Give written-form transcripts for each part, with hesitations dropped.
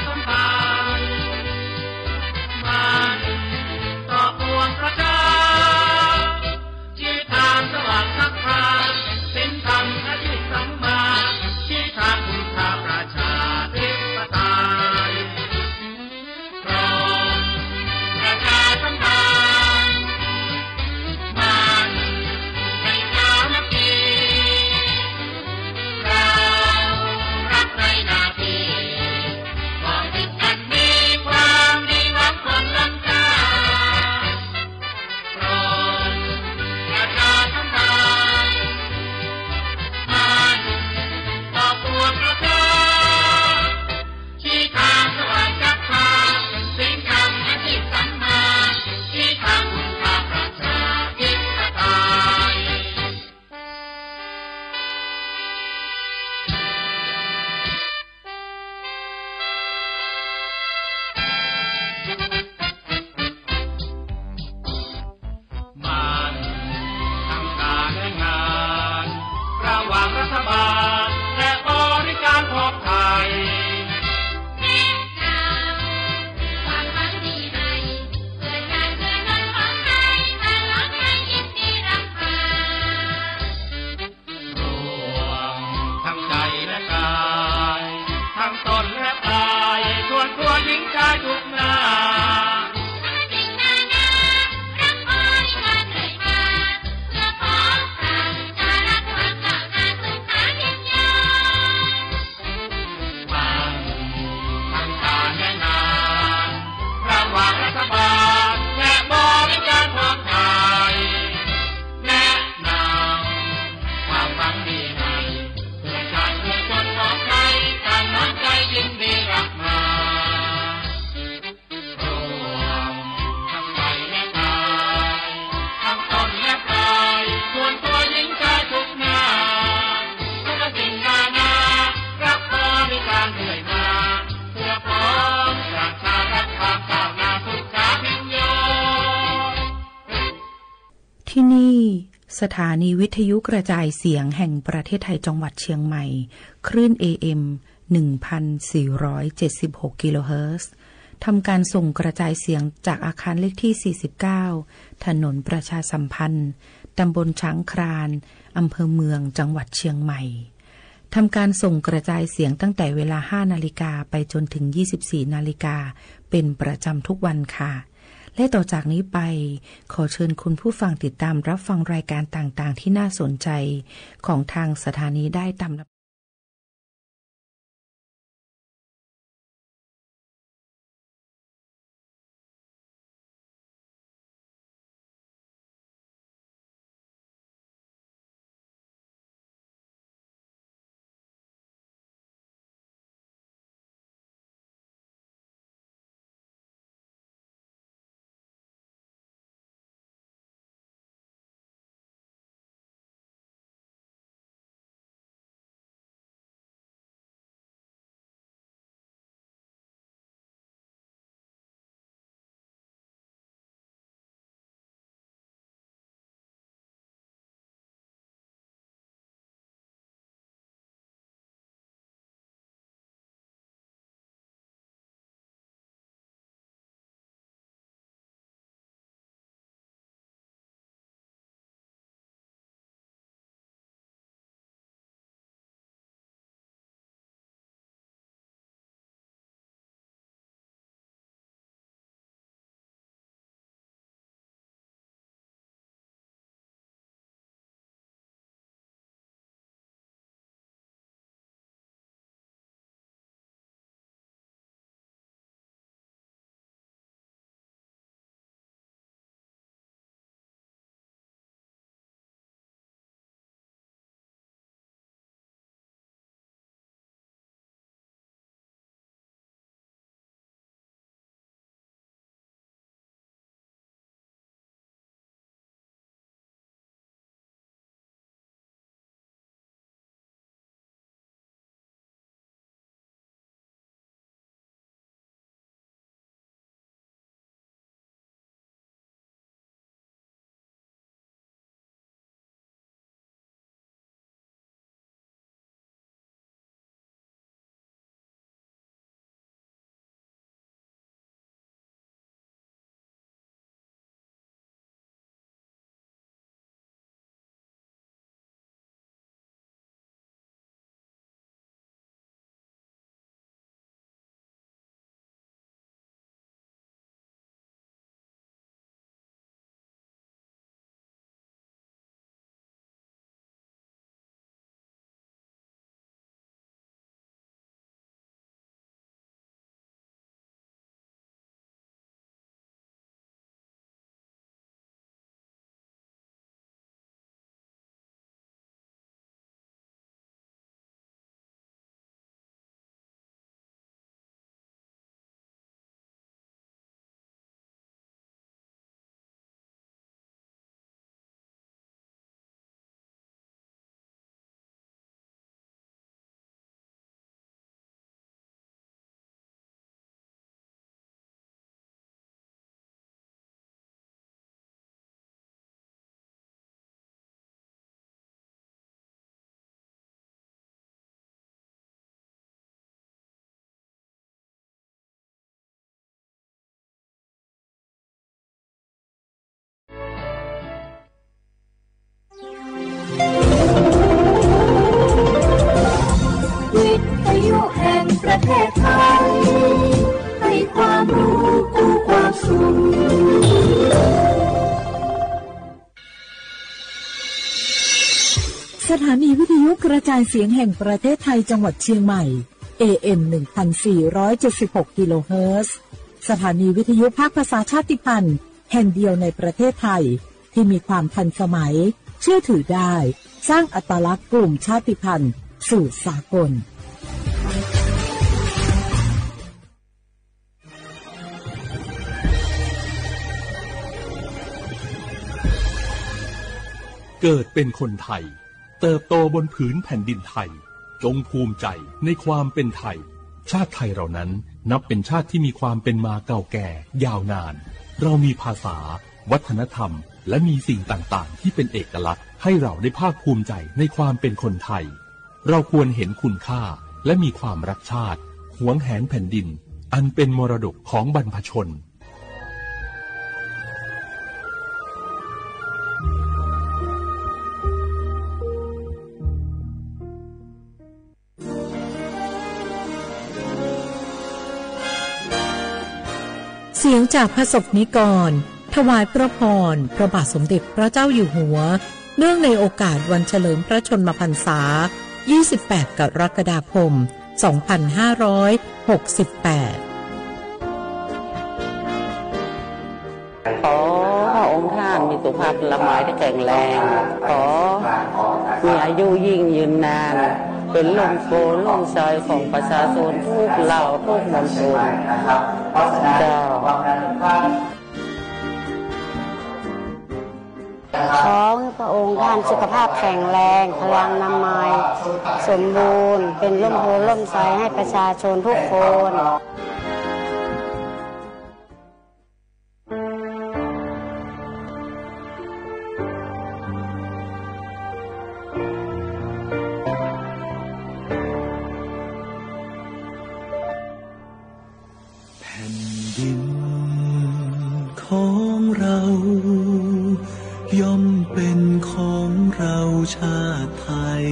สัมพันธ์มันต่อปวงประชาชี้ทางสว่างสักทางเป็นธรรมอาชีพสัมมาชี้ทางคุณค่าประชาธิปไตยกรมประชาสัมพันธ์มันในสามัคคีเรารักในนาทีความผิดอันมีความดีหวังคนล้ำค่ากรมประชาสัมพันธ์มันต่อปวงประชาชี้ทางสว่างสักทางสิ่งธรรมอาชีพสัมมาชี้ทางคุณค่าประชาธิปไตยมันทั้งการและงานระหว่างรัฐบาลและบริการพบไทยแนะนำความหวังดีให้เพื่อชาติเพื่อนนของไทยตลอดไปยินดีรับฟังรวมทั้งใจและกายทั้งตนและกายส่วนตัวหญิงชายทุกหน้าสิ่งนานารักบริการเรื่อยมาเพื่อพบกันจะรักความก้าวหน้าสุขายิ่งใหญ่มันทั้งการและงานระหว่างรัฐบาลและบริการของไทยแนะนำความหวังดีให้เพื่อชาติเพื่อชนของไทยตั้งมั่นใจยินดีรับมารวมทั้งใจและกายทั้งตนและกายส่วนตัวหญิงชายทุกหน้าทุกสิ่งนานารับบริการเรื่อยมาเพื่อพ้องประชารัฐความก้าวหน้าสุขาพิญโยที่นี่สถานีวิทยุกระจายเสียงแห่งประเทศไทยจังหวัดเชียงใหม่คลื่น AM 1,476 กิโลเฮิรตซ์ทำการส่งกระจายเสียงจากอาคารเลขที่ 49 ถนนประชาสัมพันธ์ตำบลช้างครานอำเภอเมืองจังหวัดเชียงใหม่ทำการส่งกระจายเสียงตั้งแต่เวลา 5 นาฬิกาไปจนถึง 24 นาฬิกาเป็นประจำทุกวันค่ะและต่อจากนี้ไปขอเชิญคุณผู้ฟังติดตามรับฟังรายการต่างๆที่น่าสนใจของทางสถานีได้ตาม สถานีวิทยุกระจายเสียงแห่งประเทศไทยจังหวัดเชียงใหม่ AM 1476 กิโลเฮิรตซ์สถานีวิทยุภาคภาษาชาติพันธุ์แห่งเดียวในประเทศไทยที่มีความทันสมัยเชื่อถือได้สร้างอัตลักษณ์กลุ่มชาติพันธุ์สู่สากลเกิดเป็นคนไทยเติบโตบนผืนแผ่นดินไทยจงภูมิใจในความเป็นไทยชาติไทยเรานั้นนับเป็นชาติที่มีความเป็นมาเก่าแก่ยาวนานเรามีภาษาวัฒนธรรมและมีสิ่งต่างๆที่เป็นเอกลักษณ์ให้เราได้ภาคภูมิใจในความเป็นคนไทยเราควรเห็นคุณค่าและมีความรักชาติหวงแหนแผ่นดินอันเป็นมรดกของบรรพชนเสียงจากพระศกนิกรถวายพระพรพระบาทสมเด็จพระเจ้าอยู่หัวเนื่องในโอกาสวันเฉลิมพระชนมพรรษา 28 กรกฎาคม 2568 ขอพระองค์ท่านมีสุขภาพละไม้ที่แข็งแรงขอมีอายุยิ่งยืนนานเป็นลมโกลมใจของประชาชนทุกเหล่าทุกมณฑลเจ้าขอให้พระองค์ท่านสุขภาพแข็งแรงพลังนามัยสมบูรณ์เป็นร่มโพล่มไทรให้ประชาชนทุกคนแผ่นดินของเราย่อมเป็นของเราชาติไทย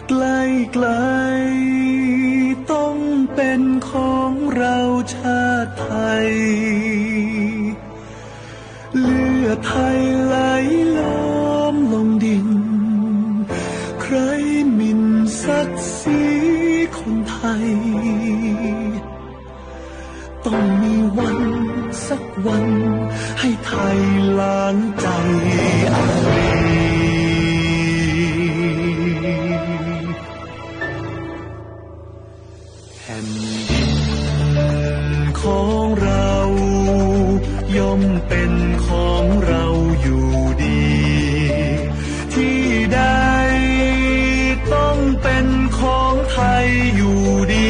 ไกลๆต้องเป็นของเราชาติไทยเลือดไทยไหลล้อมลงดินใครหมิ่นศักดิ์ศรีคนไทยต้องมีวันสักวันให้ไทยล้างใจอารีแผ่นดินของเราย่อมเป็นของเราอยู่ดีที่ใดต้องเป็นของไทยอยู่ดี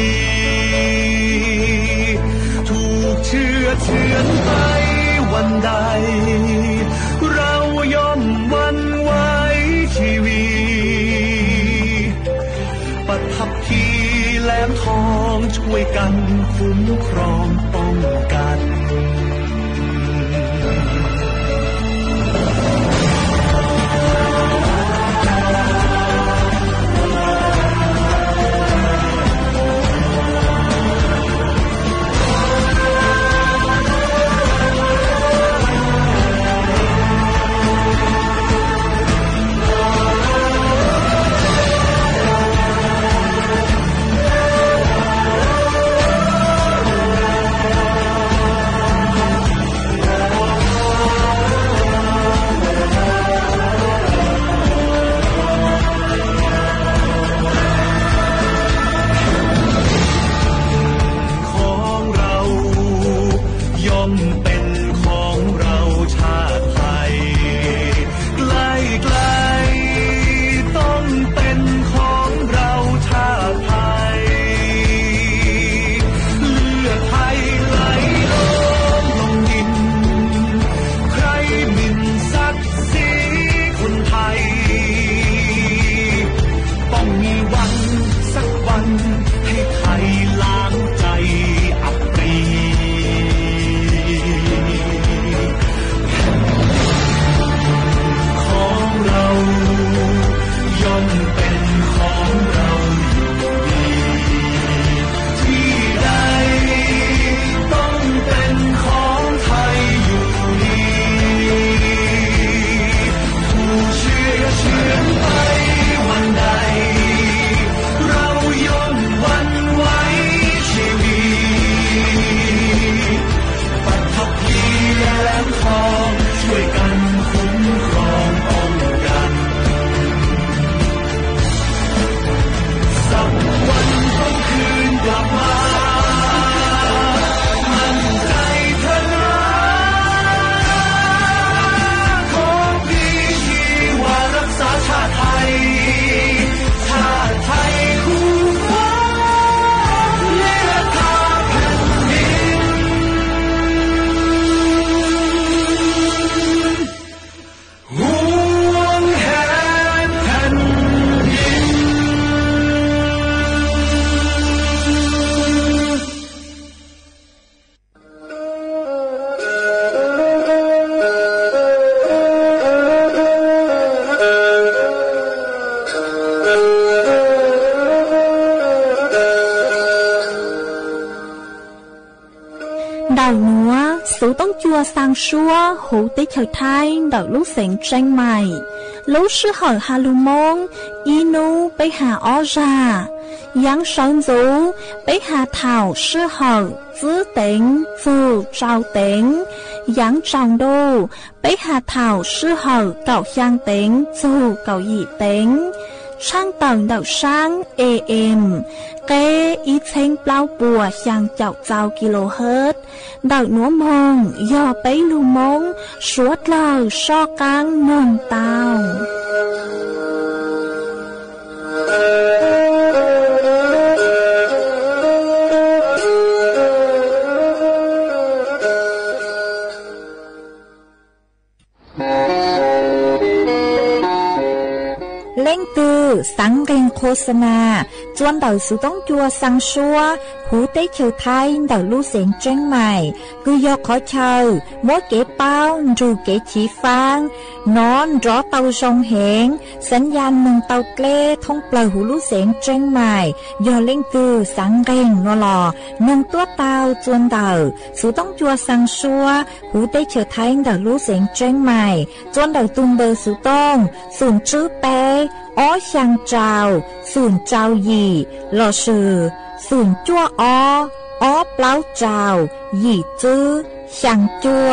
เชื่อไปวันใดเราย่อมหวั่นไหวชีวีปัทภีแหลมทองช่วยกันคุ้มครองป้องกัน đầu nữa số tông chua sang xua hữu tế thời thái đầu lúc sáng tranh mày lúc sư hỏi hà lưu mông inu bây hà ó ra giáng sơn dấu bây hà thảo sư hỏi giữ tính phù trao tính giáng trọng đô bây hà thảo sư hỏi cậu giang tính dù cậu dị tính sang tầng đầu sáng AM kế ít thanh bao bùa sang chậu trao kHz đầu núa mông do bấy lưu mông suốt lời so căng nông tàu lên từ sáng ghenโฆษณาจวนđầu sựต้องจัวสังชัวหูเต้เขียวไทยđầu lưuเสียงเจ้งใหม่คือยกขอเชยมดเก๋เป้าจูเก๋ฉีฟางนอนรอเตาทรงเหงสัญญาณมึงเตาเกล้ท่องเปล่าหูlưuเสียงเจ้งใหม่ยอเล่งคือสังเกงนอหล่อนงตัวเตาจวนđầu sựต้องจัวสังชัวหูเต้เขียวไทยđầu lưuเสียงเจ้งใหม่จวนđầuตุงเบอร์sựต้องศูนย์ชื่อเป้อ้อช่างเจ้าศูนย์เจ้าหยี่หล่อสื่อศูนย์จั่วอ้อเปล่าเจ้าหยี่จื้อช่างจั่ว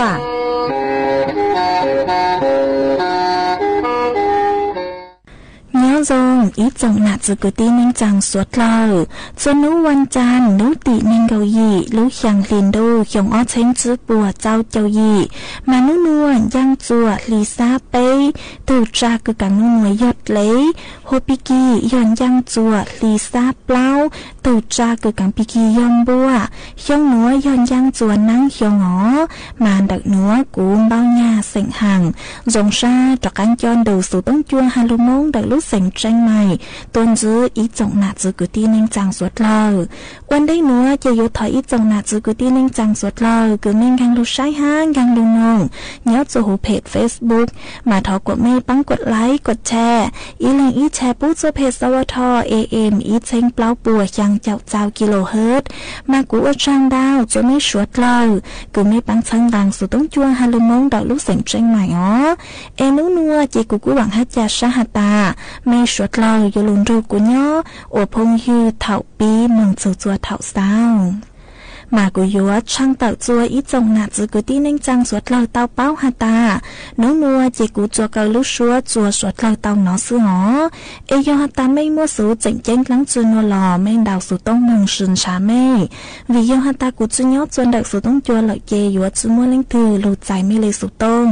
nhớ rồi ý trọng nạt dự cứ tí nên chẳng suốt lâu cho núวันจันทร์nú tị nên gầu gì lú chẳng liền đô chồng ó chánh chữ bùa trao châu gì mà nú nuôn giang chùa lì xa bê từ tra cứ cả nú nuôi giọt lấy hô bì kỳ yon giang chùa lì xa plau từ tra cứ cả bì kỳ yon bùa chồng núa yon giang chùa nắng chồng ó mà đặc núa cũng bao nhà sành hàng dòng xa trọc anh chọn đầu số tông chua hà lô mông đặc lúc sành tranh mày tôn giữ ý trọng nạt giữ cứ tin nên chẳng suốt lờ quan đây nữa chỉ yếu thở ý trọng nạt giữ cứ tin nên chẳng suốt lờ cứ nên gang lưu sai hang gang lưu nông nhớ cho hồ page Facebook mà thọกดไม่ปังกดไลค์กดแชร์อีแรงอีแชร์ปุ๊บจะเพจสวท AM อีเชงเปล่าปัวยังเจ้าเจ้ากิโลเฮิรตซ์มากูอัดช่างดาวจะไม่สวดเลยcứไม่ปังช่างดังสุดต้องจัวฮาลูมงดอกลูกเสียงเจงใหม่อ๋อเอ็นู้นัวจีกูหวังฮัจจาชาฮตาไม่สวดเลยอย่าลุนรูกูเนาะโอพงยืดเถาปีมึงจัวเถาเศร้าmàกูยัวช่างเต่าจัวอีจงหนาจือกูตีนิ่งจังสวดเลยเต่าเป้าฮาตาน้องนัวจีกูจัวเกาลุชัวจัวสวดเลยเต่าหนอซื้อหอเอยอฮาตาไม่มัวสูเจ๋งเจ๋งลังจือนัวหล่อไม่ดาวสูต้องมึงชินชาไม่วิยอฮาตากูจื้อยอจวนดักสูต้องจัวเลยเจยัวจื้อมัวเล่งถือหลุดใจไม่เลยสูต้อง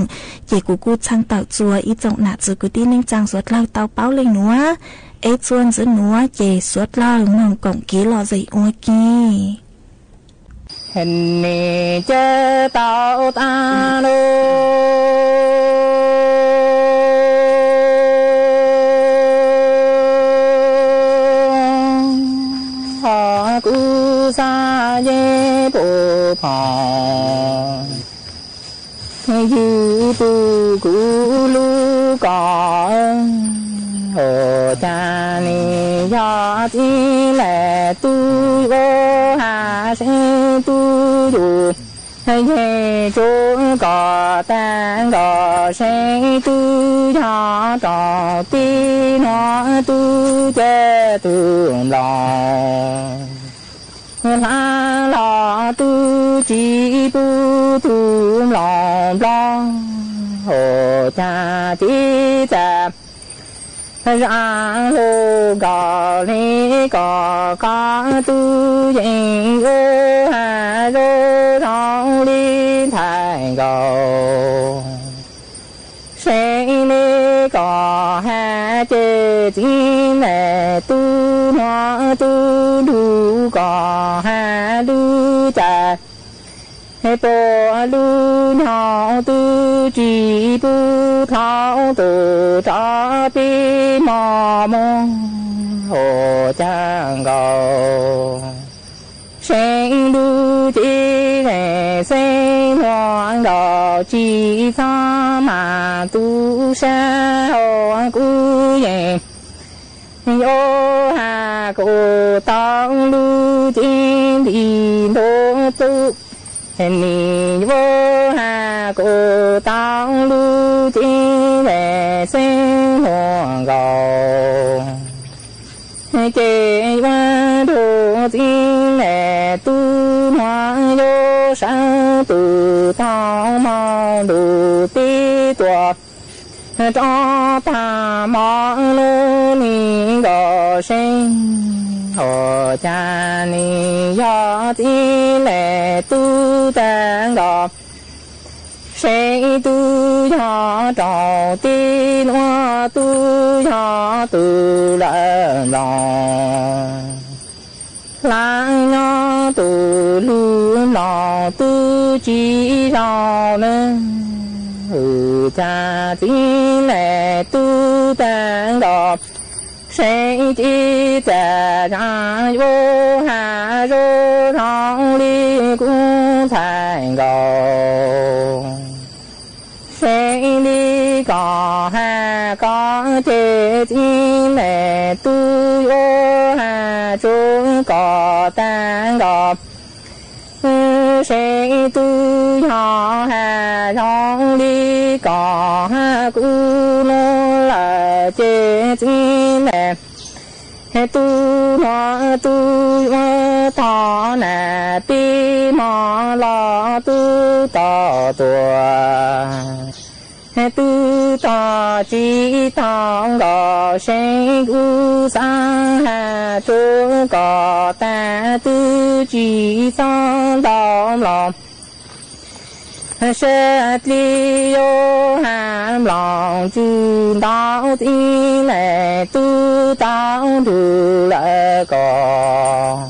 จีกูช่างเต่าจัวอีจงหนาจือกูตีนิ่งจังสวดเลยเต่าเป้าเลยนัวเอจวนจื้อนัวเจสวดเลยมึงกงกี้หล่อใจอ้วยกี้hình nì chớ tao ta lô họ cứ xa dê bộ phò dư tu cú lu cỏ hồ cha ni do chi lệ tu ô hà se tu dù hay chú có tan có se tu cho trò ti nó tu che tu lòng la la tu chi tu tu lòng lòng hồ cha chi cha ra lô gò ni có tu ding ô hà lô thong li thành gò se ni có hà chê chi mẹ tu nó tu du có hà du cha hay bộ lu thọ tu chỉ tu thọ tu cho pi mò mong hồ trang cầu sen lu chỉ này sen loạn đò chỉ pha mà tu sa hồ cú ye ô hà cô tao lu chỉ đi đô tu ni vô hà cô tao lưu chi về sinh hoàng cầu kê hoa đồ chi lệ tu hoa vô sang tu thao mong đủ ti tuộc cho ta mong lô ni gò sinh hồ cha ni do chi lệ tu tạng gò sẽ tu cho trò ti hoa tu cho tu lợn lòng lại nó tu lưu lò tu chỉ cho nên cha chính lệ tu tạng gò sẽ chỉ trả ra vô hà rô thong ly cũng thành gò sẽ đi có hà có thể chính lệ tu vô hà chúng có tạng gò sẽ tu cho hà thong ly có hà cú lô là chế chính lệ tu nó tu thọ nè ti mò lo tu tò tua tu tò chỉ thong gò sinh u sang hà chung có ta tu chỉ sang đom lòng sẽ li yo hàm lòng chu đạo ti lệ tu đạo du lệ có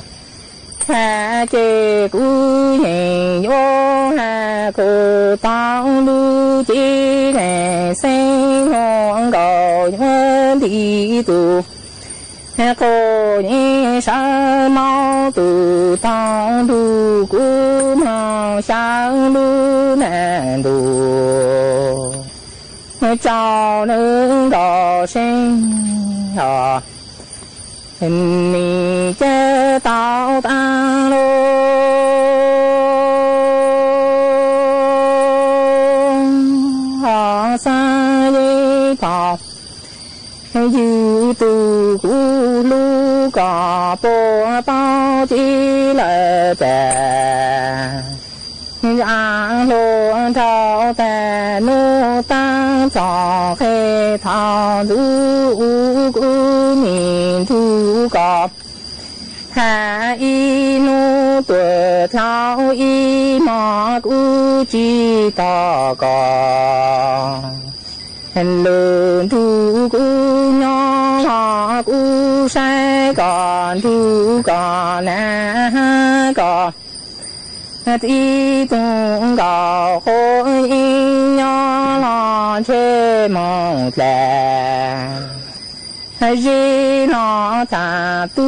hà chế cú hình yo hà cô đạo lu chi lệ sinh hoàng cầu nhân đi tu cô nhị sa mau tu tao tu cú mau sang lu nè tu cho nữ đò sinh họ hình ni chế tao ta lô họ sa dây thọ dư tu cú lu cò bồ bao chi lệ trẻ a lô thao tè nô tăng cho khê thao du cú nhìn thu cọp hà y nô tuổi thao y mò cú chi to cò hình lương thu cú nhỏ họ cú sai còn thu còn nè còn ti tung gò khô y nhỏ lo chê mong lè ri nó ta tu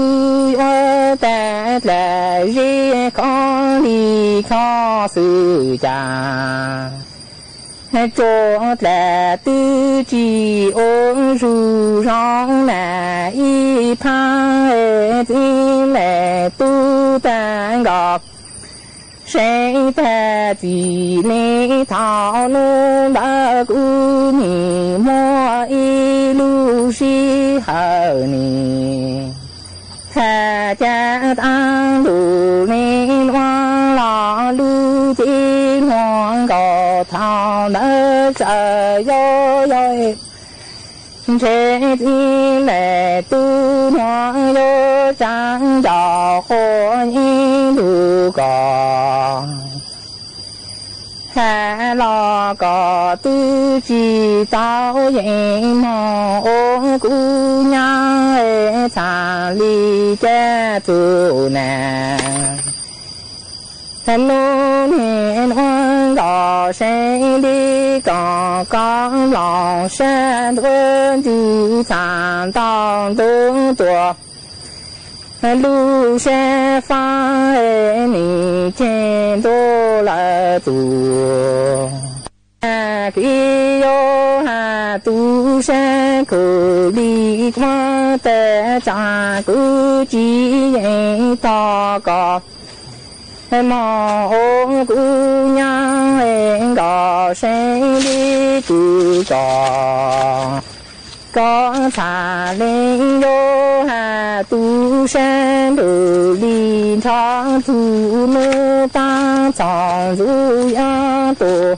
ơ tè lè ri con đi khó sự cha cho lệ tư chỉ ôn ru rong lệ y pha tin lệ tu tạng gọt sẽ ta chỉ lệ thảo nô đã cú ni mua y lu si hờ ni hà cha tăng đủ nên hoa lọ lu chi hoàng gò thảo nơ sợ yo yo chế chi lệ tu hoa yo trang giò khô nhi đủ gò hà lò gò tu chi tao dễ mò ô cú nhang ê thả ly chế tu nè thân nô nền hoang gò sẽ đi gò con lòng sẽ đơn đi thả tòng tương tuộc lu sẽ phá ni trên đô la tu khi yo hà tu sẽ cứ đi qua tệ cha cứ chỉ to cọp mong ôm cụ nhang lên gò sen đi từ trò có thả lên vô hà tu sen từ đi thang tu nô ta chọn du ya tu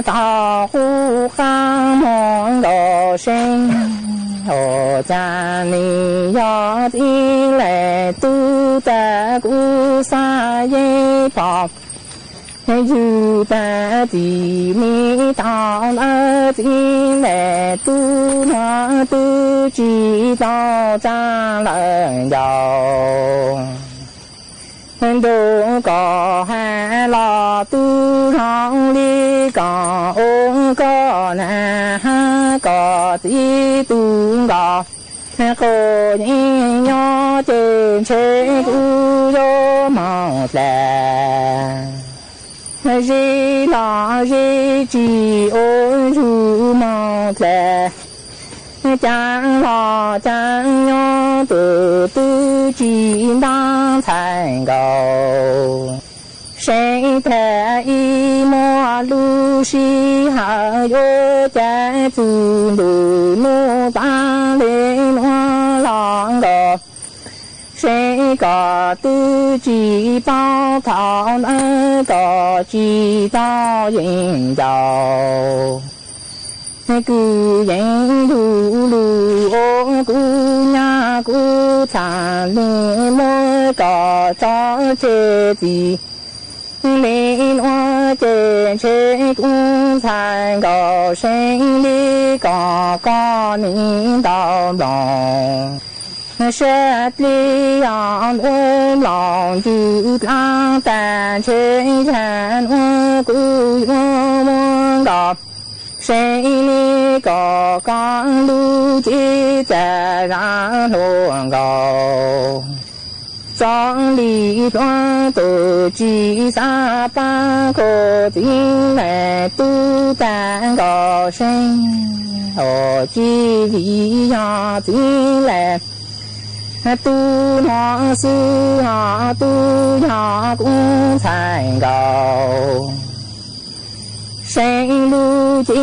ta hu khang mong gò sen hồ cha ni yo ti lệ tu ta cu sa ye phò yu ta ti ni tao na ti lệ tu na tu chi tao cha lệ giàu đồ có hà lò tu rong đi có ôn có na ha có tí tu gò cô nhìn nhỏ trên trên tu vô mong lệ gì là gì chỉ ôn ru mong lệ chẳng lo chẳng nhỏ từ từ chỉ đang thành cầu sinh thể y mua lu si hạ yo trái tu đủ nu ta lên hoa lòng gò sinh có tư chỉ bao thảo nơi có chỉ tao yên giàu cứ yên đủ đủ ô cứ nhà cứ thả lên môi có cho chế gì lên hoa chế chế cũng thành có sinh đi có con nín đau lòng sẽ đi ăn ôm lòng chữ lang tàn trên tràn hoa cứ mong đọc sinh đi có con lưu chỉ trả ra luôn cầu trong lý toán tổ chỉ sa ba cô chính lệ tu tạng có sinh hồ chi lý do chính lệ tu họ sư họ tu họ cũng thành cầu sinh lưu chi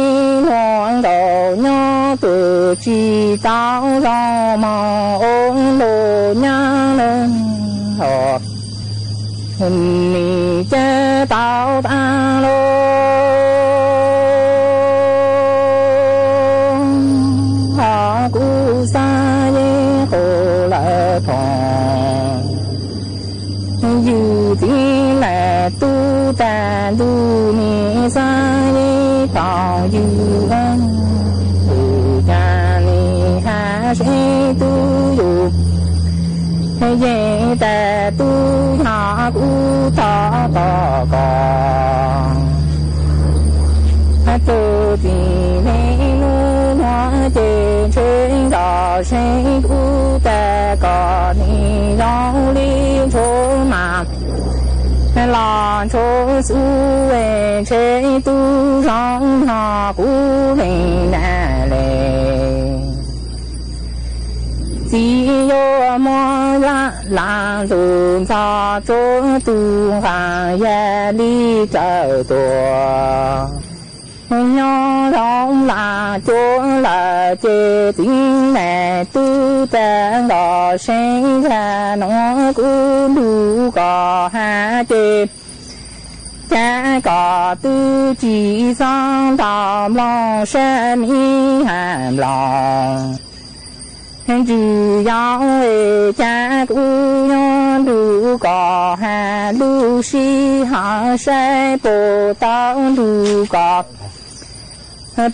hoàng đầu nhỏ từ chỉ tao ra mà ôn đồ nhang lên họ mình chế tao ta luôn họ cũng xa với khổ lại thòng dù tiếng là tu ta tu ni xa với thòng dù anh dù cha ni ha sẽ tu dù về ta tu họ cũng thọ có tu thì nên nó trên trên đó sẽ tu ta có ni rong liên chỗ mà lo chỗ su về trên tu rong họ cũng lên lên chỉ yo mo la tu sa cho tu ha ye li trợ tua nhỏ rong là chỗ là chế tiếng mẹ tu tên đò sinh ra nó cũng đủ có ha chế cha có tu chỉ sang đàm lòng sinh y hàm lòng chủ yếu về cha cũng nhon đủ có hà đủ si hạ sai bồ tát đủ có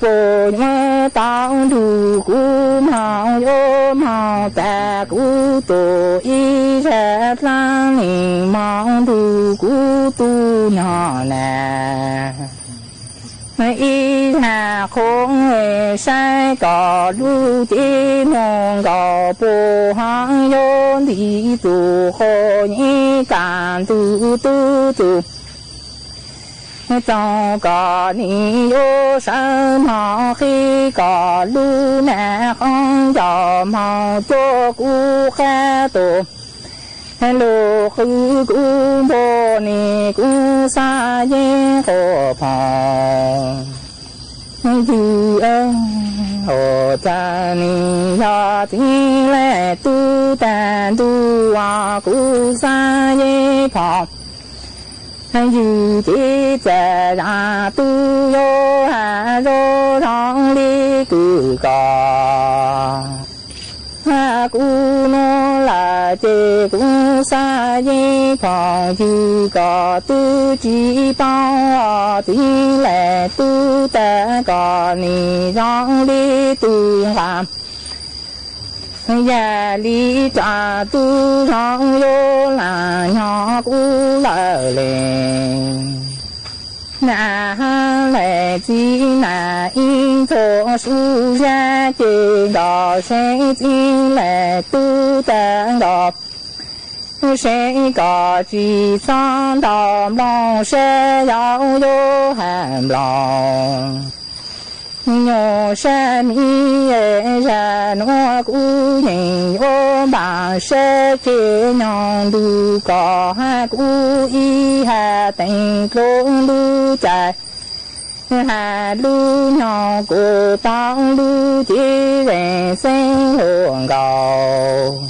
bồ nhớ tát đủ cũng hào yo hào ta cũng tổ y ra lang ni mong đủ cũng tu nhỏ nè y hà không hề sai có lưu tí mong có bồ hăng yon đi tu khổ nhị cản tu tu tu trong có ni yo sân họ khi có lưu nè không cho mong cho cu kha tu hello cứ cũng vô ni cũng xa dễ khổ phòng thì ơn hồ cha ni cho tiếng lệ tu tàn tu hòa cũng xa dễ phòng hay gì chỉ sẽ ra tu vô hà vô thong đi cứ có ha cu nó là chỉ cũng xa dễ phòng chỉ có tu chỉ bao tiếng lệ tu ta có ni rong đi tu làm gia lý trả tu rong vô là nhỏ cũ lợ lên na lệ chỉ na in thổ su gia chỉ đỏ sẽ chỉ lệ tu tạng đỏ sẽ có chỉ sang đỏ mong sẽ giáo vô hàm lòng nhỏ sẽ mi ra nó cũng nhìn vô bà sẽ chế nhon du có ha cũng y ha tình cũng du chạy hà lu nhỏ của tao lu chỉ về sinh hưởng cầu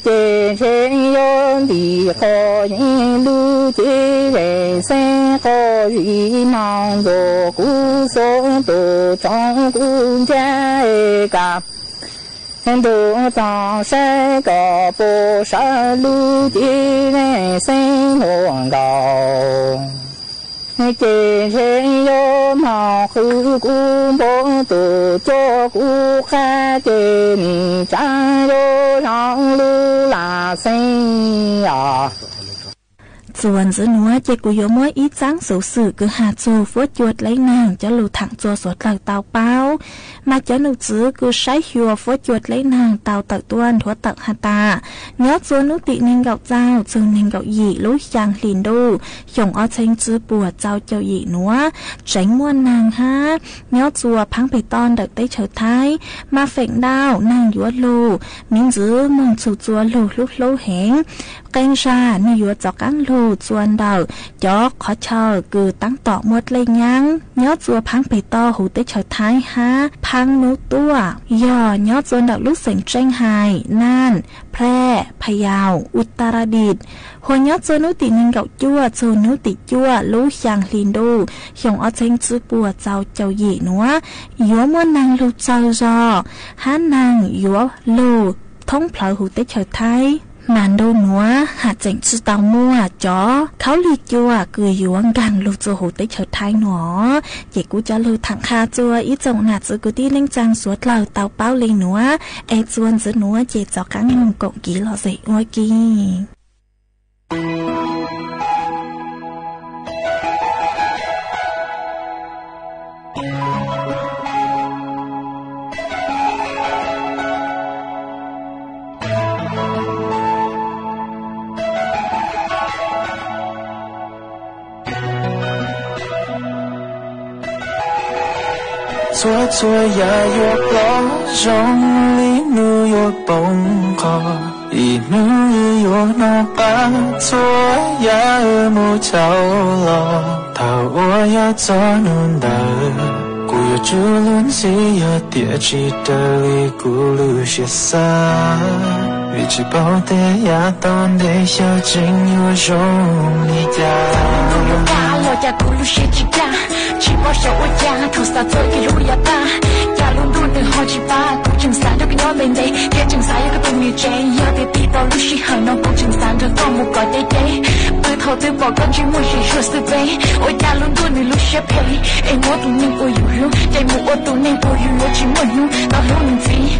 trên trên yon đi khó những lu chỉ về sinh khó gì mong đồ cũ sống đồ trong cũng cha cả đồ trong sẽ có bộ sa lu chỉ về sinh hưởng cầu trên trên yon họ cứ cũng bộ tổ cho cũng khá trên trang vô trong lu là sinh àส่วนซื้อนัวเจกุยมวยอีจังสูสื่อคือหาโจฟัวจวดไล่นางจะหลุดถังโจสดหลักเตาเป้ามาจะหนุจื้อคือใช้หัวฟัวจวดไล่นางเตาตักต้วนทัวตักหาตาเนื้อโจนุตินิงเกาเจ้าจึงนิงเกาหยีลุยยางลินดูหยงอ้อเชงจื้อปวดเจ้าเจ้าหยีนัวเจ๋งม้วนนางฮะเนื้อจัวพังไปตอนเด็กได้เฉิดท้ายมาเฝ่งดาวนางยัวลูมินจื้อมองจูจัวลูลุกโลเหงเกงชาในยัวจอกกังลูจวนเดาจอกขอเชอคือตั้งต่อหมดเลยยังยอดจัวพังไปต่อหูได้เฉยท้ายฮะพังนุตัวย่อยอดจวนเดาลูกเสียงเจ้งไฮน่านแพร่พะเยาอุตรดิตถ์หัวยอดจวนนุตินิงเกาจั่วจวนนุติจั่วลูกยางลินดูหยงอ้อเชงจื้อปัวเจ้าเจ้าหยีนัวยัวมัวนางลูเจ้าจอฮานางยัวลูท้องเพลาหูได้เฉยท้ายมันโดนัวหาเจ๋งชื่อเตามัวจ๋อเขาลีจัวคืออยู่วังกันลูกจัวหูได้เฉิดท้ายหนอเย่กูจะลูถังคาจัวอีจงหนาจือกูที่เล่งจังสวดเหล่าเตาเป้าเลยหนัวไอจวนจือหนัวเย่จอกังงกงกีหล่อเสงวยกี错呀越高中里努越崩khó ý nu越nó băng错呀mu chao lo thao ya cho nun đờiกูอยากจูลุนสิอยากเดียจีเดลีกูรู้เสียสาวิจิ包的呀当的小金我容你家我家咕噜学几家chỉ có số ở nhà thâu sao tôi cái rùi ta nhà luôn luôn từ hồi chỉ ba cũng chừng sáng được nói lên đây kia chừng sáng cái tụi người trẻ giờ thì tí tao lúc xí hàng nó cũng chừng sáng được con một cõi tê tê từ thâu từ bỏ con chỉ muốn chỉ cho sự về ở nhà luôn luôn từ lúc xí pay em muốn tụi mình ôi yêu chạy một ô tụi mình ôi yêu chỉ muốn yêu tao luôn mình gì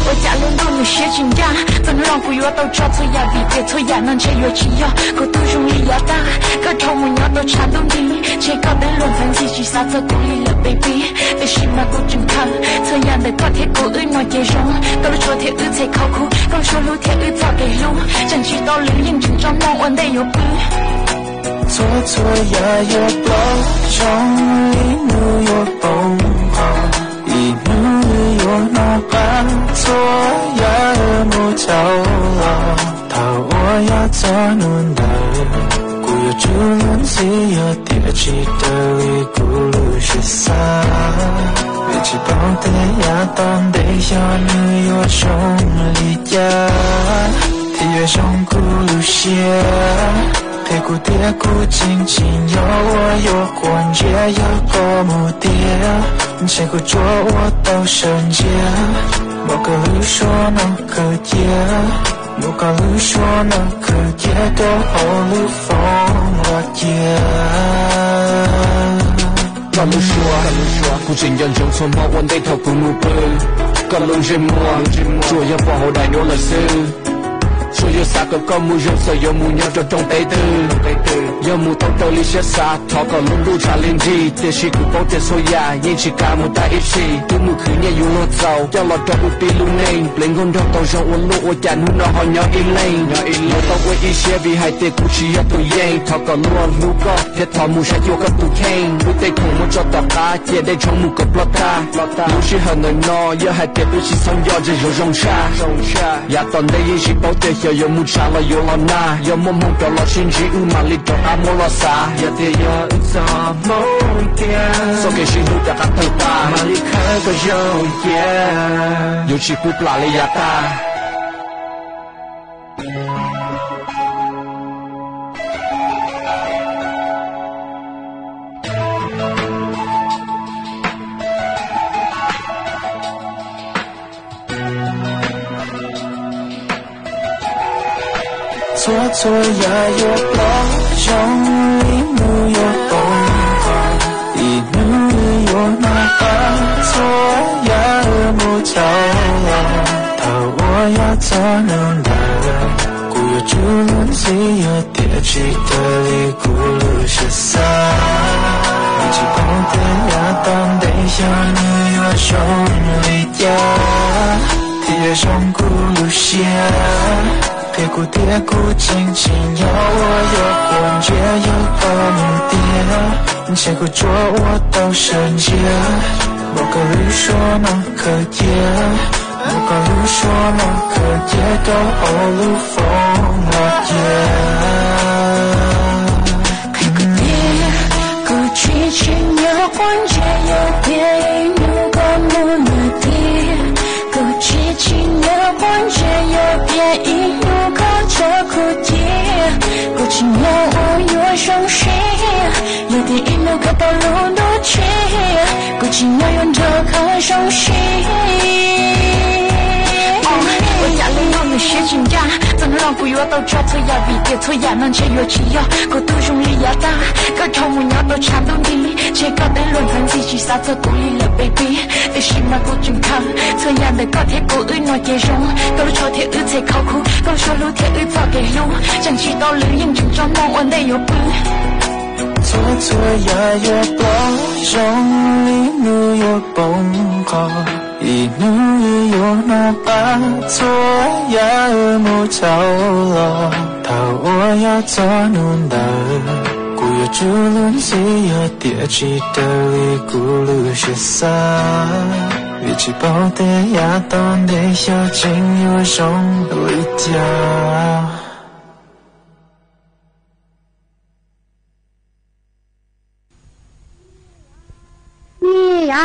ở nhà luôn luôn từ xí chừng ra tao nói lòng của yêu tao cho thôi ya vì thế thôi ya nên chơi yêu chỉ ya có tôi dùng lý ya ta có thâu một nhau tao chán đâu đi chỉ có đến luôn thành gì chỉ sao cho cô đi là baby để xin mà cô chừng thăng thời gian để có thể cô ơi nói chơi rong có lúc cho thể ư thấy khó khăn còn cho lúc thể ư cho cái lúc chẳng chỉ tao lưu nhưng chừng trong mong ổn đây yêu bự错错呀越高中里努越崩khó ý nu越nó băng错呀mu chao lo thao nun đời cô yêu chú luôn gì ở địa chỉ đời cô lưu sẽ xa vì chỉ bao thế ya toàn để cho người yêu trong lý gia thì ở trong cô lưu sẽ陪姑爹姑亲亲有我有关节有个目的谁会捉我到圣洁某个律说能可解某个律说能可解都好律风了解có lưu xua cô trình nhận trong số máu one day thầu cô nụ bơ có lưu dây mua chùa yêu bỏ hồ đại nô là sư chùa yêu xa có mùi rộng sợ yêu mùi nhau trong tay tư yêu mùi tông tàu lý xét xa thọ có lúc lưu trả lên gì tiền sĩ cụ bóng tiền xôi ya nhưng chỉ cả một ta ít xì tư mùi khứ nhẹ yêu lột giàu cho lọt trong ưu lưu nền lên ngôn trong tàu rộng ôn lụ ôi chán hút nó họ nhỏ in lên nó tàu quay ý xe vì hai tiền cụ chỉ yêu tụi yên thọ có luôn lưu có thiết thọ mùi sẽ yêu cấp tụi khen mùi tây khủng một cho tỏ cá chia đây trong mùi cấp lọt ta lưu sĩ hờ nơi nó yêu hai tiền ưu chỉ xong do dây rồi rong xa ya toàn đây yên chỉ bảo tiền hiểu yêu mùi trả là yêu lo na yêu mong mong cho lo xin chỉ ưu mà lịch trong ám mô lo xa ya tiền yêu ưu cho mong tiền so cái xin hút cả các thơ ta mà lịch khá có dâu yêu chỉ cúp là lấy ya ta错呀有不中里木有东方一路有那把错呀木头他我要走能来古有主轮子有点记得里古路是啥一起跑的呀当得小女有兄弟家贴上古路线陪姑爹姑亲亲有我有关节有个目的谁会捉我到圣洁某个律说能可解某个律说能可解都欧陆风了解陪姑爹姑亲亲有关节有别有个目的姑亲亲有关节有别这苦甜，过去有我有伤心，有点一路看到路都去，过去有用这颗伤心。我家里有那些情感，怎能让不要到这错呀？比别错呀，能切越起呀，过度容易呀大，个头木鸟都缠到底，切个的轮番自己撒错鼓励了 baby， 的心嘛不健康，错呀的高铁过于诺结容，都是错铁日才靠苦，都说路铁日早给路，想起到旅行就装梦我得有病。错错呀有不中里路有崩溃。一路有那把错呀木头了，他我要做nun đời，古有主轮子有địa chỉ đời古路是啥？vị trí bảo tế ya toàn để cho chính yêu trong đôi cha。你爱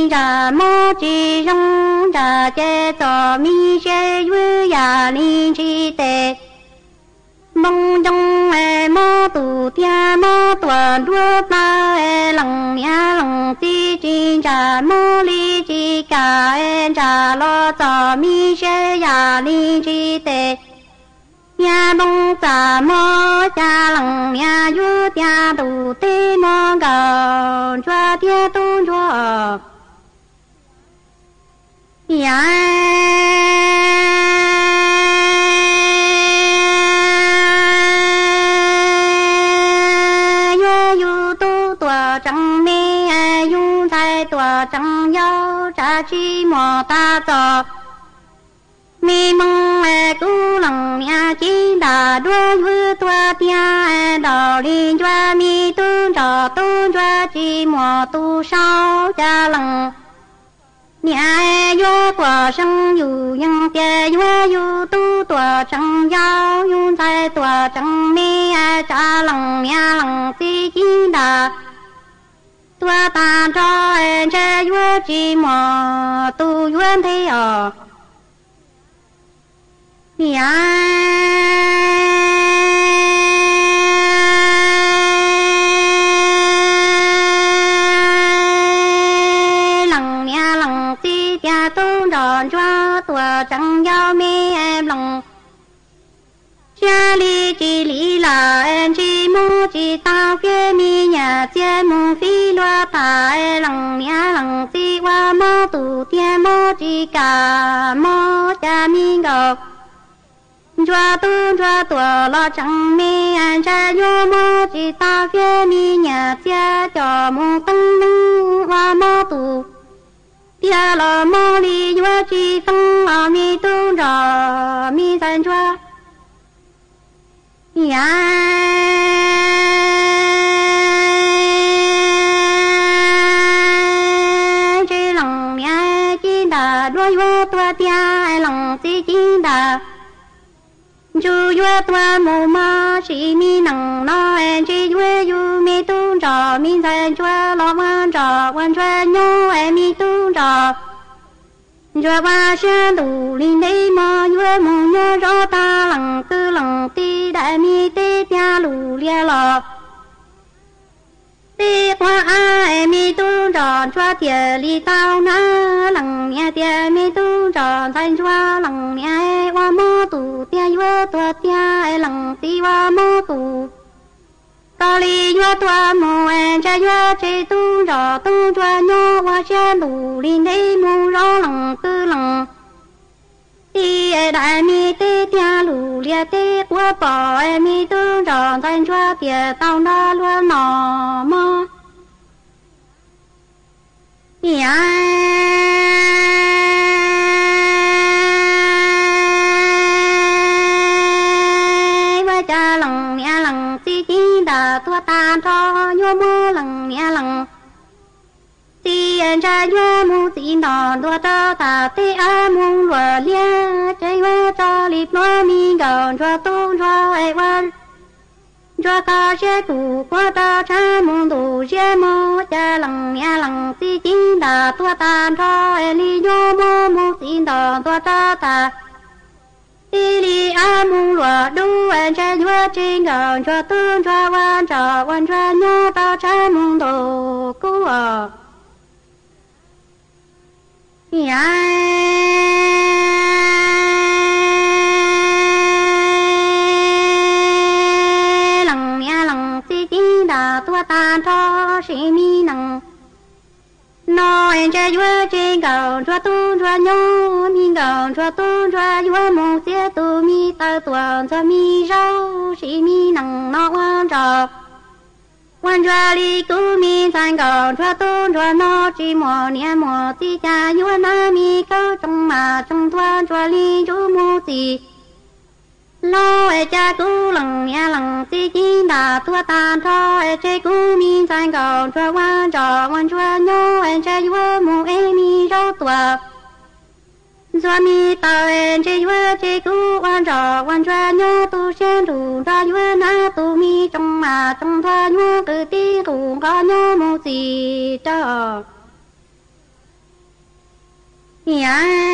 chỉ ra mô chỉ rong ra chế cho mi chế yu ya linh chỉ tệ mong trong mô tu tia mô tuần đua ba lòng nha lòng chỉ ra mô li chỉ cả ra lo cho mi chế ya linh chỉ tệ nhà đông trả mô cha lòng nhà yu tia tu tê mô gạo cho tia tu cho nhà yu tu tua trăng mê yu thái tua trăng yêu cha chi mô ta cho mi mong cứu lòng nhà chi đà đua yu tua tia đào đi cho mi tu trò tu cho chi mô tu sao cha lòng nhà yu tua sanh yu yang tia yu tu tua sanh yêu yu thái tua sanh mi cha lòng nhà lòng chi chi đà tua ta cho cha yu chi mô tu yu thế ở nhà lòng nhà lòng ti tia tu tròn cho tua trăng giao mi em lòng cha li chi li là em chi mu chi tao phía mi nhà chia mu phi loa thả lòng nhà lòng ti qua mô tu tia mô chi cả mô cha mi ngọc cho tu cho tua lo chẳng mi an cha yo mô chi ta phía mi nhà chia cho mu tăng nâng hoa mô tu tia lo mô li yo chi phong lo mi tu cho mi san cho ya chi lòng ya chi đà đuôi yo tua tia lòng chi chi đà chú yu tua mô ma chỉ mi nằng no en chi yu yu mi tu trò mi san chua lo man trò quan chua nhô en mi tu trò chua ba xe đủ linh đi mò yu mô nhô rõ ta lằng tư lằng ti đại mi tê tia lù lia lò tê qua a en mi tu trò chua thiệt li tao na lằng nha tia mi tu trò san chua lằng nha qua mô tu tia yu tua tia lằng ti qua mô tu ta li yu tua mô en cha yu chi tu trò tu chua nhô qua xe đủ linh đi mô rõ lằng tư lằng ti đại mi tê tia lù lia tê qua bỏ mi tu trò san chua tia tao na luôn nọ mô ya wa cha lòng nhà lòng chi chi đà tua ta cho yo mô lòng nhà lòng chi en cha yo mu chi đò tua ta ta te a mu lua lia chơi wa cho lip no mi gao cho tu cho ai wa cho ta sẽ tu qua ta cha mong tu sẽ mô cha lòng nhà lòng si chi đà tua ta cho li yo mô mô si đà tua ta ta ti li a mong lúa du en cha yo trên gạo cho tu cho quan cho nhô ta cha mong tu cứu ở tua ta cho sĩ mi nằng no en cha yu trên gạo cho tu cho nhô mi gạo cho tu cho yu mong xía tu mi ta tuần cho mi rau sĩ mi nằng no quan cho li cứu mi san gạo cho tu cho no chỉ mò nia mò ti cha yu na mi câu trong mà trong tua cho li chú mô ti lo cha cứu lòng nhà lòng ti chi đà tua ta cho cha cứu mi san gạo cho quan cho nhô cha yu mu mi rau tua cho mi ta cha yu cha cứu quan cho nhô tu sen tu cho yu na tu mi trong mà trong tua nhô cứ ti tu có nhô mu gì cho 呀。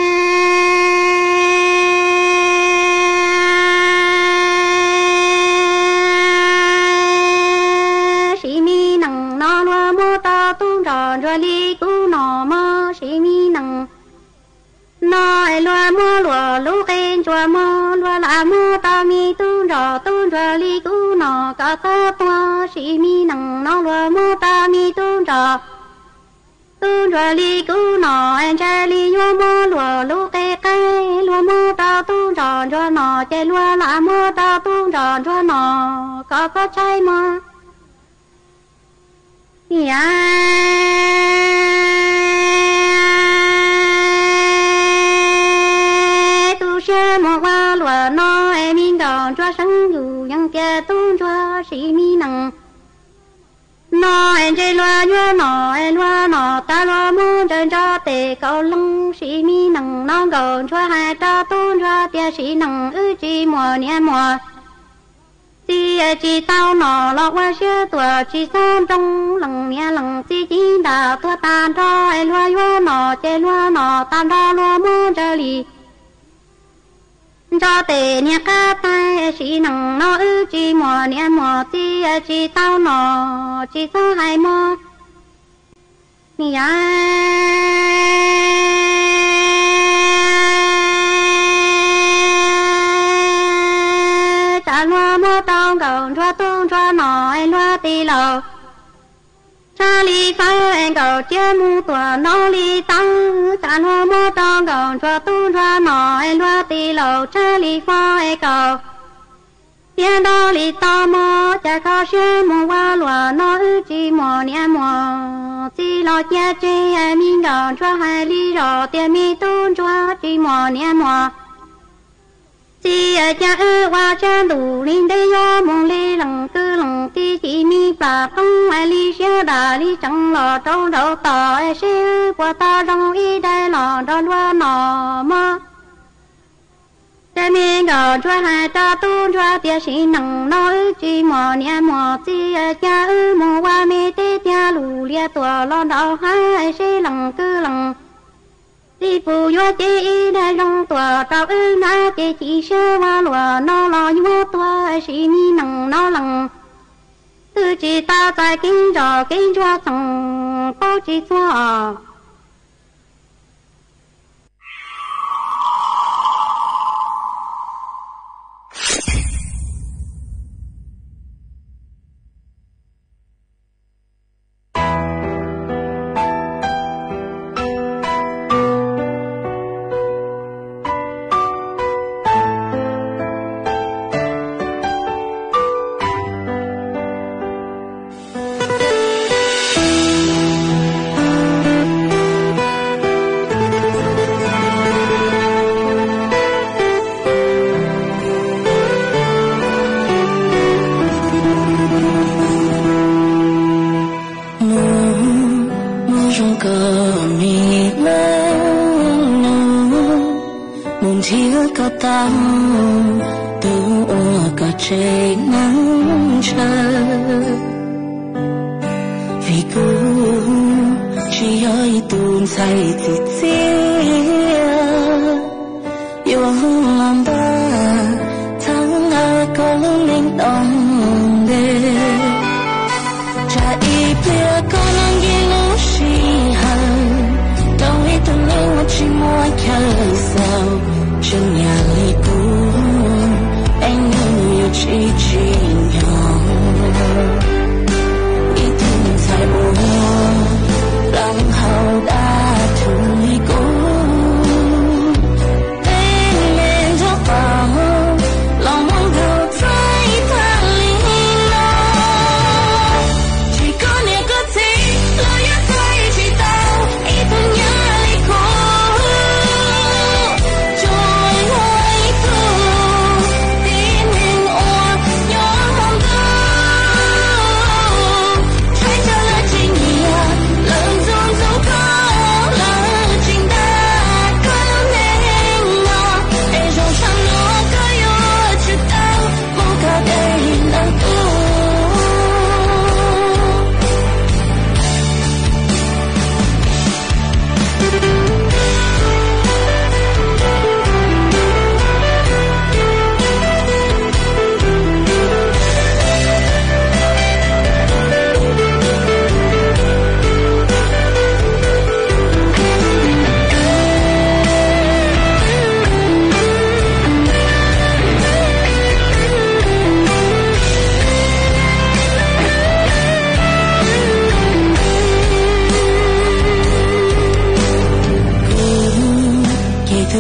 rồi li cú nọ mơ sĩ mi nằng nói loa mơ lúa lú khen chùa mơ loa là mơ ta mi tu rồi li cú nọ cả ta toa sĩ mi nằng nó loa mơ ta mi tu rồi li cú nọ anh trai li yo mơ lúa lú khe cái lúa mơ ta tu rồi nọ chạy loa là mơ ta tu rồi nọ cả có trai mơ ya tu sơ một qua lúa nó em in đòn cho sáng dù yang kia tu cho sĩ mi nằng nó em chơi loa nhua nọ ta loa muốn chơi cho tề cầu lông sĩ mi nằng nó gòn cho hai ta tu cho tia sĩ nằng ư chi mùa nia mùa chỉ tao nọ lọ qua xưa tuổi chỉ san trong lần nia lần chỉ đào tua tan cho ai loa yo nọ chơi loa nọ tan ra loa muốn chơi li cho tề nia cá tai chỉ nằng nó ư chỉ mùa nia mùa chỉ tao nọ chỉ sao hai mùa nia loa mơ tông cầu cho nói loa tì lầu cha li phá anh cầu chia mu tua nó li tăng cha loa mơ tông cầu cho nói loa tì lầu cha li phá anh cầu tiền đó li to mơ cha khó xưa mu qua loa nó ư chi mò nia mò chi lo chia chi em min cầu cho hai li rồi tiền mi tu cho chi mò nia mò chỉ cha ư qua cha đủ linh đây do mong li lần tư lần ti chỉ mi bà không ai li xe đà li chẳng lò trong đầu tờ ai xe qua ta trong y đây lò đón qua nọ mơ cha mi gò cho hai ta tu cho tia sĩ nằng nói chỉ mò nia mò chỉ cha ư mò qua mi tê tia lù lia tua lo đầu hai xe lần tư lần đi phụ yo chỉ đã trong tua trao ư na chỉ sơ qua lúa nó lo yo tua sĩ mi nằng nó lằng từ chỉ ta tại kinh cho thằng bao chỉ cho hầu đã thử cô tên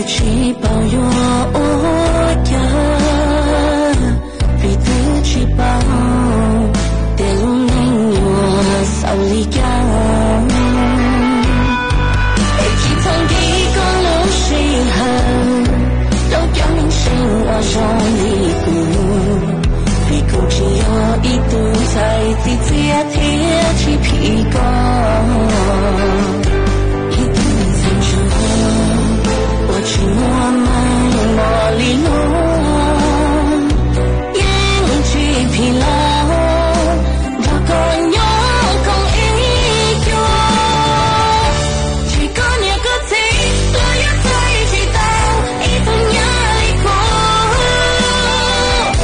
chỉ bao yo cha vì thứ chỉ bao tiếng anh nhua sau ly cao chỉ thằng đi con lối xì hơn đâu cho mình sinh ở trong ly vì cũng chỉ có ý tưởng thay thì chia thế chỉ bị con ý tưởng thành chúa我只我们我里路眼睛疲劳如果有空一有只có nhớ có thể lo nhớ thấy chỉ tao ý tôi nhớ đi qua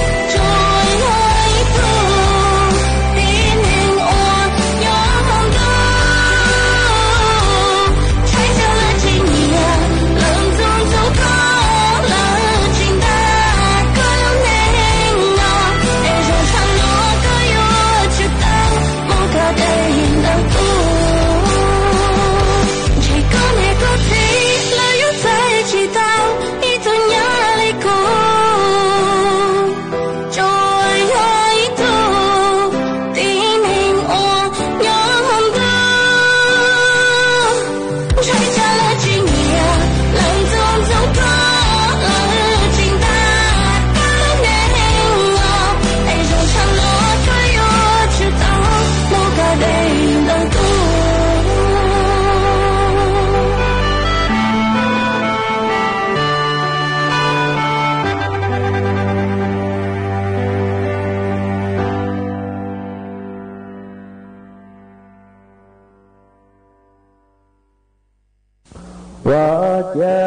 rồi hơi tu tin hình ôn nhớ mong đâu trái cho là chỉ nhớ lần tuôn dấu có là chính ta có lúc nên ngỏ để rồi thằng nó có yêu chưa tao mong cả đời đang tu chỉ có nghe có thể là yêu thấy chỉ tao ý tôi nhớ lấy cô rồi hơi tu tin hình ôn nhớ mong đâu trái cho là chỉ nhớ lần tuôn dấu có là chính ta có lúc nên ngỏ để rồi thằng nó có yêu chưa tao mong cả đời đang tu và cha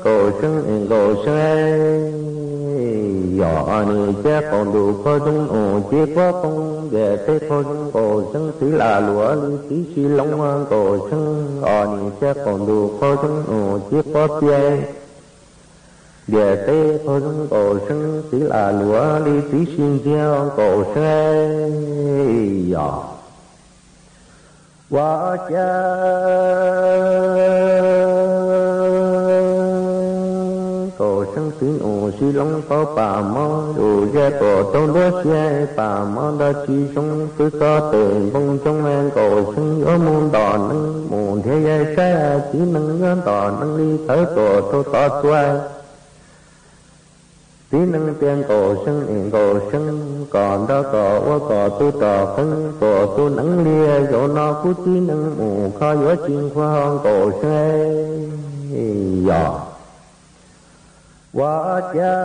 cổ sinh nhỏ ni cha còn đủ có dung ổ chia có không về thế có dung cổ sinh chỉ là lúa lý tí xì lông cổ sinh ni cha còn đủ có dung ổ chia có chia về thế có dung cổ sinh chỉ là lúa lý tí xin gieo cổ sinh nhỏ và cha cổ sinh tín ổ xì lông có bà mò đủ ra cổ tôn đó xe bà mò đã chi sống cứ có tiền bông trong em cổ sinh ở muôn đỏ nâng muôn thế giới xa chỉ nâng ngân đỏ nâng đi tới cổ tô tỏ xoay tí nâng tiền cổ sinh còn đó cổ tu tỏ khăn cổ tu nâng lia dỗ nó cú tí nâng mù khó gió chiên khoa cổ sinh giò và cha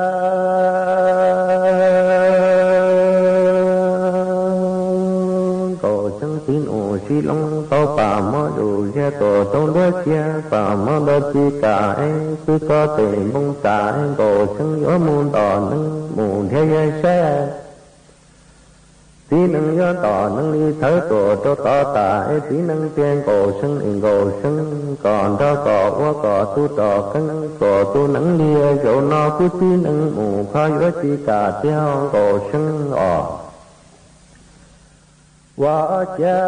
cổ sinh tín ổ xì lông có bà mò đủ ra cổ tôn đó chia bà mò đó chi cả em cứ có tiền bông cả em cổ sinh gió muôn đỏ nâng muôn thế giới xa tí nâng gió đỏ nâng đi thở cổ cho tỏ tả tí nâng tiền cổ sinh còn đó cổ tu tỏ khăn cổ tu nâng lia dỗ nó cứ tí nâng mù khó gió chi cả theo cổ sinh và cha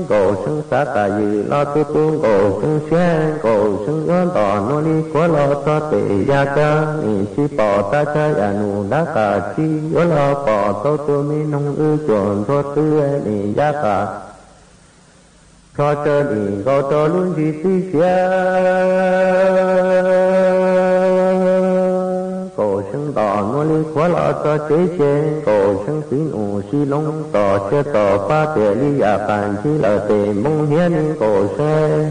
cổ sinh sát tại vì lo tu tu cổ sinh xe cổ sinh gió đỏ nó đi quá lo cho tệ gia ca ni chi bỏ ta cha ya nu đá cả chi gió lo bỏ tô tu mi nông ư chuẩn cho tư ni gia cả cho chơi ni có cho luôn gì tí xe cổ sinh đỏ nó đi quá lo cho chế cổ sinh tín ủ xì lông tỏ che tỏ ba tệ ly giả bàn chi là tệ mông hiến cổ xe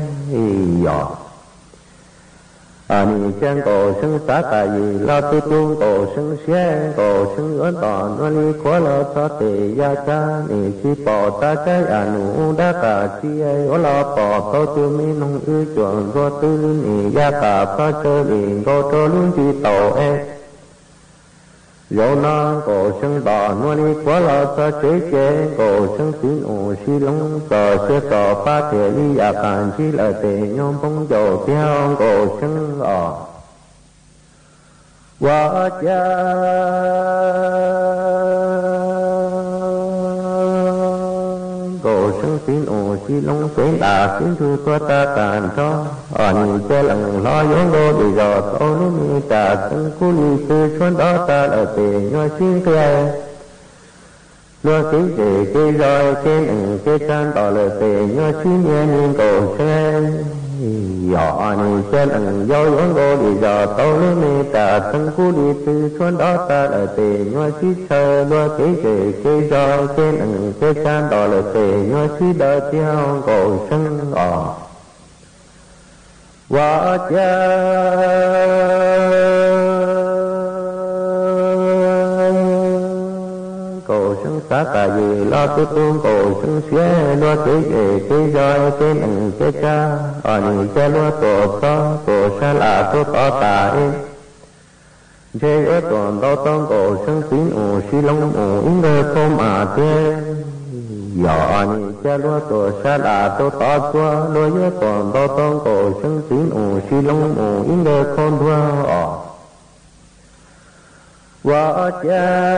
nhỏ ni chân cổ sinh xá cả gì lo tu tu cổ sinh xe cổ sinh ớn đỏ nó đi quá lo cho tệ gia cha ni chi bỏ ta trái nụ đá cả chi ai ó lo bỏ tô tu mi nông ư chuẩn vô tư ni gia cả phá chơi liền cô cho luôn chi tàu dẫu nó cổ sinh đỏ nó đi quá lo cho chế cổ sinh tín ổ xì lông tờ xe tờ ba thể ly giả bàn chi là tệ nhôm bông dầu theo cổ sinh đỏ và cha chi long tuyến đà kiến thu tua ta càn cho nhìn chơi lần lo giống đô bị dò tô nước mi trà tân cú ly sư xuân đó ta ở tề nhoi xin kề lo ký để kê roi trên kê can tỏ lời tề nhoi xin nghe nhìn cầu xe nhỏ nhìn chơi lần do giống đô bị dò tô nước mi trà tân cú ly sư xuân đó ta ở tề nhoi xin sơ lo ký để kê roi trên kê can tỏ lời tề nhoi xin đỡ theo cầu sân và cha cầu sân xá cả gì lo tu tu cầu sân xé lo thế về thế roi thế nặng thế cha nhìn cha lo tổ to tổ xa là tổ to ta thế ở toàn đau tông cầu sân tín ủ xí long ủ in đời không thế nhỏ nhìn cha lo tổ xa là tổ to chua lo nhớ toàn đau tông cầu sân tín ủ xí long ủ in đời không thua và cha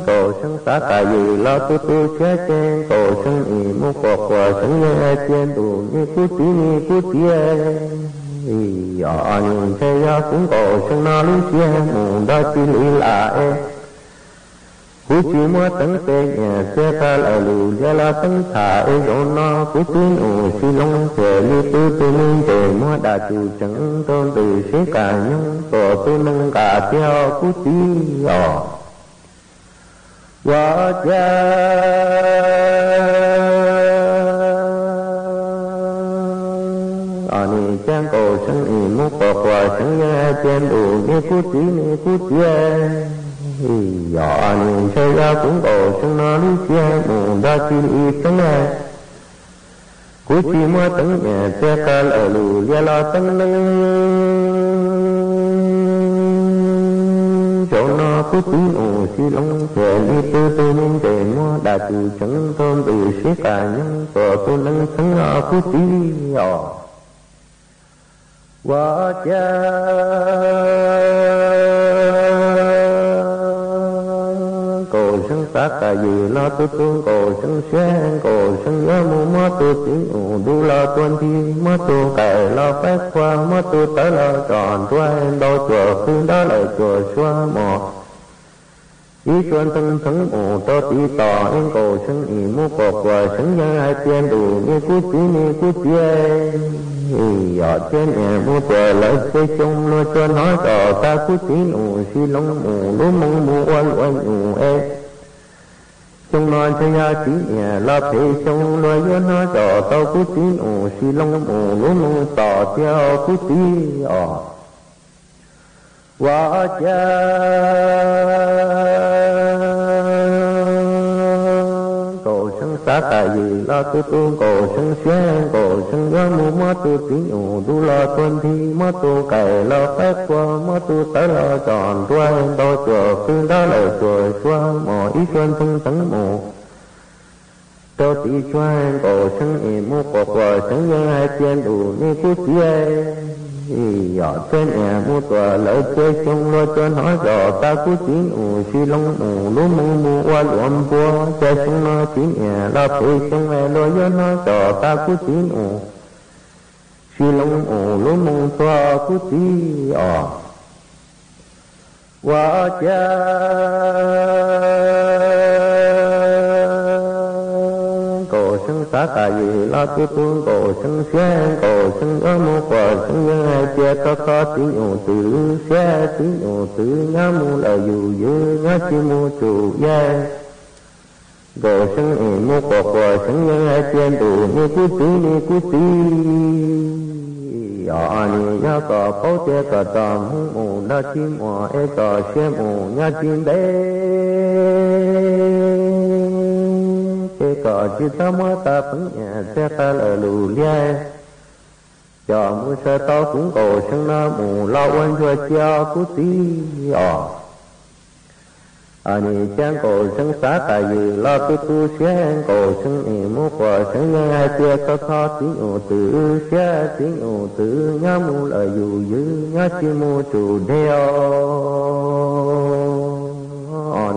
cầu sân xá cả gì lo tu tu chế trên cầu sân ý mu quả sân nghe trên đủ như cú tí như cú tía nhỏ nhìn thấy ra cũng cầu sân nó lý chia mù đó chỉ lý là cú chỉ mua tấn tê nhà xe ta là lù ra la tấn thả rồi nó cú tin ủ xi long về lý tư tư ninh về mua đà chủ chẳng tôn từ xế cả nhân tổ tư nâng cả theo cú tí và cha ni trang cầu sân ý mu quả sân nghe trên đủ như cú tí như cú tía nhỏ nhìn chơi ra cũng cầu sân nó lý xe mù đa chi y sân này cú chi mua tấn nhà xe ta ở lù ra lo tấn nâng chỗ nó cú tí ủ xí long về lý tư tư ninh về mua đà trừ chẳng tôn từ xế cả nhân tổ tu nâng sân nó cú tí nhỏ và cha cầu sân xá cả gì lo tu tu cầu sân xuyên cầu sân nhớ mu mơ tu tiếng ủ đu lo tuân thi mơ tu cải lo phép qua mơ tu tới lo tròn tuên đôi chùa phương đó lại chùa xóa mò ý xuân thân thân ủ to tí tỏ em cầu sân ý mu quả sân nhớ hai tiền đủ như cú tí như cú tía ở trên nhà mua tờ lấy xây chung lo cho nói tỏ ta cú tí ủ xí long ủ lú mông mu oanh oanh ủ chung nói cho ya tí nhà la phê chung lo cho nói tỏ tao cú tí ủ xí long ủ lú mông tỏ theo cú tí và cha cầu sân xá cả gì lo tu tu cầu sân xuyên cầu sân nhớ mu mơ tu tiếng ủ đu lo tuân thi mơ tu cải lo phép qua mơ tu tới lo tròn tuên đôi chùa phương đó lời chùa xóa mò ý xuân thân tấn mù cho tí xoan cầu sân ý mu quả sân nhớ hai tiền đủ như cú tía ở trên nhà mua tòa lợi chơi chung lo cho nói rõ ta cú tiếng ủ xí long ủ lú mu mu oa luộm bua chơi chung nó tiếng nhà la phê chung lo cho nói rõ ta cú tiếng ủ xí long ủ lú mu toa cú tí và cha cầu sân xá cả gì lo tu tu cầu sân xuyên cầu sân nhớ mu quả sân nhớ hai chia có tiếng ủ tử xe tiếng ủ tử nhớ mu là dù dư nhớ chi mu chủ gia cầu sân ủ mu quả sân nhớ hai tiền đủ như cú tí nhỏ ni nhớ có phố chia có tòm hung ủ đa chim ủ có xem ủ nhớ chim đế có chữ ta mơ ta phấn nhà xe ta lờ lù lia cho mưa xe to cũng cầu sân na mù lo quanh cho cho cú tí ni trang cầu sân xá cả gì lo tu tu xe cầu sân ý mua quả sân nhân hai tia có khó tiếng ủ tử xe tiếng ủ tử nhớ mu lời dù dư nhớ chi mu chủ đeo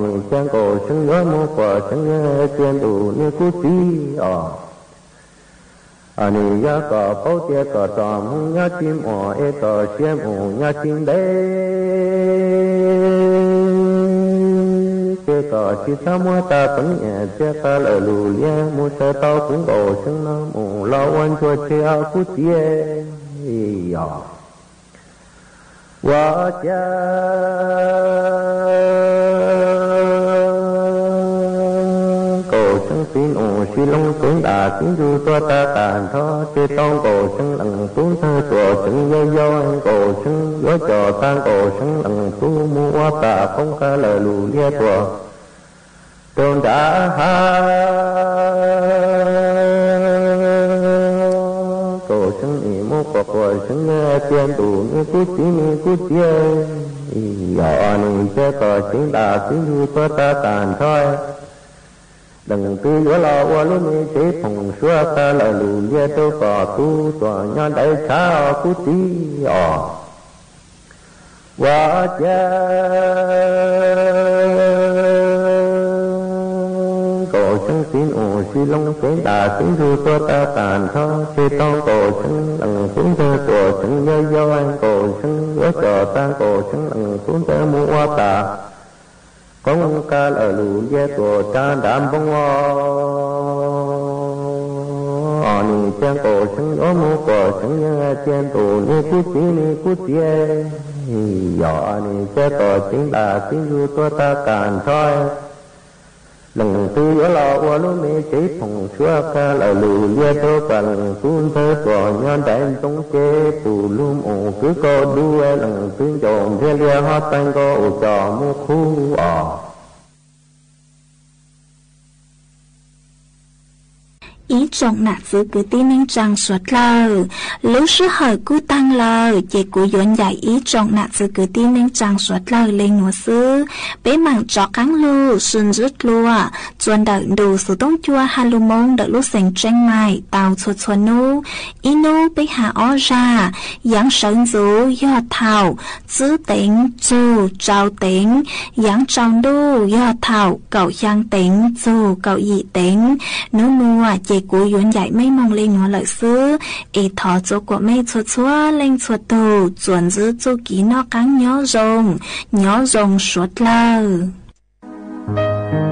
ni chẳng cổ chẳng nhớ mô quả chẳng nhớ tiền đủ ni cú tí ni ya cả bao tia cả trò mong nhá chim e tờ xem nhá chim đấy cái cả chỉ ta mua ta vẫn nhẹ che ta lờ lù lia mua xe tao cũng cổ chẳng nó lo quan cho che cú tia wa cha cổ chẳng xin xi long tuấn đà tiếng du toa ta tàn tho chê tông cổ chẳng lặng tuấn thơ chùa chẳng yo cổ chẳng gió trò tan cổ chẳng lặng tu mua ta không ca lời lù lia chùa tôn đã ha cổ chẳng ỉ mô cổ chẳng nghe tiền đủ như cú chia nhỏ này che cò chính đà tiếng du toa ta tàn thôi đừng tư nhớ lo qua lúc này chế phòng xóa ta lại lù lia tôi cò tu tòa nhà đại xa cú tí qua cha cổ chẳng xin xi long xế đà tiếng du toa ta tàn tho chê tông cổ chẳng lặng xuống thơ cổ chẳng nhớ do anh cổ chẳng nhớ trò tan cổ chẳng lặng xuống thơ mua ta con ca ở lù lia cổ cha đám bông ni chẳng cổ chẳng nhớ mô cổ chẳng nhớ chen tù ni cú chia nhỏ ni che cổ chính là tiếng du toa ta càn thôi lần tư nhớ lo qua lúc mê chỉ phòng xóa ca ở lù lia tô cần tuôn thơ cổ nhân đại trong chế tù lùm cứ cô đua lần tư trộn thế lia hót tan cô trò mua khu ý trọng nạt giữ cứ tin nên chẳng suốt lờ lúc sư hỏi cứ tăng lờ chỉ cứ dọn dạy ý trọng nạt giữ cứ tin nên chẳng suốt lờ lên ngồi sư bế mảng trọ cắn lưu xuân rút lùa chuẩn đợi đủ sự tông chua hà lưu mông đợi lúc sành tranh mài tàu chuột chuột nu ý nu bế hạ ó ra giáng sơn dũ do thảo giữ tính dù trao tính giáng trong đu do thảo cậu giang tính dù cậu dị tính nếu mua chỉ cú yến dạy mấy mong lên ngõ lợi sư, ý thọ chỗ của mấy chuột chúa lên chuột tù, chuẩn giữ chỗ kỹ nó cắn nhỏ rồng suốt lờ. Hãy subscribe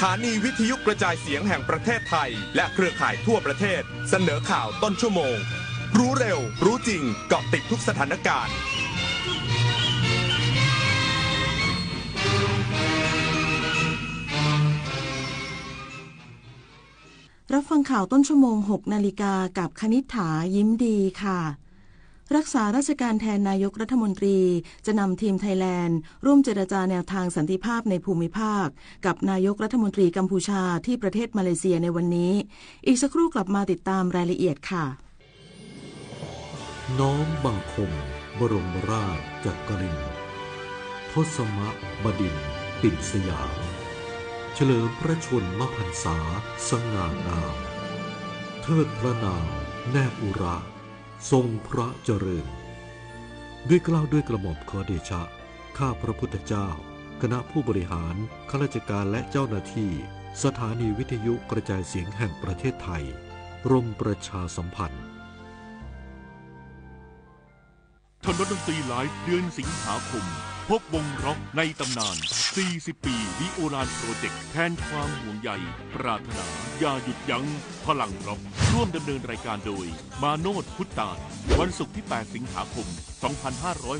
านีวิทยุกระจายเสียงแห่งประเทศไทยและเครือข่ายทั่วประเทศเสนอข่าวต้นชั่วโมงรู้เร็วรู้จริงเกาะติดทุกสถานการณ์รับฟังข่าวต้นชั่วโมง 6 นาฬิกากับคณิษฐายิ้มดีค่ะรักษาราชการแทนนายกรัฐมนตรีจะนำทีมไทยแลนด์ร่วมเจรจาแนวทางสันติภาพในภูมิภาคกับนายกรัฐมนตรีกัมพูชาที่ประเทศมาเลเซียในวันนี้อีกสักครู่กลับมาติดตามรายละเอียดค่ะน้อมบังคมบรมราชจักรินทร์ทศมบดินทร์ปิ่นสยามเฉลิมพระชนมพรรษาสง่างามเทิดพระนามแนบอุระทรงพระเจริญด้วยเกล้าด้วยกระหม่อมขอเดชะข้าพระพุทธเจ้าคณะผู้บริหารข้าราชการและเจ้าหน้าที่สถานีวิทยุกระจายเสียงแห่งประเทศไทยกรมประชาสัมพันธ์ถนนดนตรีไลฟ์เดือนสิงหาคมพบวงร็อกในตำนาน40 ปีวิโอลานโปรเจกต์แทนความห่วงใยปรารถนาอย่าหยุดยั้งพลังร็อกร่วมดำเนินรายการโดยมาโนชพุทธานวันศุกร์ที่8 สิงหาคม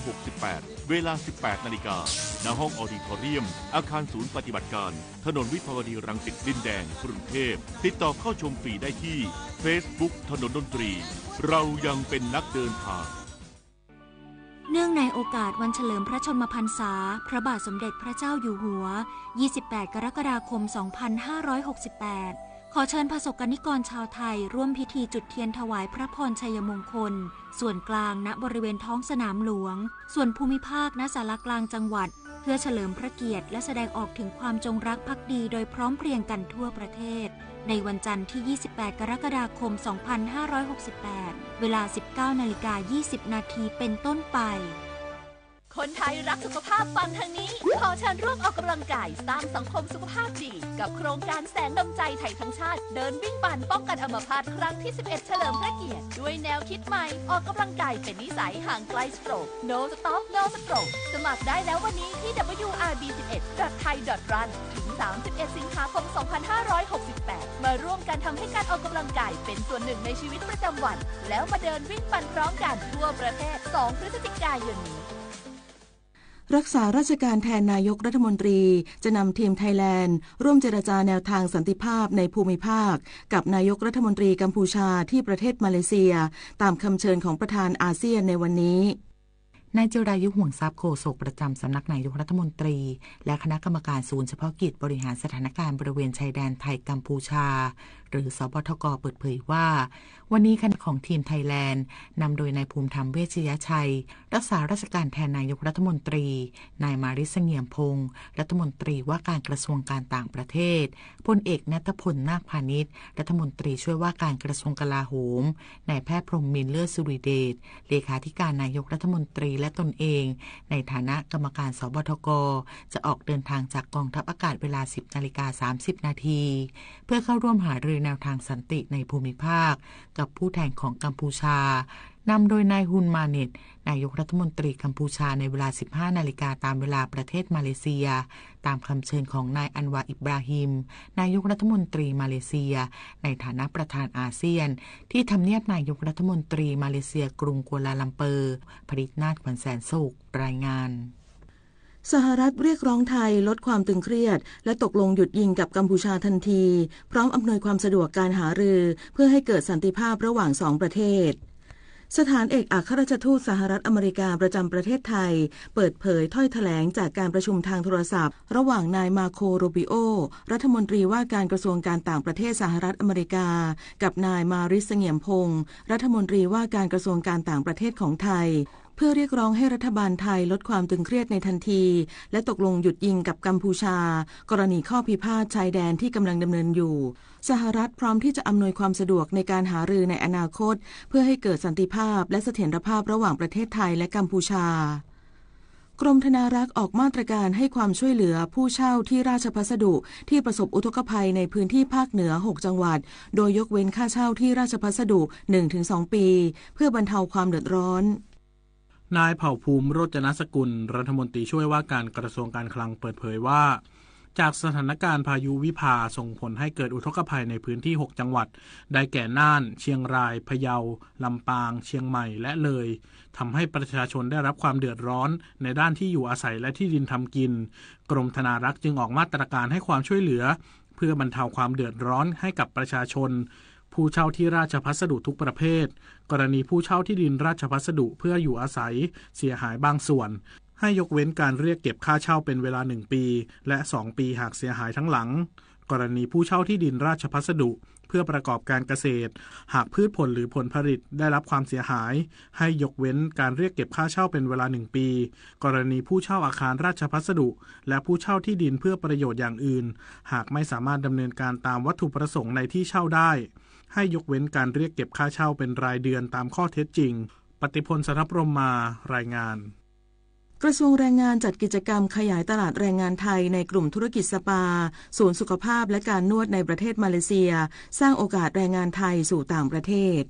2568 เวลา 18 นาฬิกาณห้องออดิทอเรียมอาคารศูนย์ปฏิบัติการถนนวิภาวดีรังสิตดินแดงกรุงเทพติดต่อเข้าชมฟรีได้ที่ Facebook ถนนดนตรีเรายังเป็นนักเดินทางเนื่องในโอกาสวันเฉลิมพระชนมพรรษาพระบาทสมเด็จพระเจ้าอยู่หัว 28 กรกฎาคม 2568 ขอเชิญประสบกนิกรชาวไทยร่วมพิธีจุดเทียนถวายพระพรชัยมงคลส่วนกลางณบริเวณท้องสนามหลวงส่วนภูมิภาคณศาลากลางจังหวัดเพื่อเฉลิมพระเกียรติและแสดงออกถึงความจงรักภักดีโดยพร้อมเพรียงกันทั่วประเทศในวันจันทร์ที่ 28 กรกฎาคม 2568 เวลา 19:20 นาทีเป็นต้นไปคนไทยรักสุขภาพฟังทางนี้ขอเชิญร่วมออกกำลังกายสร้างสังคมสุขภาพดีกับโครงการแสงนำใจไทยทั้งชาติเดินวิ่งปั่นป้องกันอัมพาตครั้งที่ 11 เฉลิมพระเกียรติด้วยแนวคิดใหม่ออกกำลังกายเป็นนิสัยห่างไกลสโตรก No Stop No Stroke สมัครได้แล้ววันนี้ที่ wrb11.thai.run ถึง 31 สิงหาคม 2568 มาร่วมกันทำให้การออกกำลังกายเป็นส่วนหนึ่งในชีวิตประจำวันแล้วมาเดินวิ่งปั่นพร้อมกันทั่วประเทศ 2 พฤศจิกายนนี้รักษาราชการแทนนายกรัฐมนตรีจะนำทีมไทยแลนด์ร่วมเจรจาแนวทางสันติภาพในภูมิภาคกับนายกรัฐมนตรีกัมพูชาที่ประเทศมาเลเซียตามคำเชิญของประธานอาเซียนในวันนี้นายจิรายุห่วงทรัพย์โฆษกประจำสำนักนายกรัฐมนตรีและคณะกรรมการศูนย์เฉพาะกิจบริหารสถานการณ์บริเวณชายแดนไทยกัมพูชาหรือสบทก.เปิดเผยว่าวันนี้คณะของทีมไทยแลนด์นำโดยนายภูมิธรรมเวชยชัยรักษาราชการแทนนายกรัฐมนตรีนายมาริสเสงี่ยมพงศ์รัฐมนตรีว่าการกระทรวงการต่างประเทศพลเอกณัฐพลนาคพานิชรัฐมนตรีช่วยว่าการกระทรวงกลาโหมนายแพทย์พรหมมินทร์เลิศสุริเดชเลขาธิการนายกรัฐมนตรีและตนเองในฐานะกรรมการสบทก.จะออกเดินทางจากกองทัพอากาศเวลา 10:30 นาทีเพื่อเข้าร่วมหารือแนวทางสันติในภูมิภาคกับผู้แทนของกัมพูชานำโดยนายฮุนมาเนตนายกรัฐมนตรีกัมพูชาในเวลา 15 นาฬิกาตามเวลาประเทศมาเลเซียตามคำเชิญของนายอันวาอิบราฮิมนายกรัฐมนตรีมาเลเซียในฐานะประธานอาเซียนที่ทำเนียบนายกรัฐมนตรีมาเลเซียกรุงกัวลาลัมเปอร์ผลิตนาถขวัญแสนสุขรายงานสหรัฐเรียกร้องไทยลดความตึงเครียดและตกลงหยุดยิงกับกัมพูชาทันทีพร้อมอำนวยความสะดวกการหารือเพื่อให้เกิดสันติภาพระหว่าง2 ประเทศสถานเอกอัครราชทูตสหรัฐอเมริกาประจำประเทศไทยเปิดเผยถ้อยแถลงจากการประชุมทางโทรศัพท์ระหว่างนายมาโคโรบิโอรัฐมนตรีว่าการกระทรวงการต่างประเทศสหรัฐอเมริกากับนายมาริสเสงี่ยมพงศ์รัฐมนตรีว่าการกระทรวงการต่างประเทศของไทยเพื่อเรียกร้องให้รัฐบาลไทยลดความตึงเครียดในทันทีและตกลงหยุดยิงกับกัมพูชากรณีข้อพิพาทชายแดนที่กำลังดำเนินอยู่สหรัฐพร้อมที่จะอำนวยความสะดวกในการหารือในอนาคตเพื่อให้เกิดสันติภาพและเสถียรภาพระหว่างประเทศไทยและกัมพูชากรมธนารักษ์ออกมาตรการให้ความช่วยเหลือผู้เช่าที่ราชพัสดุที่ประสบอุทกภัยในพื้นที่ภาคเหนือ6 จังหวัดโดยยกเว้นค่าเช่าที่ราชพัสดุ 1-2 ปีเพื่อบรรเทาความเดือดร้อนนายเผ่าภูมิโรจนสกุลรัฐมนตรีช่วยว่าการกระทรวงการคลังเปิดเผยว่า จากสถานการณ์พายุวิภาส่งผลให้เกิดอุทกภัยในพื้นที่6จังหวัดได้แก่น่านเชียงรายพะเยาลำปางเชียงใหม่และเลยทำให้ประชาชนได้รับความเดือดร้อนในด้านที่อยู่อาศัยและที่ดินทำกินกรมธนารักษ์จึงออกมาตรการให้ความช่วยเหลือเพื่อบรรเทาความเดือดร้อนให้กับประชาชนผู้เช่าที่ราชพัสดุทุกประเภทกรณีผู้เช่าที่ดินราชพัสดุเพื่ออยู่อาศัยเสียหายบางส่วนให้ยกเว้นการเรียกเก็บค่าเช่าเป็นเวลา1ปีและ2ปีหากเสียหายทั้งหลังกรณีผู้เช่าที่ดินราชพัสดุเพื่อประกอบการเกษตรหากพืชผลหรือผลผลิตได้รับความเสียหายให้ยกเว้นการเรียกเก็บค่าเช่าเป็นเวลา1ปีกรณีผู้เช่าอาคารราชพัสดุและผู้เช่าที่ดินเพื่อประโยชน์อย่างอื่นหากไม่สามารถดำเนินการตามวัตถุประสงค์ในที่เช่าได้ให้ยกเว้นการเรียกเก็บค่าเช่าเป็นรายเดือนตามข้อเท็จจริงปฏิพล สัทธพรหมารายงานกระทรวงแรงงานจัดกิจกรรมขยายตลาดแรงงานไทยในกลุ่มธุรกิจสปาศูนย์สุขภาพและการนวดในประเทศมาเลเซียสร้างโอกาสแรงงานไทยสู่ต่างประเทศ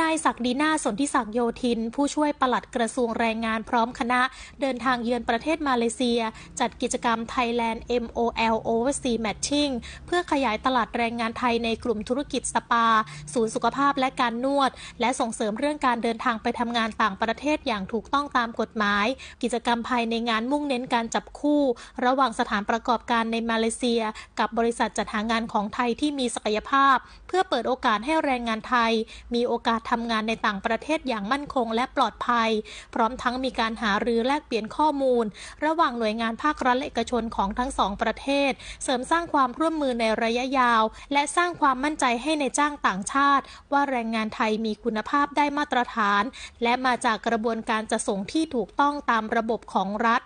นายศักดินาสนธิศักดิ์โยธินผู้ช่วยปลัดกระทรวงแรงงานพร้อมคณะเดินทางเยือนประเทศมาเลเซียจัดกิจกรรม Thailand MOL Overseas Matching เพื่อขยายตลาดแรงงานไทยในกลุ่มธุรกิจสปาศูนย์สุขภาพและการนวดและส่งเสริมเรื่องการเดินทางไปทำงานต่างประเทศอย่างถูกต้องตามกฎหมายกิจกรรมภายในงานมุ่งเน้นการจับคู่ระหว่างสถานประกอบการในมาเลเซียกับบริษัทจัดหางานของไทยที่มีศักยภาพเพื่อเปิดโอกาสให้แรงงานไทยมีโอกาสทำงานในต่างประเทศอย่างมั่นคงและปลอดภัยพร้อมทั้งมีการหารือแลกเปลี่ยนข้อมูลระหว่างหน่วยงานภาครัฐและเอกชนของทั้งสองประเทศเสริมสร้างความร่วมมือในระยะยาวและสร้างความมั่นใจให้ในจ้างต่างชาติว่าแรงงานไทยมีคุณภาพได้มาตรฐานและมาจากกระบวนการจัดส่งที่ถูกต้องตามระบบของรัฐ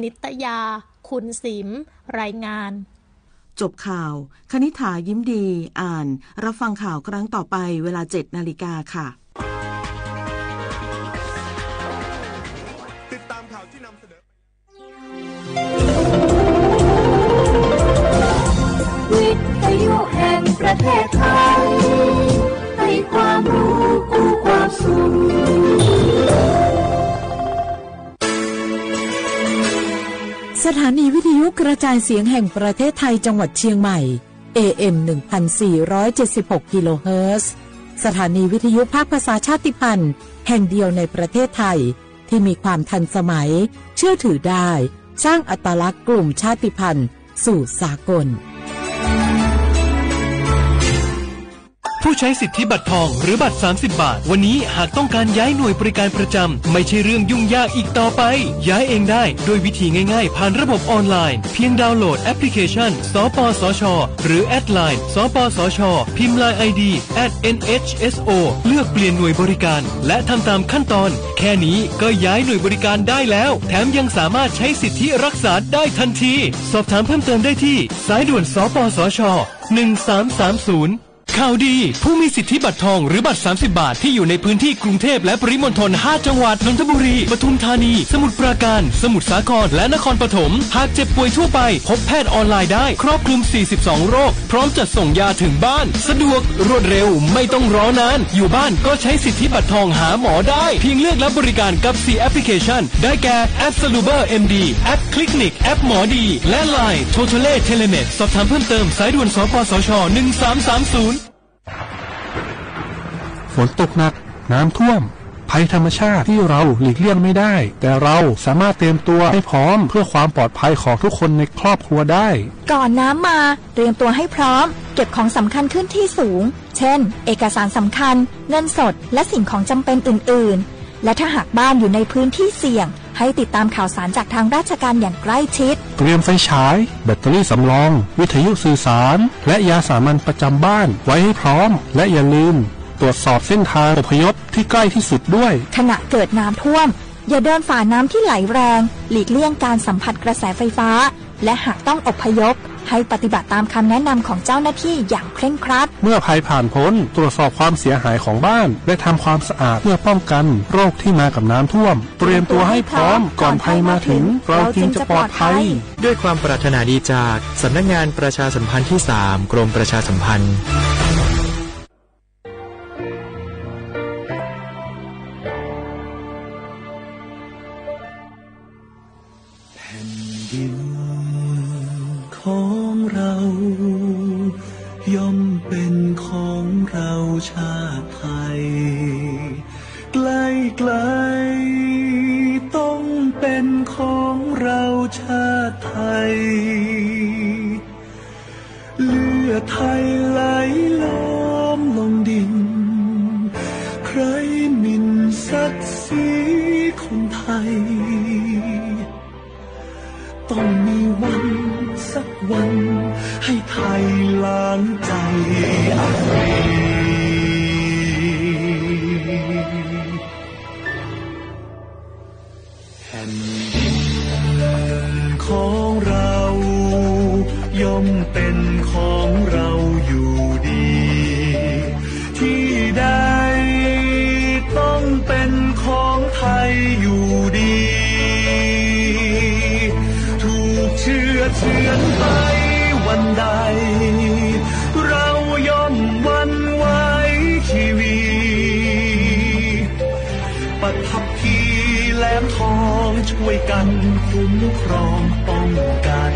นิตยาคุณสิมรายงานจบข่าวคณิษฐายิ้มดีอ่านรับฟังข่าวครั้งต่อไปเวลา 7 นาฬิกาค่ะติดตามข่าวที่นำเสนอวิทยุแห่งประเทศไทยให้ความรู้คู่ความสุขสถานีวิทยุกระจายเสียงแห่งประเทศไทยจังหวัดเชียงใหม่ AM 1476 กิโลเฮิรตซ์สถานีวิทยุภาคภาษาชาติพันธุ์แห่งเดียวในประเทศไทยที่มีความทันสมัยเชื่อถือได้สร้างอัตลักษณ์กลุ่มชาติพันธุ์สู่สากลผู้ใช้สิทธิบัตรทองหรือบัตร30 บาทวันนี้หากต้องการย้ายหน่วยบริการประจำไม่ใช่เรื่องยุ่งยากอีกต่อไปย้ายเองได้โดยวิธีง่ายๆผ่านระบบออนไลน์เพียงดาวน์โหลดแอปพลิเคชันสปสช.หรือแอดไลน์สปสช.พิมพ์ LINE ID @NHSO เลือกเปลี่ยนหน่วยบริการและทำตามขั้นตอนแค่นี้ก็ย้ายหน่วยบริการได้แล้วแถมยังสามารถใช้สิทธิรักษาได้ทันทีสอบถามเพิ่มเติมได้ที่สายด่วนสปสช1330ข่าวดีผู้มีสิทธิบัตรทองหรือบัตร30 บาทที่อยู่ในพื้นที่กรุงเทพและปริมณฑล5จังหวัดนนทบุรีปทุมธานีสมุทรปราการสมุทรสาครและนครปฐมหากเจ็บป่วยทั่วไปพบแพทย์ออนไลน์ได้ครอบคลุม42โรคพร้อมจัดส่งยาถึงบ้านสะดวกรวดเร็วไม่ต้องรอนานอยู่บ้านก็ใช้สิทธิบัตรทองหาหมอได้เพียงเลือกรับบริการกับ4แอปพลิเคชันได้แก่แอป Saluber MD แอป Clinic แอปหมอดีและ LINE Totale Telemed สอบถามเพิ่มเติมสายด่วนสปสช1330ฝนตกหนักน้ำท่วมภัยธรรมชาติที่เราหลีกเลี่ยงไม่ได้แต่เราสามารถเตรียมตัวให้พร้อมเพื่อความปลอดภัยของทุกคนในครอบครัวได้ก่อนน้ำมาเตรียมตัวให้พร้อมเก็บของสำคัญขึ้นที่สูงเช่นเอกสารสำคัญเงินสดและสิ่งของจำเป็นอื่นๆและถ้าหากบ้านอยู่ในพื้นที่เสี่ยงให้ติดตามข่าวสารจากทางราชการอย่างใกล้ชิดเตรียมไฟฉายแบตเตอรี่สำรองวิทยุสื่อสารและยาสามัญประจำบ้านไว้ให้พร้อมและอย่าลืมตรวจสอบเส้นทางอพยพที่ใกล้ที่สุดด้วยขณะเกิดน้ำท่วมอย่าเดินฝ่าน้ำที่ไหลแรงหลีกเลี่ยงการสัมผัสกระแสไฟฟ้าและหากต้องอพยพให้ปฏิบัติตามคำแนะนำของเจ้าหน้าที่อย่างเคร่งครัดเมื่อภัยผ่านพ้นตรวจสอบความเสียหายของบ้านและทำความสะอาดเพื่อป้องกันโรคที่มากับน้ำท่วมเตรียมตัวให้พร้อมก่อนภัยมาถึงเราจึงจะปลอดภัยด้วยความปรารถนาดีจากสำนักงานประชาสัมพันธ์ที่3กรมประชาสัมพันธ์ของ ติไทยไกลๆต้องเป็นของเราชาติไทยเลือดไทยไหลล้อมลงดินใครหมิ่นศักดิ์ศรีคนไทยต้องมีวันสักวันให้ไทยล้างใจอับปรีแผ่นดินของเราย่อมเป็นของเราอยู่ดีที่ใดต้องเป็นของไทยอยู่ดีถูกเชื่อไปวันใดเราย่อมหวั่นไหวชีวีปัทัภีแหลมทองช่วยกันคุ้มครองป้องกัน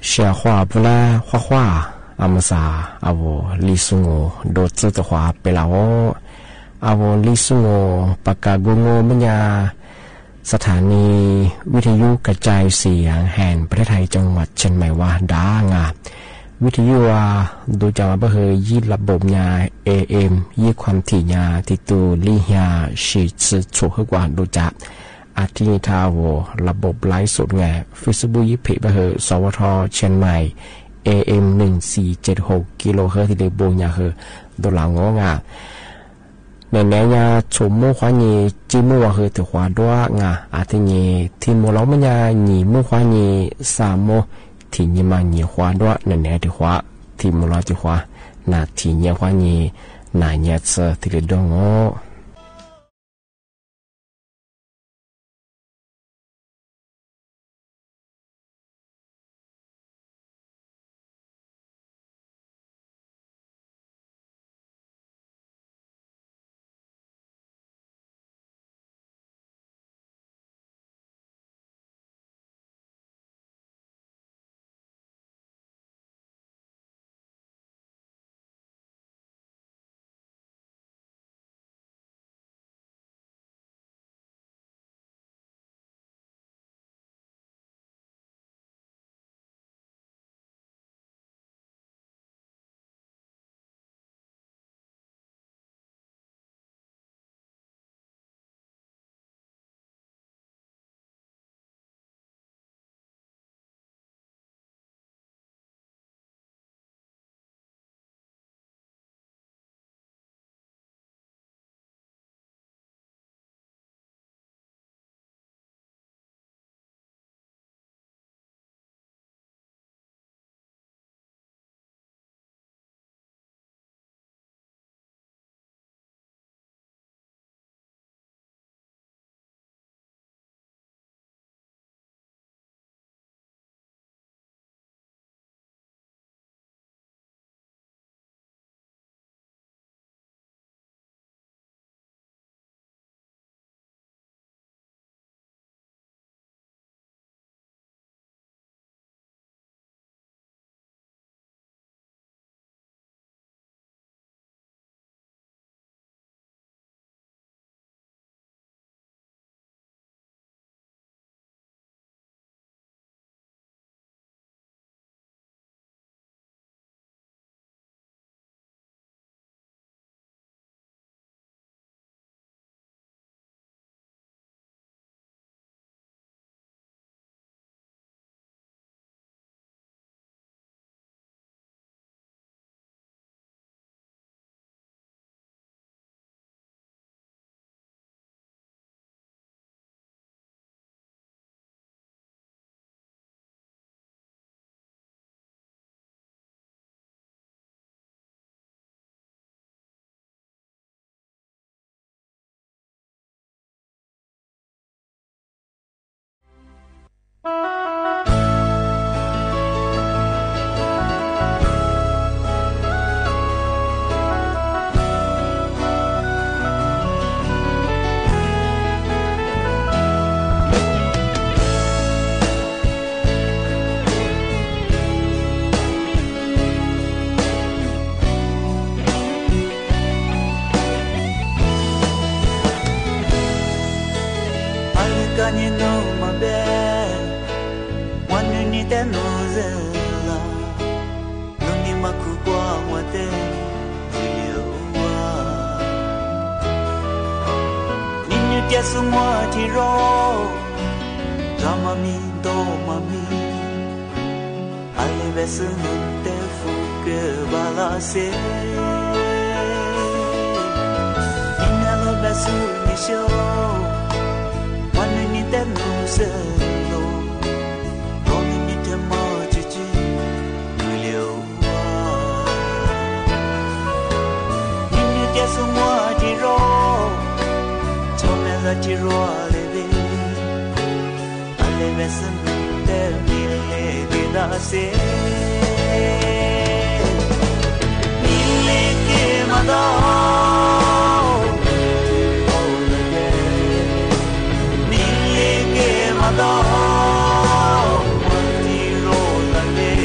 小花不啦画画阿么啥阿我李松我都知道话ไปแล้ว阿我李松我ปากกาโกโงมันยาสถานีวิทยุกระจายเสียงแห่งประเทศไทยจังหวัดเชียงใหม่ว่าดางาวิทยุว่าดูจากว่าเฮยยี่ระบบยา AM ยี่ความถี่ยาติตูลี่ยาชีชื่อถูกกว่าดูจากอาทิตย์ทาวระบบไลฟ์สดไง Facebook ยี่เพจเฮยสวทเชียงใหม่ AM 1476กิโลเฮิรตซ์ที่เดบงยาเฮดูหลังงงาในแนวยาชมมู่ควานีจิมู่ว่าเฮถือควาด้วยงาอาทิตย์ที่มู่เราไม่ยาหนีมู่ควานีสามโมที่ยี่มาหนีควาด้วยในแนวที่ควาที่มู่เราที่ควานาที่ยี่ควานีนาเยสที่เดือดงอSemua tiro Rama mi do mami Ale besu te fuke balase Inalo besu ni sho Wanu ni te no se lo Romi ni te ma chichi Nulio wa Ninu te semua tiro Tiro aleve aleve sente mille de da se mille que manda mille que manda tiro aleve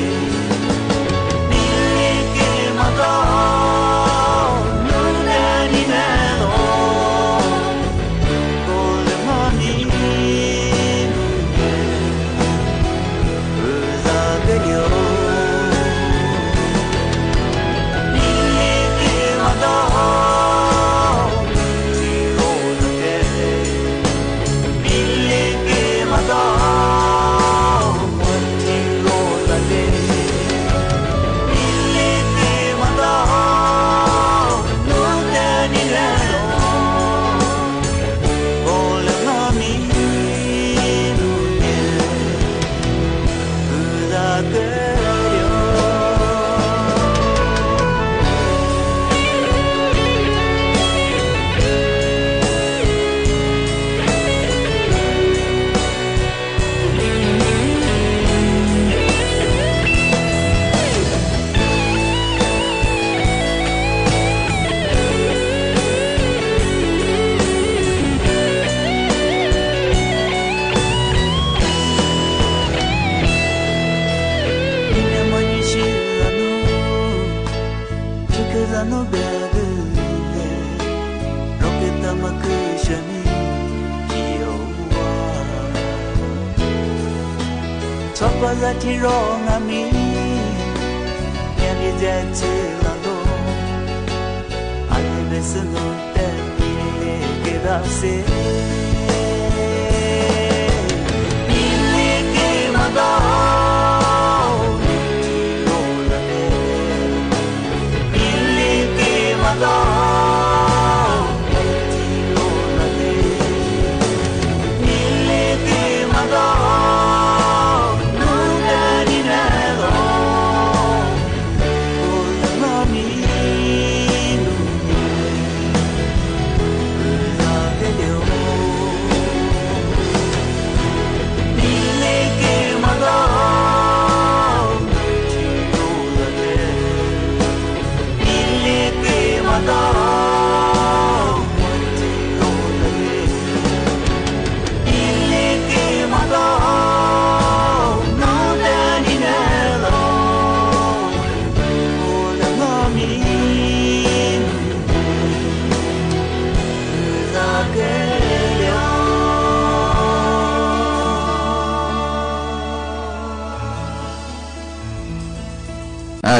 么可想你有我错过了天若阿米年里在这了路爱被是弄得你给他谁你离给我到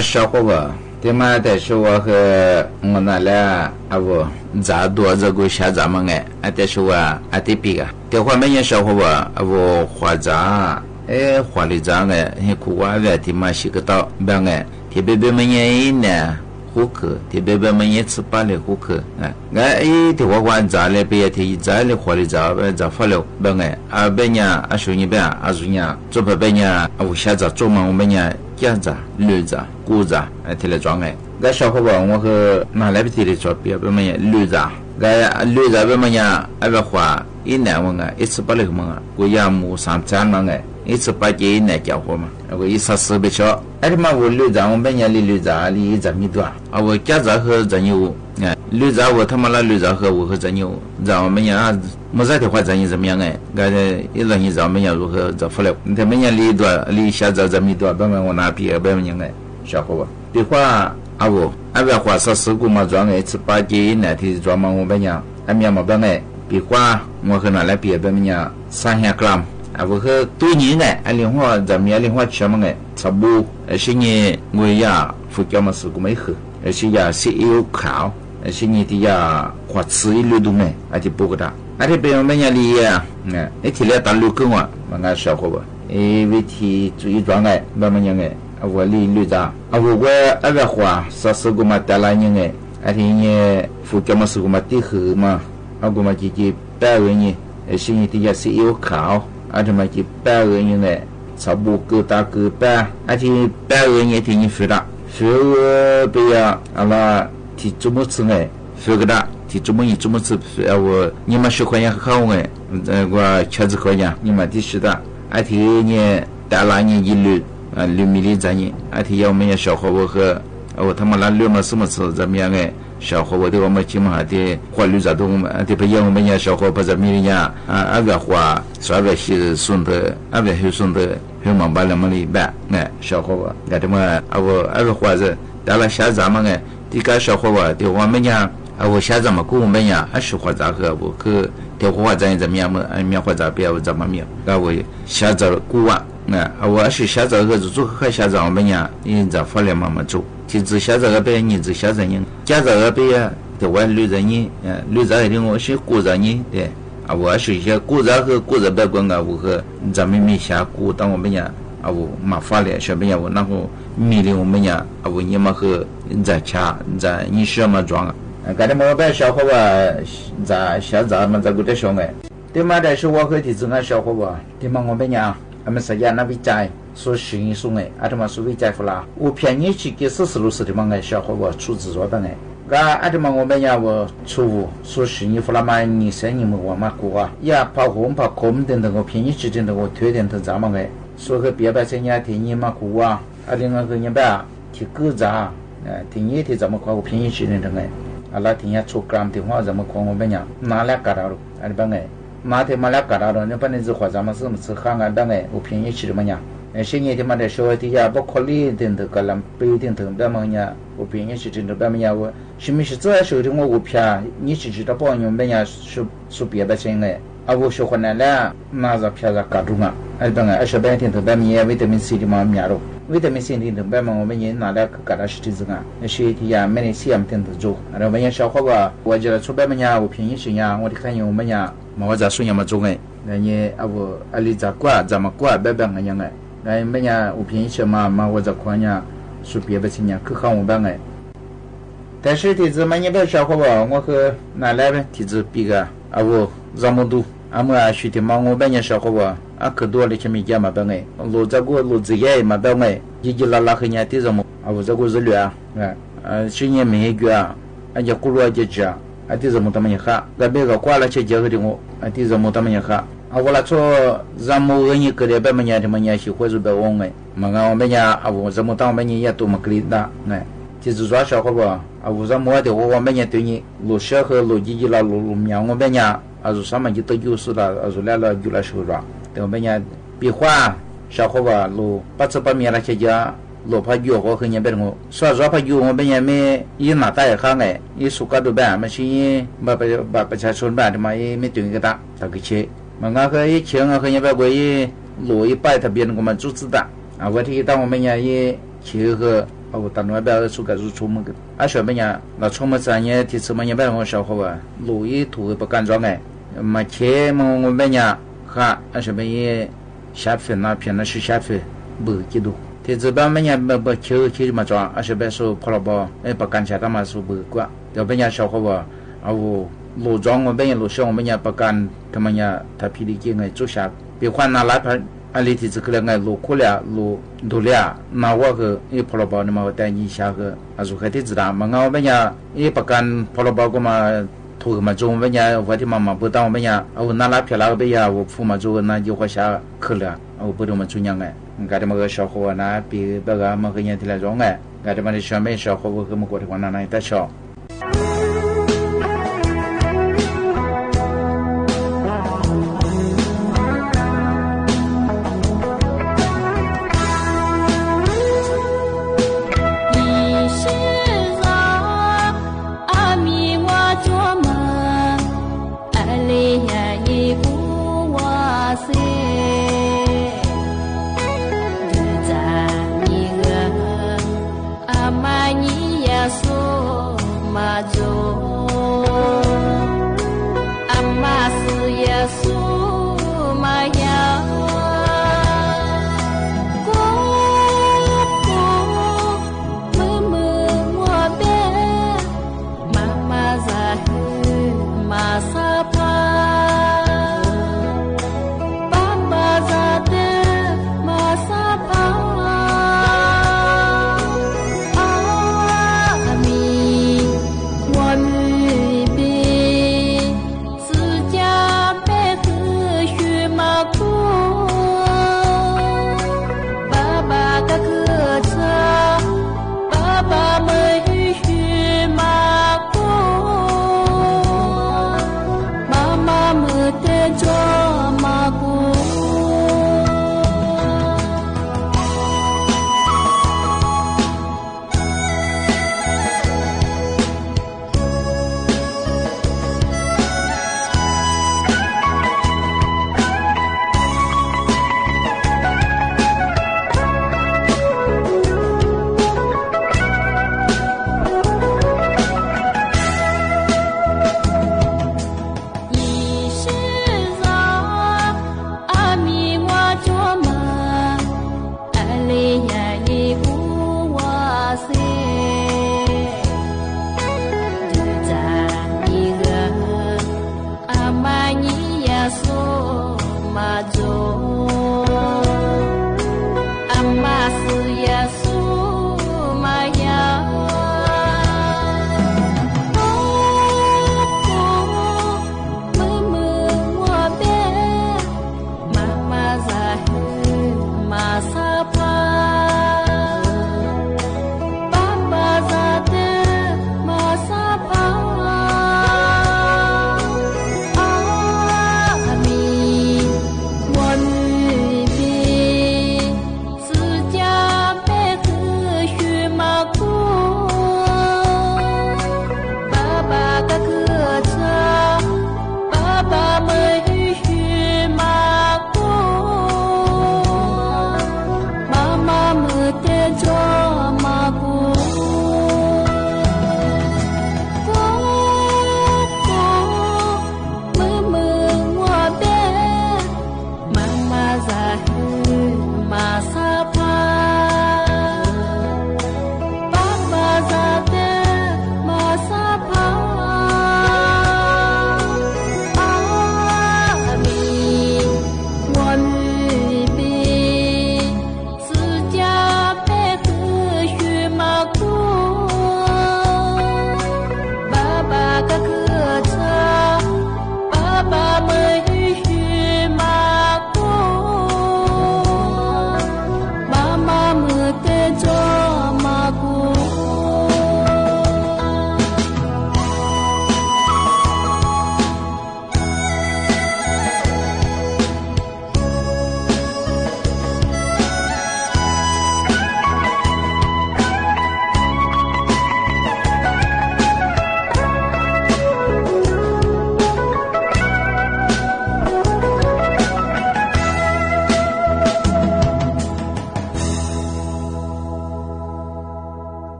小伙伴，对嘛？但是我和我那俩不咋多这个下咱们但是我得比个。电话每年小伙伴不花账，花的账很苦瓜的，对嘛？洗个澡，别特别每年一年户口，特别每年吃饭的户口，电话关账的，别提账的花的账，账发了，别别年说你别说你，做不别年我下账做嘛，我每年。家长、女长、姑长，提来装小伙伴，我和拿来不提的做，别么样女长，女长别么样，花一年我一次把那个嘛，我要木上站嘛一次把这一年交货嘛，我一啥事不少，嘛我女长，我每年的女长离1米多，我家长和咱有，女长我他妈那女长和我和咱有，让我们呀。没在的话，咱也怎么样一让你咱们要如何找不了？他们年离下早咱们多，别问我哪比别问人小伙伴。的话，我花40股嘛装一次把这那天装嘛我们讲，面嘛别比话我和拿来比别们讲300 gram，我和多年另外咱们另外吃嘛差不多，是你我呀福建嘛是个没喝，是呀是有烤，是你的呀花吃一路都没，就不个的。别人们家里提来打6个嘛，俺小伙伴，为提注意装慢慢样我离绿长，我花40个嘛带来人你福建嘛是个嘛地后嘛，我嘛就8个人，是你的也是有烤，嘛就8个人差不多够大够半，8个人提你付了，付不要那提怎么吃付个的。这么吃，你们10块钱好我70块钱，你们的是的，你带来你6米的咱你，要我们小伙伴和他们那6嘛什么吃怎么样小伙伴的我们起码的花绿杂东的不要我们小伙伴怎么样花200些送的200些送的很忙把那么里办小伙伴他们花子带来下咱们这个小伙伴的我们家。我下咱们我们呀，10花杂和我去调花咱怎么样嘛？棉花杂别怎么样？我下咱古玩，我是下咱和做还下咱我们呀，你咋发了慢慢做？其实下咱个别你只下咱人，家咱个别呀，对我绿人呢，绿人的我是古人呢，对，我是些古人和古人别管我和咱们没下古当我们呀，我麻烦了，小朋友然后米的我们呀，你们和在家在你什么装？刚才我把小伙伴在下咱们在过的上对嘛？但是我和弟子俺小伙伴，对嘛？我们讲，俺们是讲那为在说行一送他们是为在乎啦。我便宜去给40的嘛，俺小伙伴出资做的嘛我们讲我出说行一付啦嘛，你生你们我嘛过呀，跑红跑空等等我便宜去等等我推等等咱们说和别把生意听你嘛过另外个人吧提个咋听你提咱们快我便宜去等等Allah tinya cukram tiwa zaman kongo benya malak kararo ari bangai mate malak kararo ne pane zu khwa zaman sum su khanga dangai u phenye chir manya shinye ti made showa ti ya bo kholi den de kalam pe den de ba manya u phenye chir den ba manya wo 什么是这时候的我股票，你是知道帮用别人是别的钱哎，啊我说回来了，那个票子搞中啊，本来20天头白米维他命 C 的嘛米了，维他命 C 的头白嘛我们人拿来搞到实体子啊，实体呀每年4天头做，然后我们消化吧，我觉得出白么呀，我便宜些呀，我的看用我们呀，我在说呀么做哎，那你啊我啊里咋挂怎么挂白白个样哎，那么呀我便宜些嘛我在看呀，是别的钱呀，可看我白哎。但是体质嘛，你不要小伙吧，我和拿来呗，体质比个啊我这么多，俺们啊学的嘛，我半年小伙吧，啊可多了，前面讲嘛本哎，路这个路这个嘛本哎，一拉拉和人家的什么，啊我这个是绿啊，去年没一个啊，人家咕噜就吃啊，啊的什么他们也喝，那别个挂了去结合的我，啊的什么他们也喝，啊我那说咱们人家个的半年他们也喜欢是白忘哎，嘛我们家啊我怎么当半年也多么个哩的哎。就是说小伙吧，啊，我说我的我们家对你录小和录几了录苗我们家，啊，是上面就都90了，啊，是来了就来收着，对我们家比划小伙吧，录8面了去家，录怕酒和人家别人说怕酒我们家没一拿大一行哎，一苏格都办，没是把ประชาชน办的嘛，也没对个大个去，嘛俺和一钱啊和人家别过一录一摆他别人我们组织的，啊，我提到我们家也去和。我当然不要出个出门个，啊，说么呀？那出门3年，第次么也别我小伙吧，路一途不干装哎，嘛钱么我们呀，哈，啊说么也下飞那片那是下飞不几多，第次把么呀不去嘛装，啊说别说跑了吧，哎不干起他嘛说不管，要不然小伙吧，啊我路装我们路上我们呀不干，他们呀他批的进来做下，别换那来盘。啊，里头这个两个路过了路多了，那我个一跑了包，那么我带你下个，啊，如何的知道？嘛，我们家一不干跑了包个嘛，图个嘛做我们家我的妈妈不当我们家，我拿拉票拉个呀，我父母做那就花下去了，我不懂么做样哎，搞得么个小伙那比别个么个人的来装哎，搞得么的小妹小伙我跟么过的话那带小。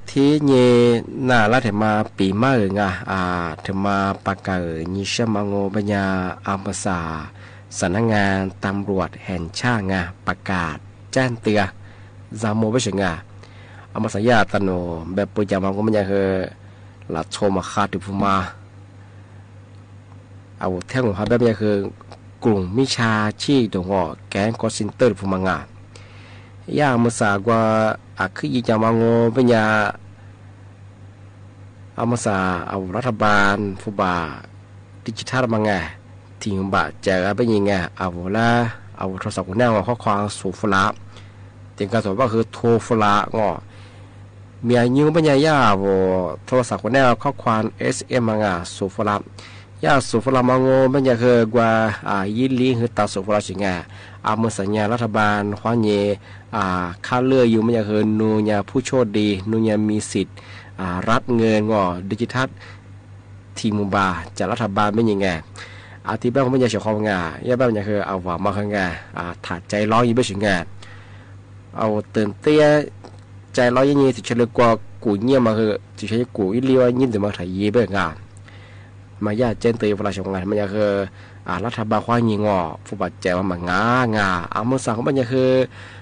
ทีเยน่าละเถมาปีมางะเถมาปากาญิชมังโงปัญญาอัมพสาสำนักงานตำรวจแห่งชาติประกาศแจ้งเตือนจามโมไปถึงอัมพสายาตโนแบบปุจจามังก็มันยังคือหลัดโชมาคาติภูมาเอาเท่งของเขาแบบนี้คือกลุ่มมิชาชีพตัวงอแก๊งคอสินเตอร์ภูมังย่ามุสากว่าคือยิจามังโงปัญญาอามุสาเอารัฐบาลฟูบาดิจิทัลมังทิ้งบะแจกไปยิงเอาละเอาโทรศัพท์แนวข้อความสูฟลาถึงการสอบว่าคือโทรฟลางอมีอายุปัญญาย่าโทรศัพท์แนวข้อความ SM มังสูฟลาย่าสูฟลามังโงปัญญาคือกว่ายินลีคือตาสูฟลาสิงอามุสัญญารัฐบาลขวานเยค่าเลืออยู่ปัญญาคือนูญาผู้โชคดีนูญามีสิทธิ์รับเงินงอดิจิทัลทีมุบาจากรัฐบาลไม่ยังไงที่บ้านเขาไม่อยากเฉาะงาย่าบ้านอยากคือเอาหวานมาข้างงาถาดใจร้อยยิ่งไม่ถึงงานเอาเตือนเตี้ยใจร้อยยิ่งยิ่งถึงเฉลี่ยกว่ากูเงียบมาคือถึงใช้กูอีเลี้ยวยิ่งถึงมาถ่ายยี่เบ้งานมาย่าเจนเตยเวลาเฉาะงานมันอยากคือรัฐบาลควายยิงผู้บาดเจ็บมางาเอามาสั่งเขามันอยากคือ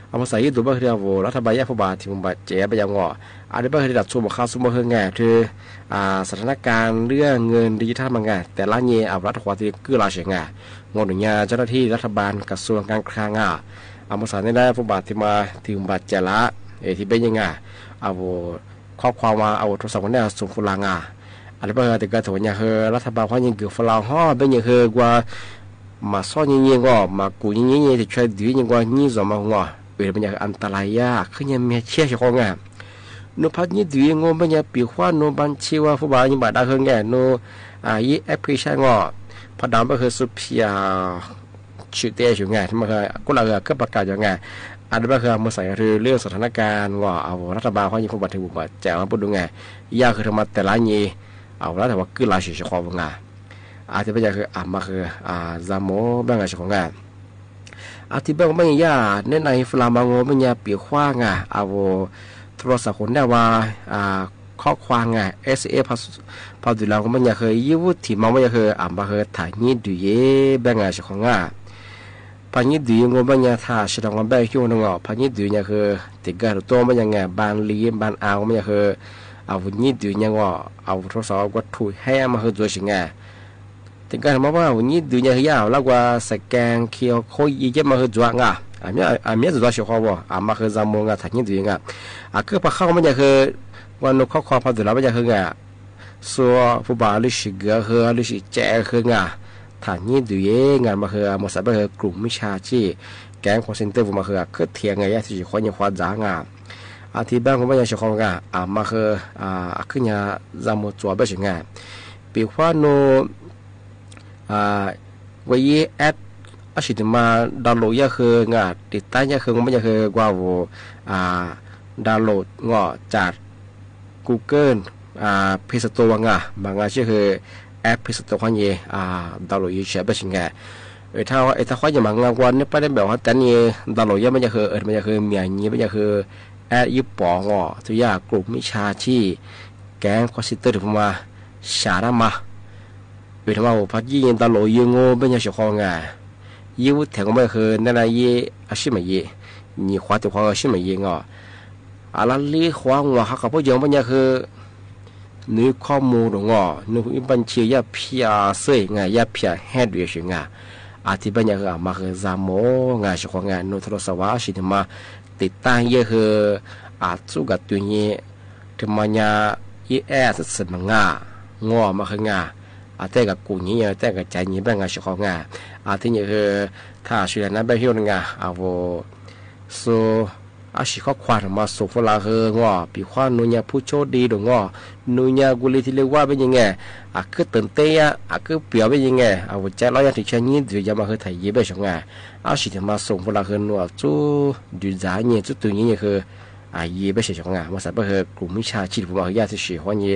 เอามาใส่ยี่ตัวบ้านคือเอารัฐบาลย่าผู้บาดที่มันบาดเจ็บไปยังอันนี้บ้านคือดัดซูมข้าวซูมเฮืองไงคือสถานการณ์เรื่องเงินดิจิทัลมันไงแต่ละเงี้ยเอารัฐควาที่กู้ลาเฉียงไงงดหนุนยาเจ้าหน้าที่รัฐบาลกระทรวงการคลังเอามาใส่ได้ผู้บาดที่มาที่มันบาดเจ็บละที่เป็นยังไงเอาข้อความมาเอาโทรศัพท์คนนี้ส่งฝรั่งอันนี้บ้านที่เกิดถึงยังคือรัฐบาลควายิงเกี่ยวฝรั่งห่อเป็นยังคือกว่ามาซ่อนยิงก็มากู้ยิงที่ช่วยดียิงกว่ายิงสมังว่าเป็นยังอันตรายขึ้นยังมีเชี่ยวชาญไงนูพัดยี่ดีงงเป็นยังปีขวานนูบัญชีว่าผู้บายิ่งบาดได้เฮงไงนูยี่แอปพลิเคชันงอพอดำไปคือสุพิยาชื่อเตะอยู่ไงที่มันคือก็เราก็ประกาศอย่างไงอันนี้ก็คือมาใส่เรื่องสถานการณ์ว่าเอารัฐบาลเขายิ่งผู้บาดถึงบุกบาดแจกมาพูดดูไงยากคือทำมาแต่ละยี่เอาแล้วแต่ว่าคือลายเฉยๆของไงอาจจะเป็นอย่างคือมาคือจามโมบ้างไงเฉยของไงที่บ้างไม่ยากเน้นในฟลามังโงเป็นยาปีขว้างเอาโทรศัพท์คนได้ว่าข้อความSA พอดูแล้วก็มันอยากเคยยิ้วที่มันไม่อยากเคยมาเคยถ่ายนี่ดูเย่แบ่งอะไรของพอนี่ดูงมันอยากถ่ายฉลองวันแบ่งคิวนึงพอนี่ดูอยากเคยติดกันตัวมันยังไงบานลีบานเอามันอยากเคยเอานี่ดูยังว่าเอาโทรศัพท์ก็ถูกให้มาเคยตัวสิ่งติดกันมาว่านี่ดูยังยาวแล้วว่าสแกนเคียวโคยยี่มาเคยตัวมีจุดที่เขาบอกมาคือจำมงถ่ายนี่ดูยังคือพอเข้ามันจะคือวันนู้นเขาพอดูแล้วมันจะคือส่วนผู้บ่าวลิชิเกอร์ลิชิแจคือถ่ายนี่ดูยังมาคือมาสับคือกลุ่มมิชาชีแก๊งคอนเซนเตอร์มาคือเทียงที่คนยังควาจ้างที่บ้านของมันจะเขามาคือขึ้นยาจำมจัวไปถึงปีกว่าโนวัยแอดอาชีพมาดาวน์โหลดยาคืองาติดตั้งยาคือมันจะคือกว่าดาวน์โหลดงอจาก Google Play Store บางชื่อคือแอป Play Store คนดาวน์โหลดยูเฉยไปสิงถ้าข้ออย่างบางวันนี่ไปได้แบบว่าแต่นี่ดาวน์โหลดยามันจะคือมันจะคือมีอย่างนี้มันจะคือแอปญี่ปุ่นตัวยากลุ่มมิชาชีแก๊งคอสเตอร์ถึงมาชาดามาเป็นทำไมพัดยี่ดาวน์โหลดยังโง่เป็นยังเฉยของยี่วุ้แถงไม่คือนั่นยี่อาชีพไม่ยี่นี่ขวาตัวขวาอาชีพไม่ยี่อะไรลีขวางเขาเขาพูดอย่างมันคือนึกข้อมูลตรงนึกบัญชียาพิอาเซ่ยาพิอาแฮดเวียงที่บัญญัติมาคือจามโมเฉพาะนุทรสวาสิทมาติดตั้งเยอะคือสู้กับตัวนี้ถึงมันยาสมังมาคือแต่กับกูนี้แต่กับใจนี้เป็นงานเฉพาะที่นี่คือถ้าช่วยนั้นไปเที่ยวนึงso อาชีพข้อความมาส่งฝรั่งปีขวานนุ่ยผู้โชคดีดงนุ่ยกุลีที่เรียกว่าเป็นยังไงคือตื่นเต้นคือเปลี่ยวเป็นยังไงใจเราอยากที่จะนี้เดี๋ยวจะมาคือถ่ายยี่ไปชงอาชีพมาส่งฝรั่งนัวจู่ดูจ่ายเนี่ยจู่ตัวนี้คือยี่ไปเฉยๆมาสับไปคือกลุ่มมิชาชีพผมอยากที่喜欢ยี่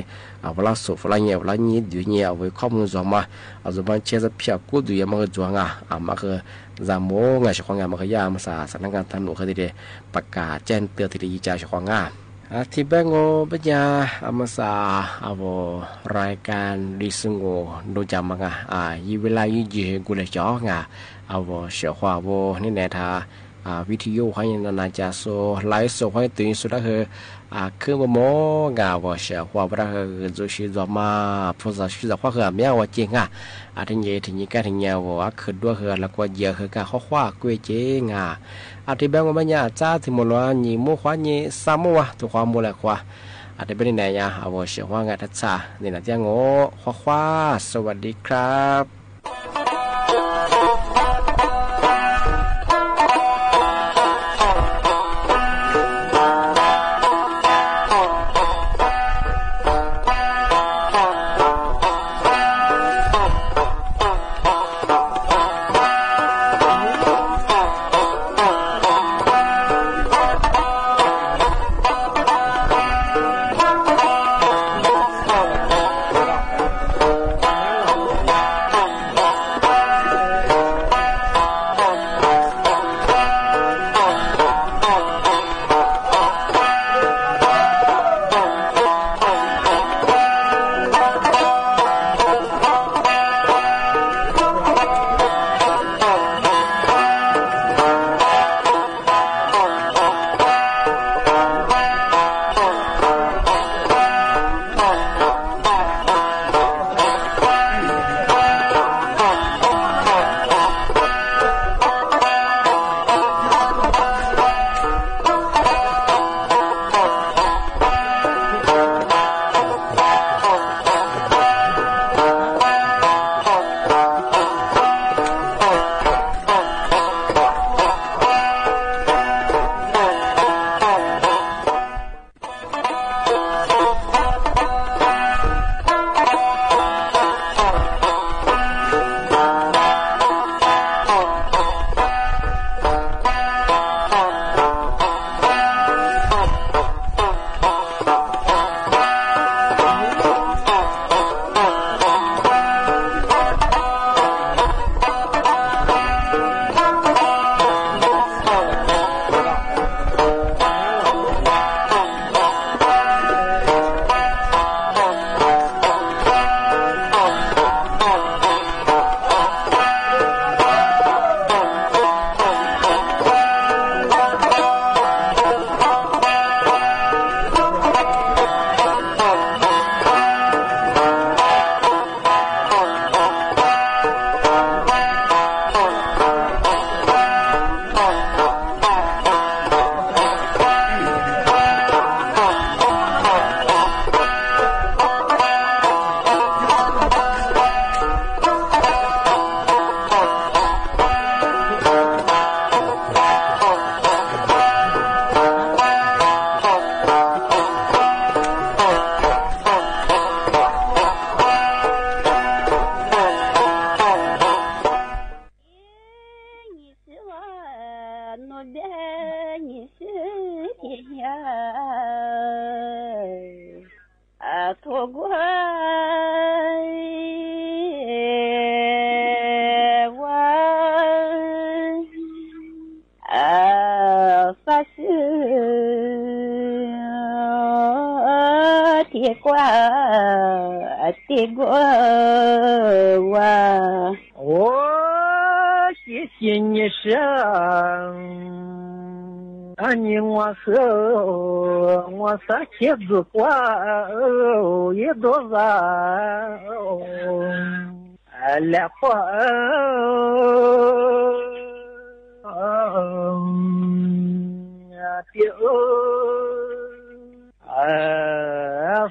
เวลาส่งฝรั่งเนี่ยเวลานี้เดี๋ยวเนี่ยไว้ข้อมูลส่งมาจะมาเชื่อจะเพียกูดูยังมาคือจวงมาคือจามโมเฉพาะมาคือยามาสถานการณ์ตำรวจเขาที่ได้ประกาศแจ้งเตือนที่ได้ยิจฉาเฉพาะ ที่แบงโงปัญญาอามาสาอาวรายการดิสโงโดจามังยีเวลายีเจกุเลจ่องอาวเสียขวาวนี่แน่ทาวิทยุให้นาจาโซไลฟ์โซให้ตื่นสุดละคือบ่หมอกาวเสียขวาบ่จุสิจอมาพอจะสิจะขวาเมียวจริงทีนี้ทีนี้ก็ทีนี้ว่าคือด้วยแล้วก็เยอะคือกะขวากวยจริงที่แบงว่าบัญญาจ้าที่หมดว่านี่หมู่ขวานี่3มื้อตัวความหมดแล้วขวาที่เป็นไหนยะเอาเสียว่าไงทัดซะนี่นะจังโง่ขวาสวัสดีครับ茄子瓜也多少来花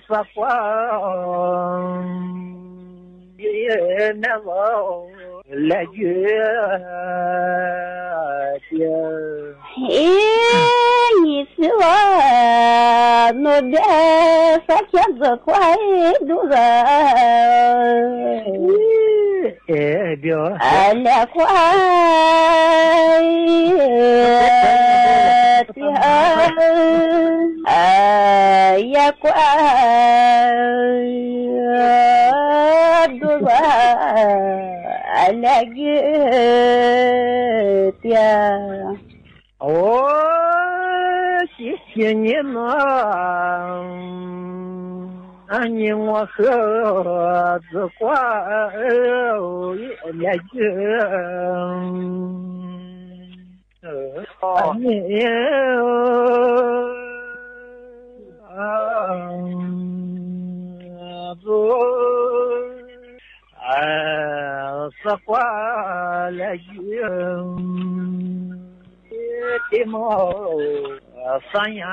发花也那么来月你是我那边发茄子快多少来快也快多少来月的哦，谢谢些年呢，你我和子挂也就你是挂了的毛三呀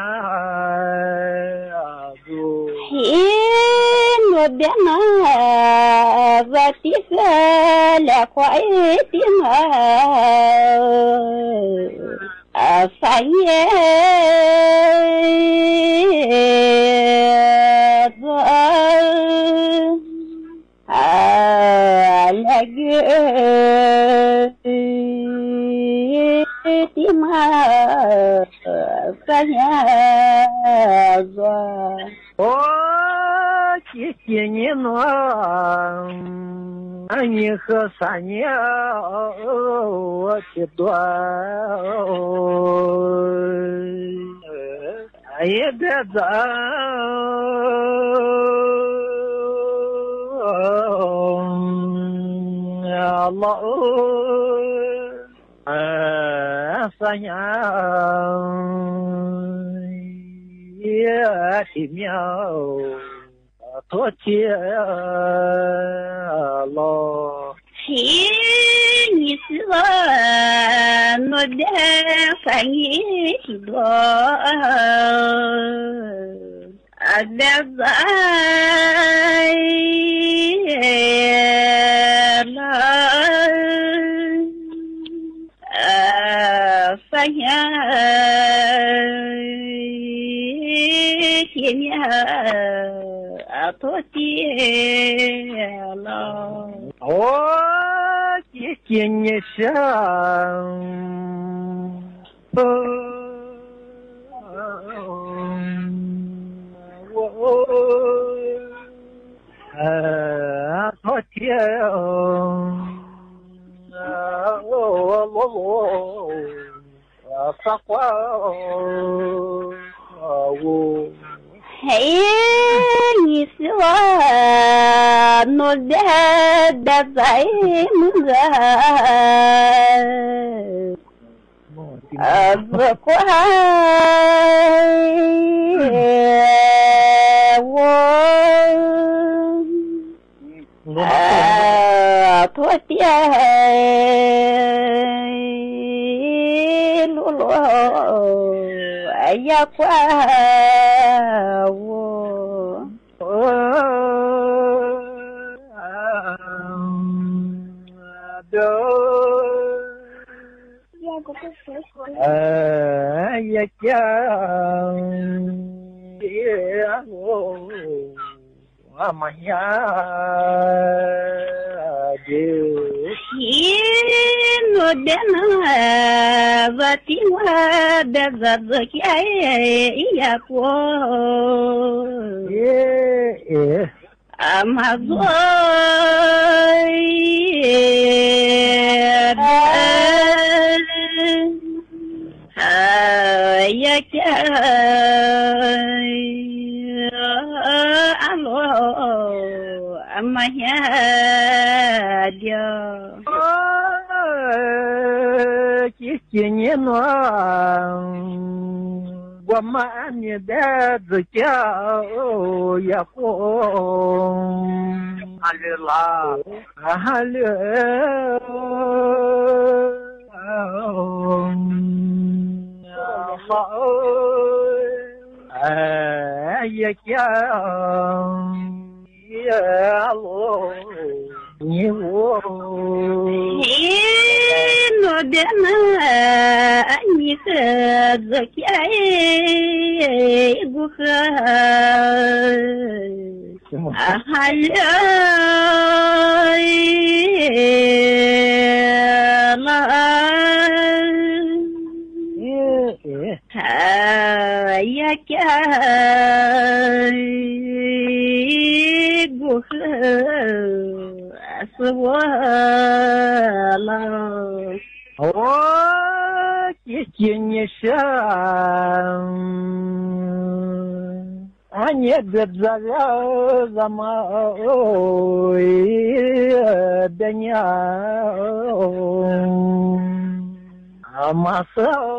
我别拿我的个来快点三爷来个的嘛三爷谢谢你呢，你和三年我的多，也别走，老三年也的苗。多谢了，你是我的翻译多，别在了，翻译前面。多谢了，谢谢你上，多谢撒花你是我努力的在梦不怪我多谢露露也怪我也讲我们呀就我的那我听我的日子也过马做也讲阿罗阿妈呀的谢谢你呢，我们你的自家也过，阿里啦，阿里。也讲也路你我我的那你和自家不和还也讲不和是我了，谢谢你上。не бедзага замой дня амаса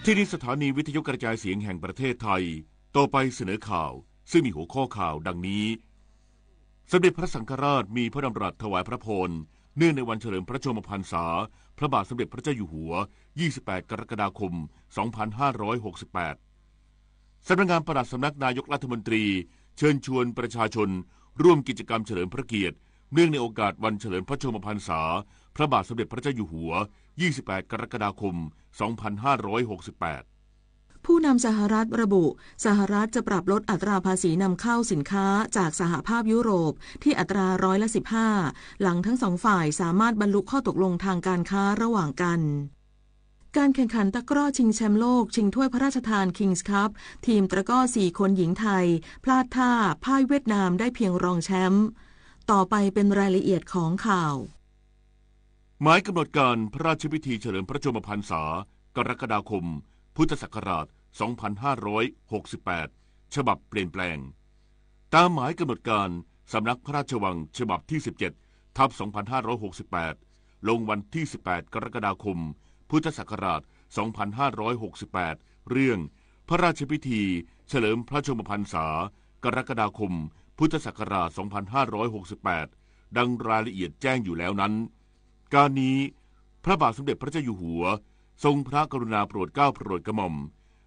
ที่นี่สถานีวิทยุกระจายเสียงแห่งประเทศไทยต่อไปเสนอข่าวซึ่งมีหัวข้อข่าวดังนี้สมเด็จพระสังฆราชมีพระดำรัสถวายพระพรเนื่องในวันเฉลิมพระชนมพรรษาพระบาทสมเด็จพระเจ้าอยู่หัว28กรกฎาคม2568สำนักงานปลัดสำนักนายกรัฐมนตรีเชิญชวนประชาชนร่วมกิจกรรมเฉลิมพระเกียรติเนื่องในโอกาสวันเฉลิมพระชนมพรรษาพระบาทสมเด็จพระเจ้าอยู่หัว28กรกฎาคม2568ผู้นำสหรัฐระบุสหรัฐจะปรับลดอัตราภาษีนำเข้าสินค้าจากสหภาพยุโรปที่อัตรา15%หลังทั้งสองฝ่ายสามารถบรรลุข้อตกลงทางการค้าระหว่างกันการแข่งขันตะกร้อชิงแชมป์โลกชิงถ้วยพระราชทานคิงส์คัพทีมตะกร้อ4คนหญิงไทยพลาดท่าพ่ายเวียดนามได้เพียงรองแชมป์ต่อไปเป็นรายละเอียดของข่าวหมายกำหนดการพระราชพิธีเฉลิมพระชนมพรรษากรกฎาคมพุทธศักราช2568ฉบับเปลี่ยนแปลงตามหมายกำหนดการ สำนักพระราชวังฉบับที่ 17/2568 ลงวันที่ 18 กรกฎาคม พุทธศักราช 2568 เรื่องพระราชพิธีเฉลิมพระชนมพรรษากรกฎาคม พุทธศักราช 2568 ดังรายละเอียดแจ้งอยู่แล้วนั้นการนี้พระบาทสมเด็จพระเจ้าอยู่หัวทรงพระกรุณาโปรดเกล้าโปรดกระหม่อม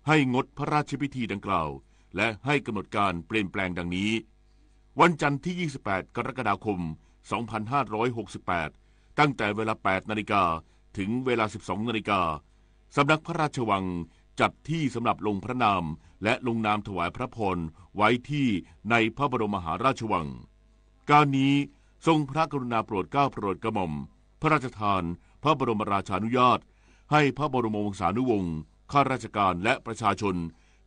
ให้งดพระราชพิธีดังกล่าวและให้กำหนดการเปลี่ยนแปลงดังนี้วันจันทร์ที่ 28 กรกฎาคม 2568 ตั้งแต่เวลา 8 นาฬิกาถึงเวลา 12 นาฬิกาสำนักพระราชวังจัดที่สำหรับลงพระนามและลงนามถวายพระพรไว้ที่ในพระบรมมหาราชวังการนี้ทรงพระกรุณาโปรดเกล้าโปรดกระหม่อมพระราชทานพระบรมราชานุญาตให้พระบรมวงศานุวงศ์ข้าราชการและประชาชน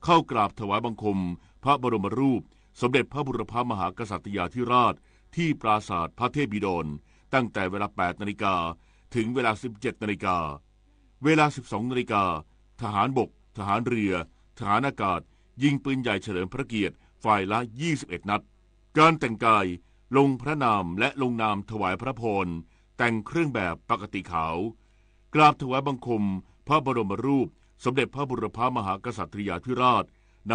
เข้ากราบถวายบังคมพระบรมรูปสมเด็จพระบุรพมหากษัตริยาธิราชที่ปราสาทพระเทพบิดรตั้งแต่เวลา 8 นาฬิกาถึงเวลา 17 นาฬิกาเวลา 12 นาฬิกาทหารบกทหารเรือทหารอากาศยิงปืนใหญ่เฉลิมพระเกียรติฝ่ายละ 21 นัดการแต่งกายลงพระนามและลงนามถวายพระพรแต่งเครื่องแบบปกติขาวกราบถวายบังคมพระบรมรูปสมเด็จพระบุรพมหากษัตริยาธิราชณ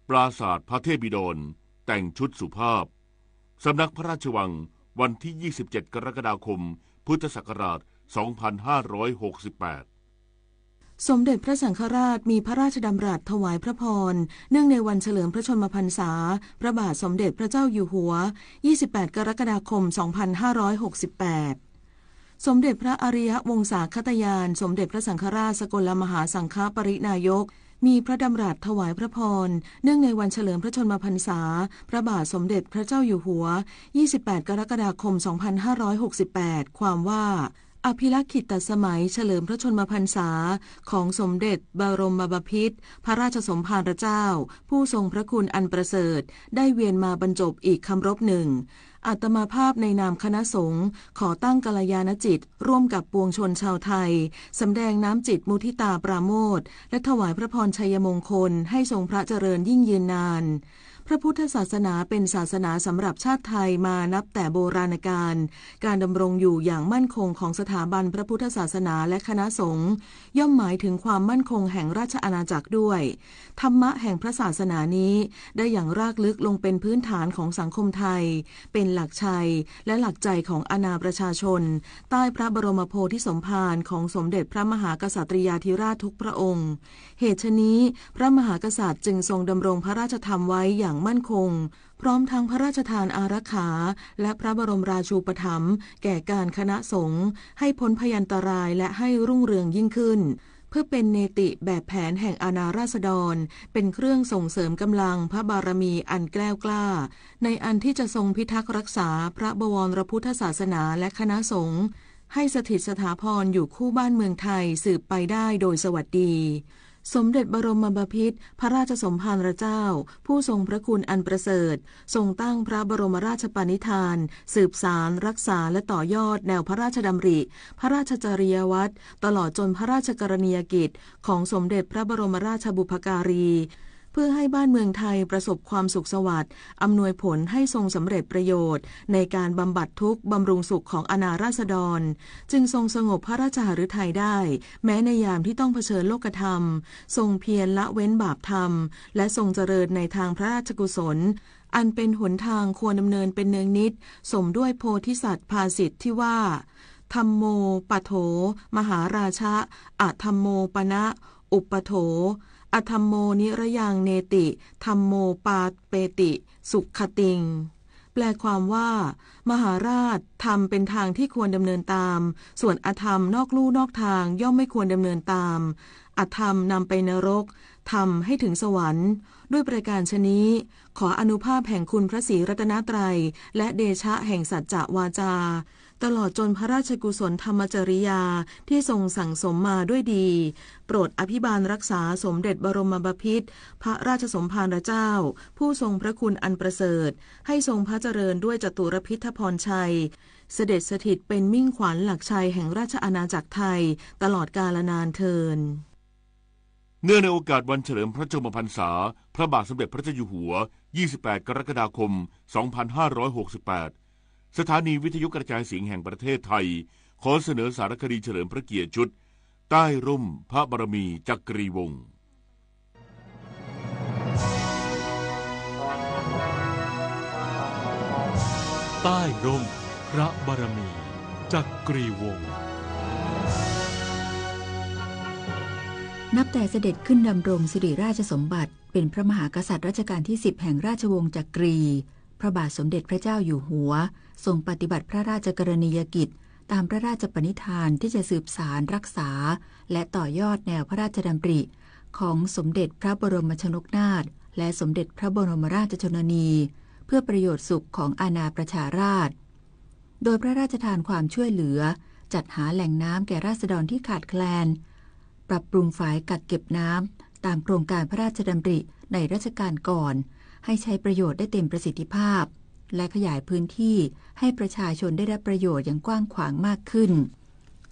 ปราสาทพระเทพบิดรแต่งชุดสุภาพสำนักพระราชวังวันที่ 27 กรกฎาคม พุทธศักราช 2568 สมเด็จพระสังฆราชมีพระราชดำรัสถวายพระพรเนื่องในวันเฉลิมพระชนมพรรษาพระบาทสมเด็จพระเจ้าอยู่หัว 28 กรกฎาคม 2568 สมเด็จพระอริยวงศาคตยานสมเด็จพระสังฆราชสกลมหาสังฆปรินายกมีพระดำรัสถวายพระพรเนื่องในวันเฉลิมพระชนมพรรษาพระบาทสมเด็จพระเจ้าอยู่หัว 28 กรกฎาคม 2568 ความว่าอภิลักขิตสมัยเฉลิมพระชนมพรรษาของสมเด็จบรมบพิตรพระราชสมภารเจ้าผู้ทรงพระคุณอันประเสริฐได้เวียนมาบรรจบอีกคำรบหนึ่งอาตมาภาพในนามคณะสงฆ์ขอตั้งกัลยาณจิตร่วมกับปวงชนชาวไทยสำแดงน้ำจิตมุทิตาปราโมทย์และถวายพระพรชัยมงคลให้ทรงพระเจริญยิ่งยืนนานพระพุทธศาสนาเป็นศาสนาสำหรับชาติไทยมานับแต่โบราณกาลการดำรงอยู่อย่างมั่นคงของสถาบันพระพุทธศาสนาและคณะสงฆ์ย่อมหมายถึงความมั่นคงแห่งราชอาณาจักรด้วยธรรมะแห่งพระศาสนานี้ได้อย่างรากลึกลงเป็นพื้นฐานของสังคมไทยเป็นหลักชัยและหลักใจของอาณาประชาชนใต้พระบรมโพธิสมภารของสมเด็จพระมหากษัตริยาธิราชทุกพระองค์เหตุฉะนี้พระมหากษัตริย์จึงทรงดำรงพระราชธรรมไว้อย่างมั่นคงพร้อมทั้งพระราชทานอารักขาและพระบรมราชูปถัมภ์แก่การคณะสงฆ์ให้พ้นพยันตรายและให้รุ่งเรืองยิ่งขึ้นเพื่อเป็นเนติแบบแผนแห่งอาณาราษฎรเป็นเครื่องส่งเสริมกำลังพระบารมีอันแกล้วกล้าในอันที่จะทรงพิทักษ์รักษาพระบวรพุทธศาสนาและคณะสงฆ์ให้สถิตสถาพรอยู่คู่บ้านเมืองไทยสืบไปได้โดยสวัสดีสมเด็จบรมบพิตรพระราชสมภารเจ้าผู้ทรงพระคุณอันประเสริฐทรงตั้งพระบรมราชปณิธานสืบสารรักษาและต่อยอดแนวพระราชดำริพระราชจริยวัตรตลอดจนพระราชกรณียกิจของสมเด็จพระบรมราชบุพการีเพื่อให้บ้านเมืองไทยประสบความสุขสวัสดิ์อำนวยผลให้ทรงสำเร็จประโยชน์ในการบำบัดทุกข์บำรุงสุขของอาณาราษฎรจึงทรงสงบพระราชหฤทัยได้แม้ในยามที่ต้องเผชิญโลกธรรมทรงเพียรละเว้นบาปธรรมและทรงเจริญในทางพระราชกุศลอันเป็นหนทางควรดำเนินเป็นเนืองนิดสมด้วยโพธิสัตว์ภาษิตที่ว่าธัมโมปโถมหาราชะอะธัมโมปนะอุปโถอธัมโมนิรยังเนติธัมโมปาเปติสุขติงแปลความว่ามหาราชธรรมเป็นทางที่ควรดำเนินตามส่วนอธรรมนอกลู่นอกทางย่อมไม่ควรดำเนินตามอธรรมนำไปนรกธรรมให้ถึงสวรรค์ด้วยประการฉะนี้ขออนุภาพแห่งคุณพระศรีรัตนตรัยและเดชะแห่งสัจจะวาจาตลอดจนพระราชกุศลธรรมจริยาที่ทรงสั่งสมมาด้วยดีโปรดอภิบาลรักษาสมเด็จบรมบพิตรพระราชสมภารเจ้าผู้ทรงพระคุณอันประเสริฐให้ทรงพระเจริญด้วยจตุรพิธพรชัยเสด็จสถิตเป็นมิ่งขวัญหลักชัยแห่งราชอาณาจักรไทยตลอดกาลนานเทอญ เนื่องในโอกาสวันเฉลิมพระชนมพรรษาพระบาทสมเด็จพระเจ้าอยู่หัว28กรกฎาคม2568สถานีวิทยุกระจายเสียงแห่งประเทศไทยขอเสนอสารคดีเฉลิมพระเกียรติชุดใต้ร่มพระบารมีจักรีวงศ์ใต้ร่มพระบารมีจักรีวงศ์นับแต่เสด็จขึ้นดำรงสิริราชสมบัติเป็นพระมหากษัตริย์รัชกาลที่10แห่งราชวงศ์จักรีพระบาทสมเด็จพระเจ้าอยู่หัวทรงปฏิบัติพระราชกรณียกิจตามพระราชปณิธานที่จะสืบสารรักษาและต่อยอดแนวพระราชดำริของสมเด็จพระบรมชนกนาถและสมเด็จพระบรมราชชนนีเพื่อประโยชน์สุขของอาณาประชาราษฎร์โดยพระราชทานความช่วยเหลือจัดหาแหล่งน้ำแก่ราษฎรที่ขาดแคลนปรับปรุงฝายกักเก็บน้ำตามโครงการพระราชดำริในรัชกาลก่อนให้ใช้ประโยชน์ได้เต็มประสิทธิภาพและขยายพื้นที่ให้ประชาชนได้รับประโยชน์อย่างกว้างขวางมากขึ้น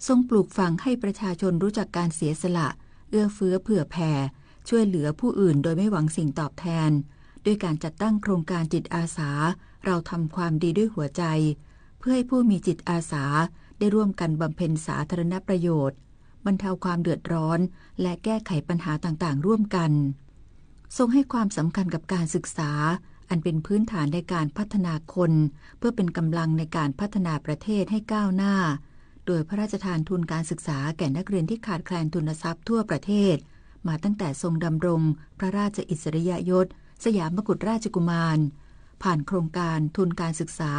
ทรงปลูกฝังให้ประชาชนรู้จักการเสียสละเอื้อเฟื้อเผื่อแผ่ช่วยเหลือผู้อื่นโดยไม่หวังสิ่งตอบแทนด้วยการจัดตั้งโครงการจิตอาสาเราทำความดีด้วยหัวใจเพื่อให้ผู้มีจิตอาสาได้ร่วมกันบำเพ็ญสาธารณประโยชน์บรรเทาความเดือดร้อนและแก้ไขปัญหาต่างๆร่วมกันทรงให้ความสำคัญกับการศึกษาอันเป็นพื้นฐานในการพัฒนาคนเพื่อเป็นกำลังในการพัฒนาประเทศให้ก้าวหน้าโดยพระราชทานทุนการศึกษาแก่นักเรียนที่ขาดแคลนทุนทรัพย์ทั่วประเทศมาตั้งแต่ทรงดำรงพระราชอิสริยยศสยามกุฎราชกุมารผ่านโครงการทุนการศึกษา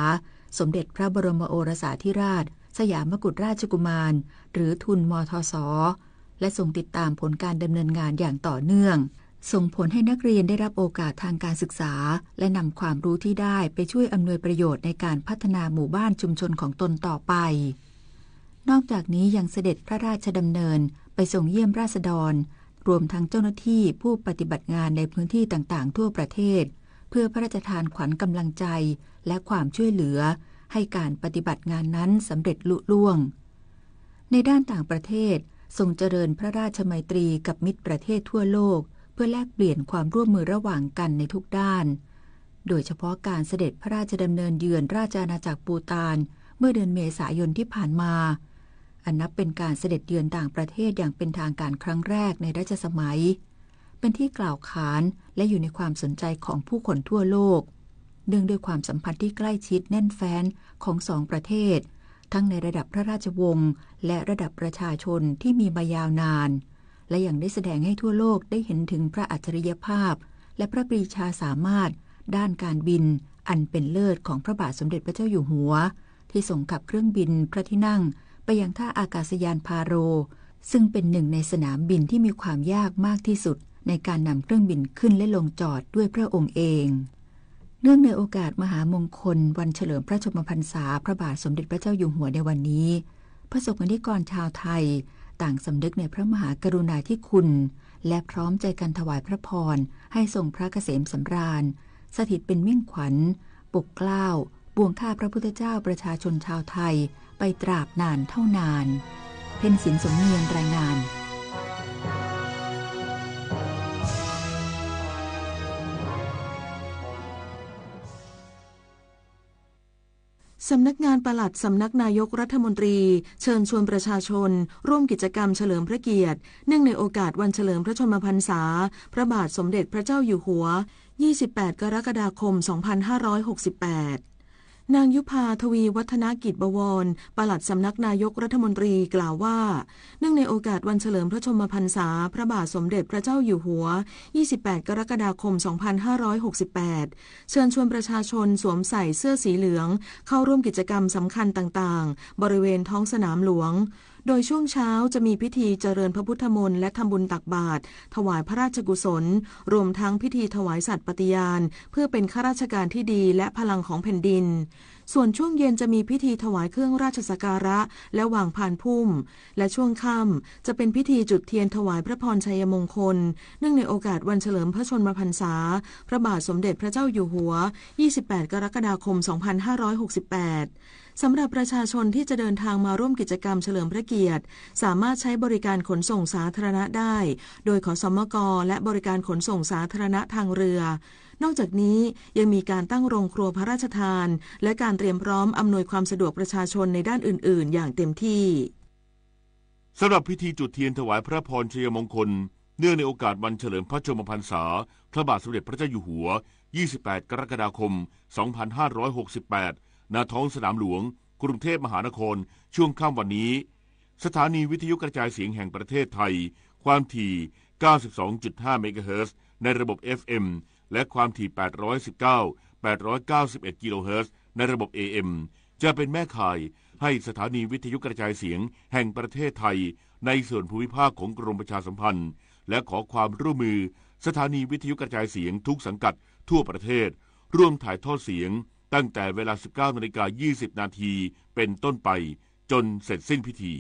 สมเด็จพระบรมโอรสาธิราชสยามกุฎราชกุมารหรือทุนมทส.และทรงติดตามผลการดำเนินงานอย่างต่อเนื่องส่งผลให้นักเรียนได้รับโอกาสทางการศึกษาและนำความรู้ที่ได้ไปช่วยอำนวยประโยชน์ในการพัฒนาหมู่บ้านชุมชนของตนต่อไปนอกจากนี้ยังเสด็จพระราชดำเนินไปส่งเยี่ยมราษฎรรวมทั้งเจ้าหน้าที่ผู้ปฏิบัติงานในพื้นที่ต่างๆทั่วประเทศเพื่อพระราชทานขวัญกำลังใจและความช่วยเหลือให้การปฏิบัติงานนั้นสำเร็จลุล่วงในด้านต่างประเทศทรงเจริญพระราชไมตรีกับมิตรประเทศทั่วโลกเพื่อแลกเปลี่ยนความร่วมมือระหว่างกันในทุกด้านโดยเฉพาะการเสด็จพระราชดำเนินเยือนราชอาณาจักรปูฏานเมื่อเดือนเมษายนที่ผ่านมาอันนับเป็นการเสด็จเยือนต่างประเทศอย่างเป็นทางการครั้งแรกในรัชสมัยเป็นที่กล่าวขานและอยู่ในความสนใจของผู้คนทั่วโลกเนื่องด้วยความสัมพันธ์ที่ใกล้ชิดแน่นแฟ้นของสองประเทศทั้งในระดับพระราชวงศ์และระดับประชาชนที่มีมายาวนานและยังได้แสดงให้ทั่วโลกได้เห็นถึงพระอัจฉริยภาพและพระปรีชาสามารถด้านการบินอันเป็นเลิศของพระบาทสมเด็จพระเจ้าอยู่หัวที่ส่งขับเครื่องบินพระที่นั่งไปยังท่าอากาศยานพาโรซึ่งเป็นหนึ่งในสนามบินที่มีความยากมากที่สุดในการนำเครื่องบินขึ้นและลงจอดด้วยพระองค์เองเนื่องในโอกาสมหามงคลวันเฉลิมพระชนมพรรษาพระบาทสมเด็จพระเจ้าอยู่หัวในวันนี้พระสงฆ์นิกรชาวไทยต่างสำนึกในพระมหากรุณาธิคุณและพร้อมใจกันถวายพระพรให้ทรงพระเกษมสำราญสถิตเป็นมิ่งขวัญปกเกล้าบวงข้าพระพุทธเจ้าประชาชนชาวไทยไปตราบนานเท่านานเพ็ญศิลป์สมเนียนรายงานสำนักงานปลัดสำนักนายกรัฐมนตรีเชิญชวนประชาชนร่วมกิจกรรมเฉลิมพระเกียรติเนื่องในโอกาสวันเฉลิมพระชนมพรรษาพระบาทสมเด็จพระเจ้าอยู่หัว28กรกฎาคม2568นางยุพาทวีวัฒนกิจบวรปลัดสำนักนายกรัฐมนตรีกล่าวว่าเนื่องในโอกาสวันเฉลิมพระชนมพรรษาพระบาทสมเด็จพระเจ้าอยู่หัว28กรกฎาคม2568เชิญชวนประชาชนสวมใส่เสื้อสีเหลืองเข้าร่วมกิจกรรมสำคัญต่างๆบริเวณท้องสนามหลวงโดยช่วงเช้าจะมีพิธีเจริญพระพุทธมนต์และทำบุญตักบาตรถวายพระราชกุศลรวมทั้งพิธีถวายสัตย์ปฏิญาณเพื่อเป็นข้าราชการที่ดีและพลังของแผ่นดินส่วนช่วงเย็นจะมีพิธีถวายเครื่องราชสักการะและวางพานพุ่มและช่วงค่ำจะเป็นพิธีจุดเทียนถวายพระพรชัยมงคลเนื่องในโอกาสวันเฉลิมพระชนมพรรษาพระบาทสมเด็จพระเจ้าอยู่หัว28กรกฎาคม2568 สำหรับประชาชนที่จะเดินทางมาร่วมกิจกรรมเฉลิมพระเกียรติสามารถใช้บริการขนส่งสาธารณะได้โดยขสมก.และบริการขนส่งสาธารณะทางเรือนอกจากนี้ยังมีการตั้งโรงครัวพระราชทานและการเตรียมพร้อมอำนวยความสะดวกประชาชนในด้านอื่นๆอย่างเต็มที่สำหรับพิธีจุดเทียนถวายพระพรชัยมงคลเนื่องในโอกาสวันเฉลิมพระชนมพรรษาพระบาทสมเด็จพระเจ้าอยู่หัว28กรกฎาคม2568ณท้องสนามหลวงกรุงเทพมหานครช่วงค่ำวันนี้สถานีวิทยุกระจายเสียงแห่งประเทศไทยความถี่ 92.5 เมกะเฮิรตซ์ในระบบ FM และความถี่ 891 กิโลเฮิรตซ์ในระบบ AM จะเป็นแม่ข่ายให้สถานีวิทยุกระจายเสียงแห่งประเทศไทยในส่วนภูมิภาคของกรมประชาสัมพันธ์และขอความร่วมมือสถานีวิทยุกระจายเสียงทุกสังกัดทั่วประเทศร่วมถ่ายทอดเสียงตั้งแต่เวลา 19:20 น.เป็นต้นไปจนเสร็จสิ้นพิธี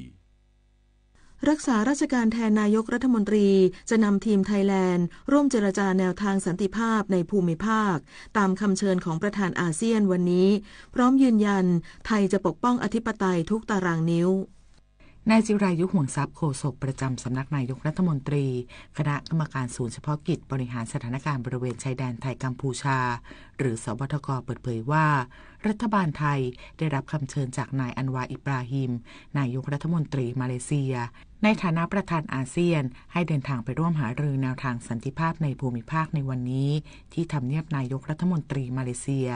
รักษาราชการแทนนายกรัฐมนตรีจะนำทีมไทยแลนด์ร่วมเจรจาแนวทางสันติภาพในภูมิภาคตามคำเชิญของประธานอาเซียนวันนี้พร้อมยืนยันไทยจะปกป้องอธิปไตยทุกตารางนิ้วนายจิรายุห่วงทรัพย์โฆษกประจำสำนักนายกรัฐมนตรีคณะกรรมการศูนย์เฉพาะกิจบริหารสถานการณ์บริเวณชายแดนไทยกัมพูชาหรือสบทก.เปิดเผยว่ารัฐบาลไทยได้รับคำเชิญจากนายอันวาอิบราฮิมนายกรัฐมนตรีมาเลเซียในฐานะประธานอาเซียนให้เดินทางไปร่วมหารือแนวทางสันติภาพในภูมิภาคในวันนี้ที่ทำเนียบนายกรัฐมนตรีมาเลเซีย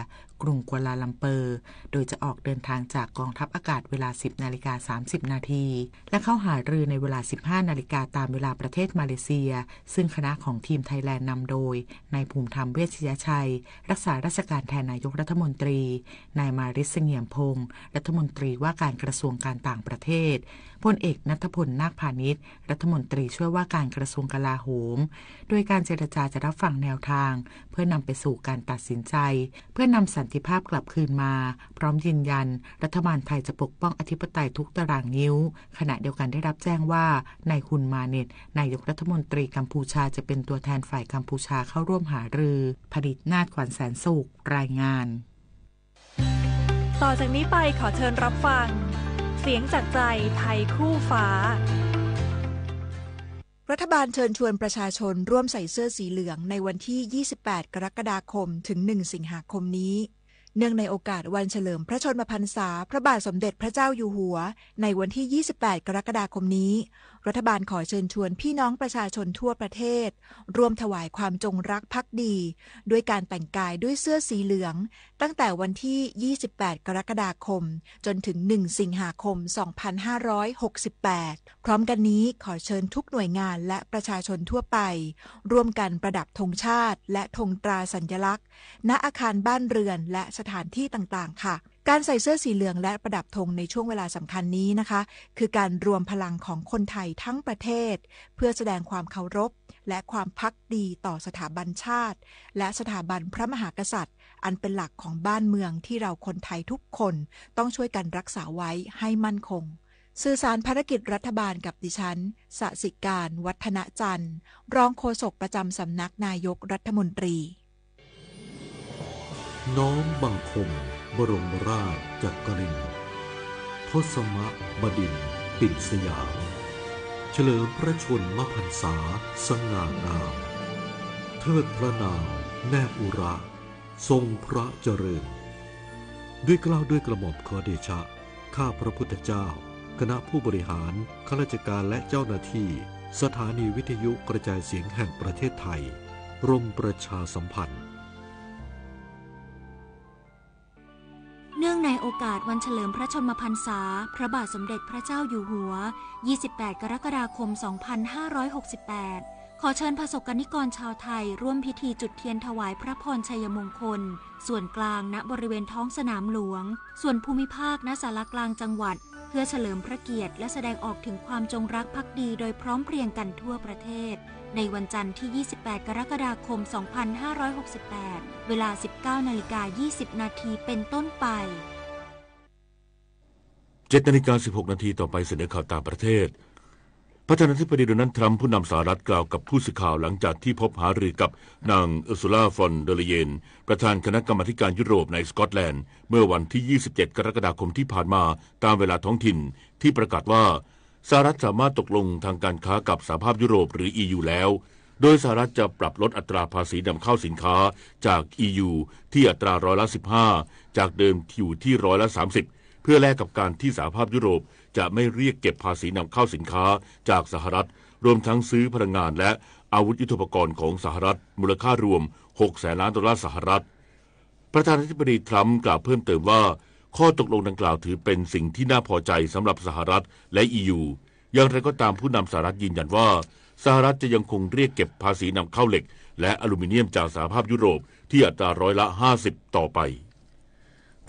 กรุงกัวลาลัมเปอร์โดยจะออกเดินทางจากกองทัพอากาศเวลา 10:30 น.และเข้าหารือในเวลา 15 นาฬิกาตามเวลาประเทศมาเลเซียซึ่งคณะของทีมไทยแลนด์นำโดยนายภูมิธรรมเวชยชัยรักษาราชการแทนนายกรัฐมนตรีนายมาริศ เสงี่ยมพงศ์รัฐมนตรีว่าการกระทรวงการต่างประเทศพลเอกณัฐพล นาคพานิชรัฐมนตรีช่วยว่าการกระทรวงกลาโหมโดยการเจรจาจะรับฟังแนวทางเพื่อนำไปสู่การตัดสินใจเพื่อนำสันติภาพกลับคืนมาพร้อมยืนยันรัฐบาลไทยจะปกป้องอธิปไตยทุกตารางนิ้วขณะเดียวกันได้รับแจ้งว่านายฮุนมาเน็ตนายกรัฐมนตรีกัมพูชาจะเป็นตัวแทนฝ่ายกัมพูชาเข้าร่วมหารือผลิตนาฏขวัญแสนสุขรายงานต่อจากนี้ไปขอเชิญรับฟังเสียงจากใจไทยคู่ฟ้ารัฐบาลเชิญชวนประชาชนร่วมใส่เสื้อสีเหลืองในวันที่ 28 กรกฎาคมถึง 1 สิงหาคมนี้เนื่องในโอกาสวันเฉลิมพระชนมพรรษาพระบาทสมเด็จพระเจ้าอยู่หัวในวันที่ 28 กรกฎาคมนี้รัฐบาลขอเชิญชวนพี่น้องประชาชนทั่วประเทศร่วมถวายความจงรักภักดีด้วยการแต่งกายด้วยเสื้อสีเหลืองตั้งแต่วันที่ 28 กรกฎาคมจนถึง 1 สิงหาคม 2568 พร้อมกันนี้ขอเชิญทุกหน่วยงานและประชาชนทั่วไปร่วมกันประดับธงชาติและธงตราสัญลักษณ์ณอาคารบ้านเรือนและสถานที่ต่างๆค่ะการใส่เสื้อสีเหลืองและประดับธงในช่วงเวลาสำคัญนี้นะคะคือการรวมพลังของคนไทยทั้งประเทศเพื่อแสดงความเคารพและความภักดีต่อสถาบันชาติและสถาบันพระมหากษัตริย์อันเป็นหลักของบ้านเมืองที่เราคนไทยทุกคนต้องช่วยกันรักษาไว้ให้มั่นคงสื่อสารภารกิจรัฐบาลกับดิฉันสสิการวัฒนจันทร์รองโฆษกประจำสำนักนายกรัฐมนตรีน้อมบังคมบรมราชจักรินทร์ทศมบดินทร์ปิ่นสยามเฉลิมพระชนมพรรษาสง่างามเทิดพระนามแนบอุระทรงพระเจริญด้วยเกล้าด้วยกระหม่อมขอเดชะข้าพระพุทธเจ้าคณะผู้บริหารข้าราชการและเจ้าหน้าที่สถานีวิทยุกระจายเสียงแห่งประเทศไทยกรมประชาสัมพันธ์เนื่องในโอกาสวันเฉลิมพระชนมพรรษาพระบาทสมเด็จพระเจ้าอยู่หัว28 กรกฎาคม 2568 ขอเชิญประสบกนิกรชาวไทยร่วมพิธีจุดเทียนถวายพระพรชัยมงคลส่วนกลางณบริเวณท้องสนามหลวงส่วนภูมิภาคณศาลากลางจังหวัดเพื่อเฉลิมพระเกียรติและแสดงออกถึงความจงรักภักดีโดยพร้อมเพรียงกันทั่วประเทศในวันจันทร์ที่ 28 กรกฎาคม 2568 เวลา 19:20 น.เป็นต้นไป7:16 น.ต่อไปเสนอข่าวต่างประเทศ ประธานาธิบดีโดนัลด์ทรัมป์ผู้นำสหรัฐกล่าวกับผู้สื่อข่าวหลังจากที่พบหารือกับนางอุร์ซูลา ฟอนเดอร์เลเยนประธานคณะกรรมาการยุโรปในสกอตแลนด์เมื่อวันที่ 27 กรกฎาคมที่ผ่านมาตามเวลาท้องถิ่นที่ประกาศว่าสหรัฐสามารถตกลงทางการค้ากับสหภาพยุโรปหรือ EU แล้วโดยสหรัฐจะปรับลดอัตราภาษีนำเข้าสินค้าจาก EU ที่อัตรา15%จากเดิมอยู่ที่30%เพื่อแลกกับการที่สหภาพยุโรปจะไม่เรียกเก็บภาษีนำเข้าสินค้าจากสหรัฐรวมทั้งซื้อพลังงานและอาวุธยุทโธปกรณ์ของสหรัฐมูลค่ารวม$600 ล้านสหรัฐประธานาธิบดีทรัมป์กล่าวเพิ่มเติมว่าข้อตกลงดังกล่าวถือเป็นสิ่งที่น่าพอใจสำหรับสหรัฐและ EU อย่างไรก็ตามผู้นำสหรัฐยืนยันว่าสหรัฐจะยังคงเรียกเก็บภาษีนำเข้าเหล็กและอลูมิเนียมจากสหภาพยุโรปที่อัตรา50%ต่อไป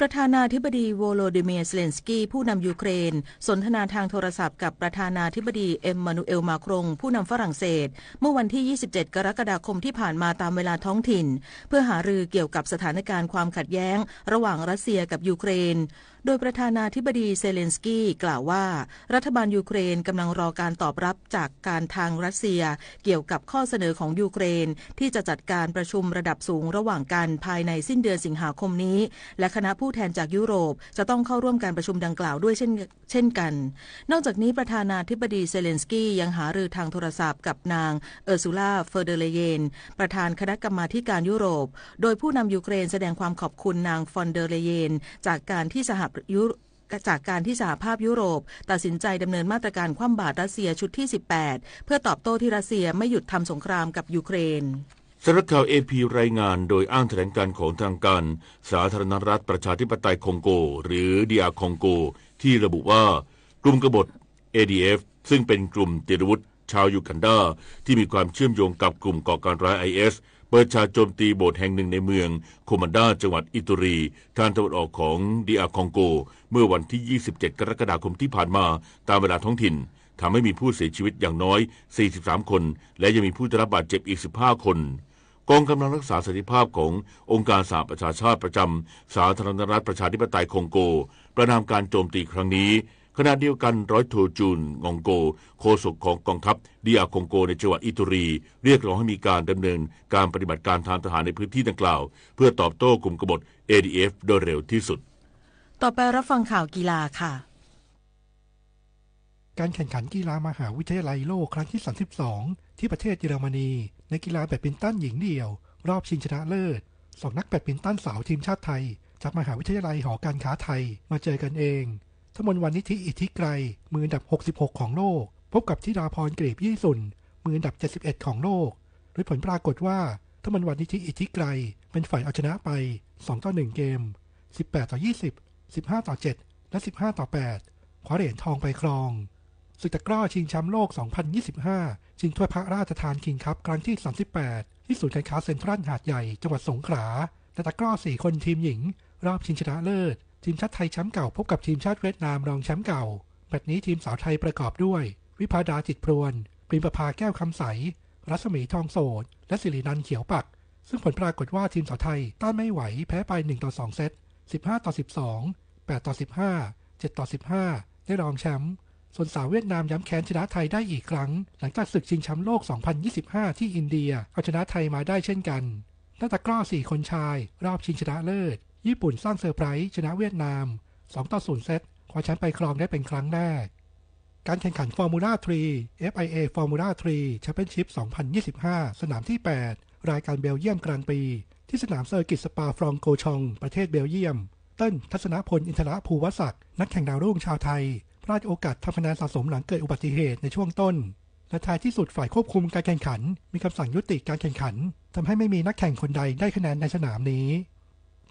ประธานาธิบดีโวโลดิเมียร์ เซเลนสกี้ผู้นำยูเครนสนทนาทางโทรศัพท์กับประธานาธิบดีเอ็มมานูเอล มาครงผู้นำฝรั่งเศสเมื่อวันที่ 27 กรกฎาคมที่ผ่านมาตามเวลาท้องถิ่นเพื่อหารือเกี่ยวกับสถานการณ์ความขัดแย้งระหว่างรัสเซียกับยูเครนโดยประธานาธิบดีเซเลนสกี้กล่าวว่ารัฐบาลยูเครนกำลังรอการตอบรับจากการทางรัสเซียเกี่ยวกับข้อเสนอของยูเครนที่จะจัดการประชุมระดับสูงระหว่างกันภายในสิ้นเดือนสิงหาคมนี้และคณะผู้แทนจากยุโรปจะต้องเข้าร่วมการประชุมดังกล่าวด้วยเช่นกันนอกจากนี้ประธานาธิบดีเซเลนสกี้ยังหารือทางโทรศัพท์กับนางเออร์ซูลา เฟอร์เดเลเยนประธานคณะกรรมาธิการยุโรปโดยผู้นำยูเครนแสดงความขอบคุณนางฟอนเดอร์เลเยนจากการที่สหภาพยุโรปตัดสินใจดำเนินมาตรการคว่ำบาตรรัสเซียชุดที่18เพื่อตอบโต้ที่รัสเซียไม่หยุดทำสงครามกับยูเครนสำนักข่าว AP รายงานโดยอ้างแถลงการของทางการสาธารณรัฐประชาธิปไตยคองโกหรือ DR คองโกที่ระบุว่ากลุ่มกบฏ ADF ซึ่งเป็นกลุ่มติรวุธชาวยูกันดาที่มีความเชื่อมโยงกับกลุ่มก่อการร้าย IS เปิดฉากโจมตีโบสถ์แห่งหนึ่งในเมืองโคมันดาจังหวัดอิตุรีทางตะวันออกของ DR คองโกเมื่อวันที่ 27 กรกฎาคมที่ผ่านมาตามเวลาท้องถิ่นทำให้มีผู้เสียชีวิตอย่างน้อย43คนและยังมีผู้ได้รับบาดเจ็บอีก15คนกองกำลังรักษาสันติภาพขององค์การสหประชาชาติประจำสาธารณรัฐประชาธิปไตยคองโกประณามการโจมตีครั้งนี้ขณะเดียวกันร้อยโทจูนงองโกโฆษกของกองทัพDR คองโกในจังหวัดอิตุรีเรียกร้องให้มีการดำเนินการปฏิบัติการทางทหารในพื้นที่ดังกล่าวเพื่อตอบโต้กลุ่มกบฏ ADF โดยเร็วที่สุดต่อไปรับฟังข่าวกีฬาค่ะการแข่งขันกีฬามหาวิทยาลัยโลกครั้งที่32ที่ประเทศเยอรมนีในกีฬาแบดมินตันหญิงเดี่ยวรอบชิงชนะเลิศ2นักแบดมินตันสาวทีมชาติไทยจากมหาวิทยาลัยหอการค้าไทยมาเจอกันเองธมนต์วรรณนิธิอิทธิไกรมืออันดับ66ของโลกพบกับธิดาพรกลีบยี่สุนมืออันดับ71ของโลกโดยผลปรากฏว่าธมนต์วรรณนิธิอิทธิไกรเป็นฝ่ายเอาชนะไป2-1เกม18-20 15-7และ15-8คว้าเหรียญทองไปครองศึกตะกร้อชิงแชมป์โลก2025ชิงถ้วยพระราชทานคิงคัพครั้งที่38ที่ศูนย์การค้าเซ็นทรัลหาดใหญ่จังหวัดสงขลาและตะกร้อ4คนทีมหญิงรอบชิงชนะเลิศทีมชาติไทยแชมป์เก่าพบกับทีมชาติเวียดนามรองแชมป์เก่าแมตช์นี้ทีมสาวไทยประกอบด้วยวิภาดาจิตพรวนปริมประภาแก้วคำใสรัศมีทองโสดและสิรินันท์เขียวปักซึ่งผลปรากฏว่าทีมสาวไทยต้านไม่ไหวแพ้ไป1-2เซต15-12 8-15 7-15ได้รองแชมป์ส่วนสาวเวียดนามย้ำแค้นชนะไทยได้อีกครั้งหลังจากศึกชิงแชมป์โลก2025ที่อินเดียเอาชนะไทยมาได้เช่นกันนักตะกร้อ4คนชายรอบชิงชนะเลิศญี่ปุ่นสร้างเซอร์ไพรส์ชนะเวียดนาม 2-0 เซตคว้าแชมป์ไปครองได้เป็นครั้งแรกการแข่งขันฟอร์มูล่า3 FIA ฟอร์มูล่า3แชมเปี้ยนชิพ2025สนามที่8รายการเบลเยียมกลางปีที่สนามเซอร์กิตสปาฟรองโกชองประเทศเบลเยียมเติ้ลทัศนพลอินทรภูวศักดิ์นักแข่งดาวรุ่งชาวไทยพลาดโอกาสทำคะแนนสะสมหลังเกิดอุบัติเหตุในช่วงต้นและท้ายที่สุดฝ่ายควบคุมการแข่งขันมีคำสั่งยุติการแข่งขันทำให้ไม่มีนักแข่งคนใดได้คะแนนในสนามนี้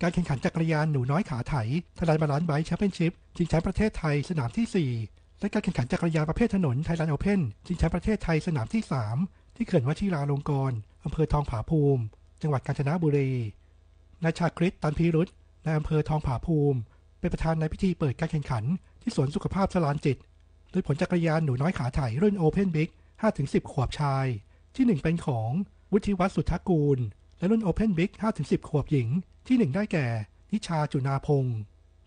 การแข่งขันจักรยานหนูน้อยขาไถไทยแลนด์บาลานซ์ไบค์แชมเปี้ยนชิพชิงแชมป์ประเทศไทยสนามที่4และการแข่งขันจักรยานประเภทถนนไทยแลนด์โอเพ่นชิงแชมป์ประเทศไทยสนามที่3ที่เขื่อนวชิราลงกรณ์อำเภอทองผาภูมิจังหวัดกาญจนบุรีนายชาคริตตันพีรุตนายอำเภอทองผาภูมิเป็นประธานในพิธีเปิดการแข่งขันที่สวนสุขภาพสลานจิตโดยผลจักรยานหนูน้อยขาไถรุ่นโอเพ่นบิ๊ก 5-10 ขวบชายที่1เป็นของวุฒิวัฒน์สุทธกูลและรุ่นโอเพ่นบิ๊ก 5-10 ขวบหญิงที่1ได้แก่นิชาจุนาพงศ์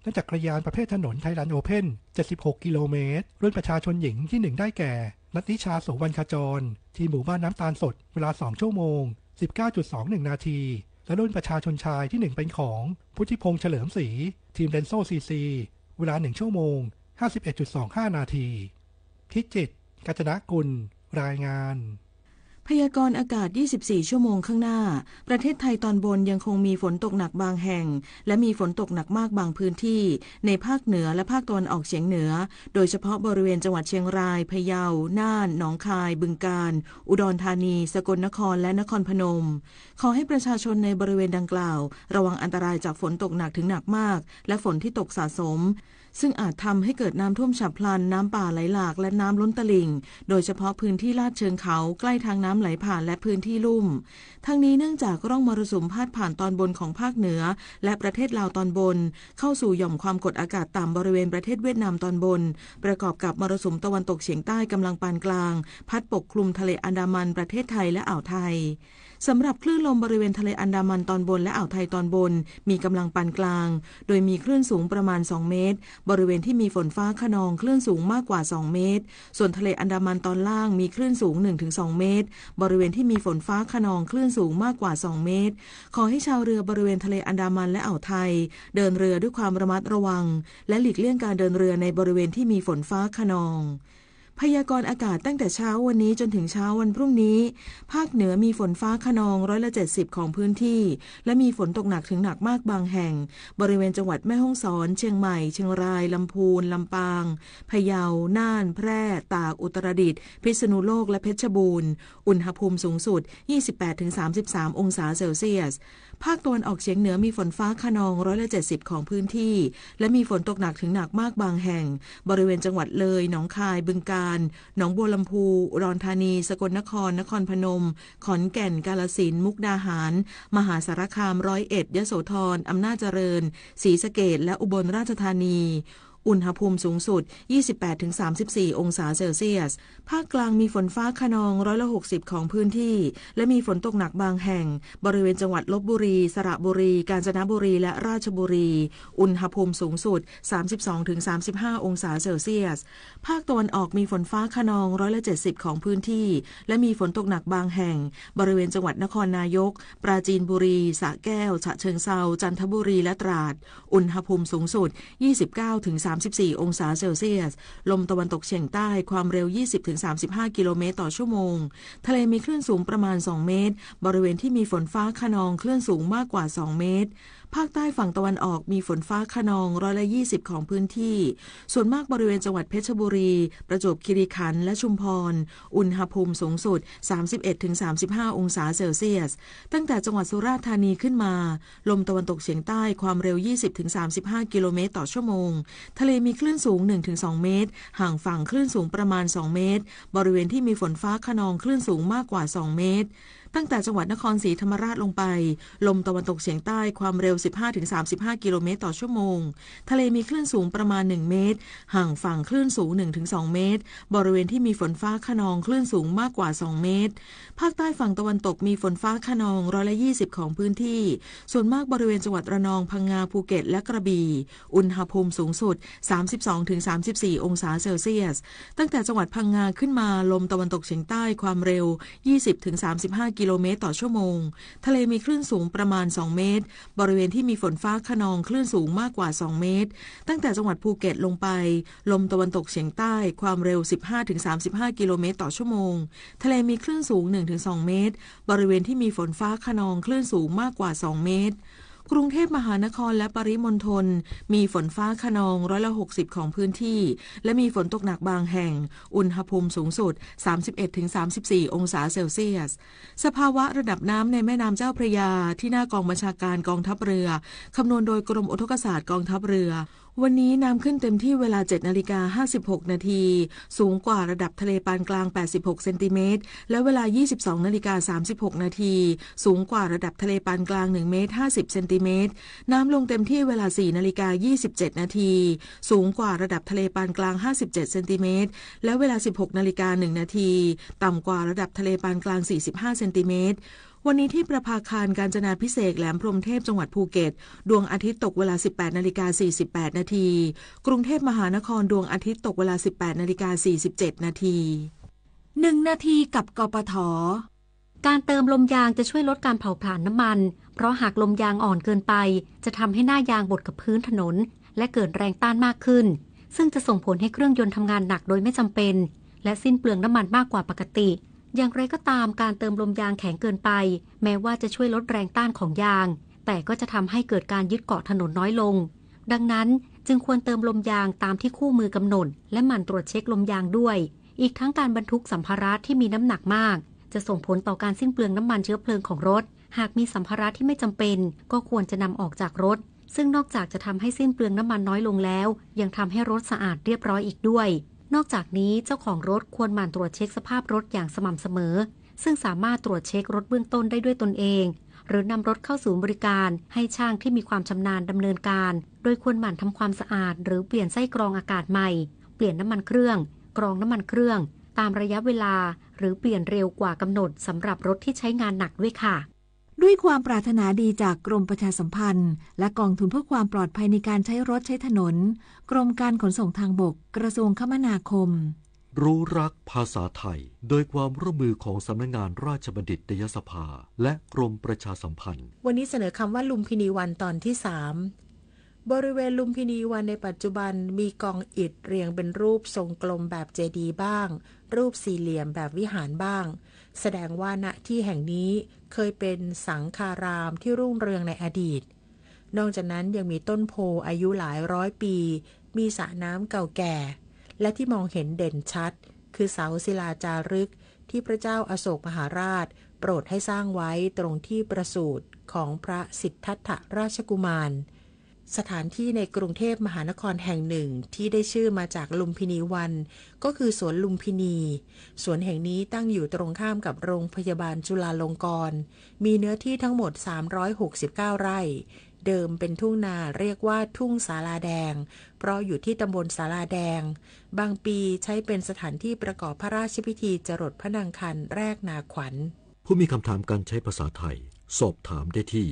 และจักรยานประเภทถนนไทยแลนด์โอเพ่น76กิโลเมตรรุ่นประชาชนหญิงที่1ได้แก่ นัทนิชาโสวรรณขจรทีมหมู่บ้านน้ำตาลสดเวลา2ชั่วโมง 19.21 นาทีและรุ่นประชาชนชายที่1เป็นของพุทธิพงษ์เฉลิมศรีทีมเรนโซซีซีเวลา1ชั่วโมง 51.25 นาทีพิจิตรกัญจนกุลรายงานพยากรณ์อากาศ 24 ชั่วโมงข้างหน้าประเทศไทยตอนบนยังคงมีฝนตกหนักบางแห่งและมีฝนตกหนักมากบางพื้นที่ในภาคเหนือและภาคตะวันออกเฉียงเหนือโดยเฉพาะบริเวณจังหวัดเชียงรายพะเยาน่านหนองคายบึงกาฬอุดรธานีสกลนครและนครพนมขอให้ประชาชนในบริเวณดังกล่าวระวังอันตรายจากฝนตกหนักถึงหนักมากและฝนที่ตกสะสมซึ่งอาจทำให้เกิดน้ำท่วมฉับพลันน้ำป่าไหลหลากและน้ำล้นตลิ่งโดยเฉพาะพื้นที่ลาดเชิงเขาใกล้ทางน้ำไหลผ่านและพื้นที่ลุ่มทั้งนี้เนื่องจากร่องมรสุมพาดผ่านตอนบนของภาคเหนือและประเทศลาวตอนบนเข้าสู่หย่อมความกดอากาศต่ำบริเวณประเทศเวียดนามตอนบนประกอบกับมรสุมตะวันตกเฉียงใต้กำลังปานกลางพัดปกคลุมทะเลอันดามันประเทศไทยและอ่าวไทยสำหรับคลื่นลมบริเวณทะเลอันดามันตอนบนและอ่าวไทยตอนบนมีกำลังปานกลางโดยมีคลื่นสูงประมาณ2เมตรบริเวณที่มีฝนฟ้าคะนองคลื่นสูงมากกว่า2เมตรส่วนทะเลอันดามันตอนล่างมีคลื่นสูง 1-2 เมตรบริเวณที่มีฝนฟ้าคะนองคลื่นสูงมากกว่า2เมตรขอให้ชาวเรือบริเวณทะเลอันดามันและอ่าวไทยเดินเรือด้วยความระมัดระวังและหลีกเลี่ยงการเดินเรือในบริเวณที่มีฝนฟ้าคะนองพยากรณ์อากาศตั้งแต่เช้าวันนี้จนถึงเช้าวันพรุ่งนี้ภาคเหนือมีฝนฟ้าคะนอง70%ของพื้นที่และมีฝนตกหนักถึงหนักมากบางแห่งบริเวณจังหวัดแม่ฮ่องสอนเชียงใหม่เชียงรายลำพูนลำปางพะเยาน่านแพร่ตากอุตรดิตถ์พิษณุโลกและเพชรบูรณ์อุณหภูมิสูงสุด 28-33 องศาเซลเซียสภาคตะวันออกเฉียงเหนือมีฝนฟ้าคะนอง70%ของพื้นที่และมีฝนตกหนักถึงหนักมากบางแห่งบริเวณจังหวัดเลยหนองคายบึงกาฬหนองบัวลำพูอุดรธานีสกลนครนครพนมขอนแก่นกาฬสินธุ์มุกดาหารมหาสารคาม101ยโสธรอำนาจเจริญศรีสะเกษและอุบลราชธานีอุณหภูมิสูงสุด 28-34 องศาเซลเซียสภาคกลางมีฝนฟ้าคะนอง60%ของพื้นที่และมีฝนตกหนักบางแห่งบริเวณจังหวัดลพบุรีสระบุรีกาญจนบุรีและราชบุรีอุณหภูมิสูงสุด 32-35 องศาเซลเซียสภาคตะวันออกมีฝนฟ้าคะนอง70%ของพื้นที่และมีฝนตกหนักบางแห่งบริเวณจังหวัดนครนายกปราจีนบุรีสระแก้วฉะเชิงเทราจันทบุรีและตราดอุณหภูมิสูงสุด 29-34 องศาเซลเซียสลมตะวันตกเฉียงใต้ความเร็ว 20-35 กิโลเมตรต่อชั่วโมงทะเลมีคลื่นสูงประมาณ2เมตรบริเวณที่มีฝนฟ้าคะนองคลื่นสูงมากกว่า2เมตรภาคใต้ฝั่งตะวันออกมีฝนฟ้าคะนอง20%ของพื้นที่ส่วนมากบริเวณจังหวัดเพชรบุรีประจวบคีรีขันธ์และชุมพรอุณหภูมิสูงสุด 31-35 องศาเซลเซียสตั้งแต่จังหวัดสุราษฎร์ธานีขึ้นมาลมตะวันตกเฉียงใต้ความเร็ว 20-35 กิโลเมตรต่อชั่วโมงทะเลมีคลื่นสูง 1-2 เมตรห่างฝั่งคลื่นสูงประมาณ2เมตรบริเวณที่มีฝนฟ้าคะนองคลื่นสูงมากกว่า2เมตรตั้งแต่จังหวัดนครศรีธรรมราชลงไปลมตะวันตกเฉียงใต้ความเร็ว 15-35 กิโลเมตรต่อชั่วโมงทะเลมีคลื่นสูงประมาณ1เมตรห่างฝั่งคลื่นสูง 1-2 เมตรบริเวณที่มีฝนฟ้าคะนองคลื่นสูงมากกว่า2เมตรภาคใต้ฝั่งตะวันตกมีฝนฟ้าคะนอง20%ของพื้นที่ส่วนมากบริเวณจังหวัดระนองพังงาภูเก็ตและกระบี่อุณหภูมิสูงสุด 32-34 องศาเซลเซียสตั้งแต่จังหวัดพังงาขึ้นมาลมตะวันตกเฉียงใต้ความเร็ว 20-35 กิโลเมตรต่อชั่วโมงทะเลมีคลื่นสูงประมาณ2เมตรบริเวณที่มีฝนฟ้าคะนองคลื่นสูงมากกว่า2เมตรตั้งแต่จังหวัดภูเก็ตลงไปลมตะวันตกเฉียงใต้ความเร็ว 15-35 กิโลเมตรต่อชั่วโมงทะเลมีคลื่นสูง 1-2 เมตรบริเวณที่มีฝนฟ้าคะนองคลื่นสูงมากกว่า2เมตรกรุงเทพมหานครและปริมณฑลมีฝนฟ้าคะนอง60%ของพื้นที่และมีฝนตกหนักบางแห่งอุณหภูมิสูงสุด 31-34 องศาเซลเซียสสภาวะระดับน้ำในแม่น้ำเจ้าพระยาที่หน้ากองบัญชาการกองทัพเรือคำนวณโดยกรมอุทกศาสตร์กองทัพเรือวันนี้น้ำขึ้นเต็มที่เวลา 7:56 นาทีสูงกว่าระดับทะเลปานกลาง86เซนติเมตรและเวลา 22:36 นาทีสูงกว่าระดับทะเลปานกลาง1เมตร50เซนติเมตรน้ำลงเต็มที่เวลา 4:27 นาทีสูงกว่าระดับทะเลปานกลาง57เซนติเมตรและเวลา 16:01 นาทีต่ำกว่าระดับทะเลปานกลาง45เซนติเมตรวันนี้ที่ประภาคารกาญจนาภิเษกแหลมพรหมเทพจังหวัดภูเก็ตดวงอาทิตย์ตกเวลา 18:48 นาทีกรุงเทพมหานครดวงอาทิตย์ตกเวลา 18:47 นาที 1 นาทีกับกปท.การเติมลมยางจะช่วยลดการเผาผลาญน้ำมันเพราะหากลมยางอ่อนเกินไปจะทำให้หน้ายางบดกับพื้นถนนและเกิดแรงต้านมากขึ้นซึ่งจะส่งผลให้เครื่องยนต์ทำงานหนักโดยไม่จำเป็นและสิ้นเปลืองน้ำมันมากกว่าปกติอย่างไรก็ตามการเติมลมยางแข็งเกินไปแม้ว่าจะช่วยลดแรงต้านของยางแต่ก็จะทำให้เกิดการยึดเกาะถนนน้อยลงดังนั้นจึงควรเติมลมยางตามที่คู่มือกำหนดและหมั่นตรวจเช็คลมยางด้วยอีกทั้งการบรรทุกสัมภาระที่มีน้ำหนักมากจะส่งผลต่อการสิ้นเปลืองน้ำมันเชื้อเพลิงของรถหากมีสัมภาระที่ไม่จำเป็นก็ควรจะนำออกจากรถซึ่งนอกจากจะทำให้สิ้นเปลืองน้ำมันน้อยลงแล้วยังทำให้รถสะอาดเรียบร้อยอีกด้วยนอกจากนี้เจ้าของรถควรหมั่นตรวจเช็คสภาพรถอย่างสม่ำเสมอซึ่งสามารถตรวจเช็ครถเบื้องต้นได้ด้วยตนเองหรือนำรถเข้าศูนย์บริการให้ช่างที่มีความชำนาญดำเนินการโดยควรหมั่นทำความสะอาดหรือเปลี่ยนไส้กรองอากาศใหม่เปลี่ยนน้ำมันเครื่องกรองน้ำมันเครื่องตามระยะเวลาหรือเปลี่ยนเร็วกว่ากำหนดสำหรับรถที่ใช้งานหนักด้วยค่ะด้วยความปรารถนาดีจากกรมประชาสัมพันธ์และกองทุนเพื่อความปลอดภัยในการใช้รถใช้ถนนกรมการขนส่งทางบกกระทรวงคมนาคมรู้รักภาษาไทยโดยความร่วมมือของสำนักงานราชบัณฑิตยสภาและกรมประชาสัมพันธ์วันนี้เสนอคำว่าลุมพินีวันตอนที่ 3บริเวณลุมพินีวันในปัจจุบันมีกองอิฐเรียงเป็นรูปทรงกลมแบบเจดีย์บ้างรูปสี่เหลี่ยมแบบวิหารบ้างแสดงว่าณที่แห่งนี้เคยเป็นสังฆารามที่รุ่งเรืองในอดีตนอกจากนั้นยังมีต้นโพอายุหลายร้อยปีมีสระน้ำเก่าแก่และที่มองเห็นเด่นชัดคือเสาศิลาจารึกที่พระเจ้าอโศกมหาราชโปรดให้สร้างไว้ตรงที่ประสูติของพระสิทธัตถราชกุมารสถานที่ในกรุงเทพมหานครแห่งหนึ่งที่ได้ชื่อมาจากลุมพินีวันก็คือสวนลุมพินีสวนแห่งนี้ตั้งอยู่ตรงข้ามกับโรงพยาบาลจุฬาลงกรณ์มีเนื้อที่ทั้งหมด369ไร่เดิมเป็นทุ่งนาเรียกว่าทุ่งศาลาแดงเพราะอยู่ที่ตำบลศาลาแดงบางปีใช้เป็นสถานที่ประกอบพระราชพิธีจรดพระนางคันแรกนาขวัญผู้มีคำถามการใช้ภาษาไทยสอบถามได้ที่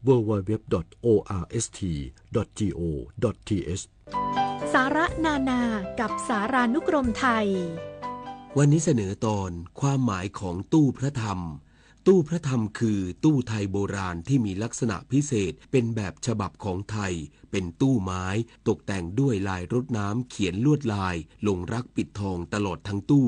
www.orst.go.th สาระนานากับสารานุกรมไทยวันนี้เสนอตอนความหมายของตู้พระธรรมตู้พระธรรมคือตู้ไทยโบราณที่มีลักษณะพิเศษเป็นแบบฉบับของไทยเป็นตู้ไม้ตกแต่งด้วยลายรดน้ำเขียนลวดลายลงรักปิดทองตลอดทั้งตู้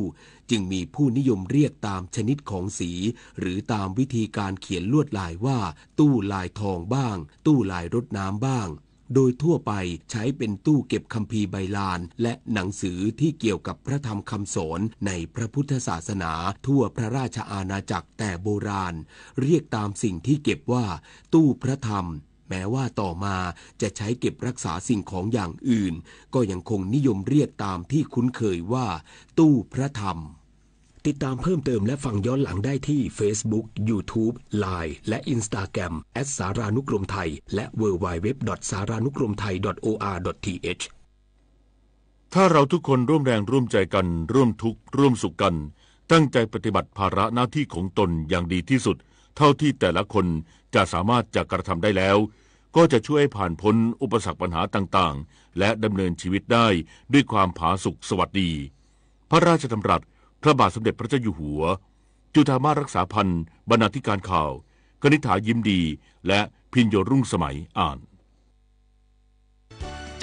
จึงมีผู้นิยมเรียกตามชนิดของสีหรือตามวิธีการเขียนลวดลายว่าตู้ลายทองบ้างตู้ลายรดน้ำบ้างโดยทั่วไปใช้เป็นตู้เก็บคัมภีร์ใบลานและหนังสือที่เกี่ยวกับพระธรรมคำสอนในพระพุทธศาสนาทั่วพระราชอาณาจักรแต่โบราณเรียกตามสิ่งที่เก็บว่าตู้พระธรรมแม้ว่าต่อมาจะใช้เก็บรักษาสิ่งของอย่างอื่นก็ยังคงนิยมเรียกตามที่คุ้นเคยว่าตู้พระธรรมติดตามเพิ่มเติมและฟังย้อนหลังได้ที่ Facebook, YouTube, Line และ Instagram @ สารานุกรมไทยและ www.saranukromthai.or.th ถ้าเราทุกคนร่วมแรงร่วมใจกันร่วมทุกข์ร่วมสุขกันตั้งใจปฏิบัติภาระหน้าที่ของตนอย่างดีที่สุดเท่าที่แต่ละคนจะสามารถจะกระทำได้แล้วก็จะช่วยผ่านพ้นอุปสรรคปัญหาต่างๆและดำเนินชีวิตได้ด้วยความผาสุกสวัสดีพระราชดำรัสพระบาทสมเด็จพระเจ้าอยู่หัวจุฑามาสรักษาพันธ์บรรณาธิการข่าวกนิษฐายิ้มดีและพิญโยรุ่งสมัยอ่าน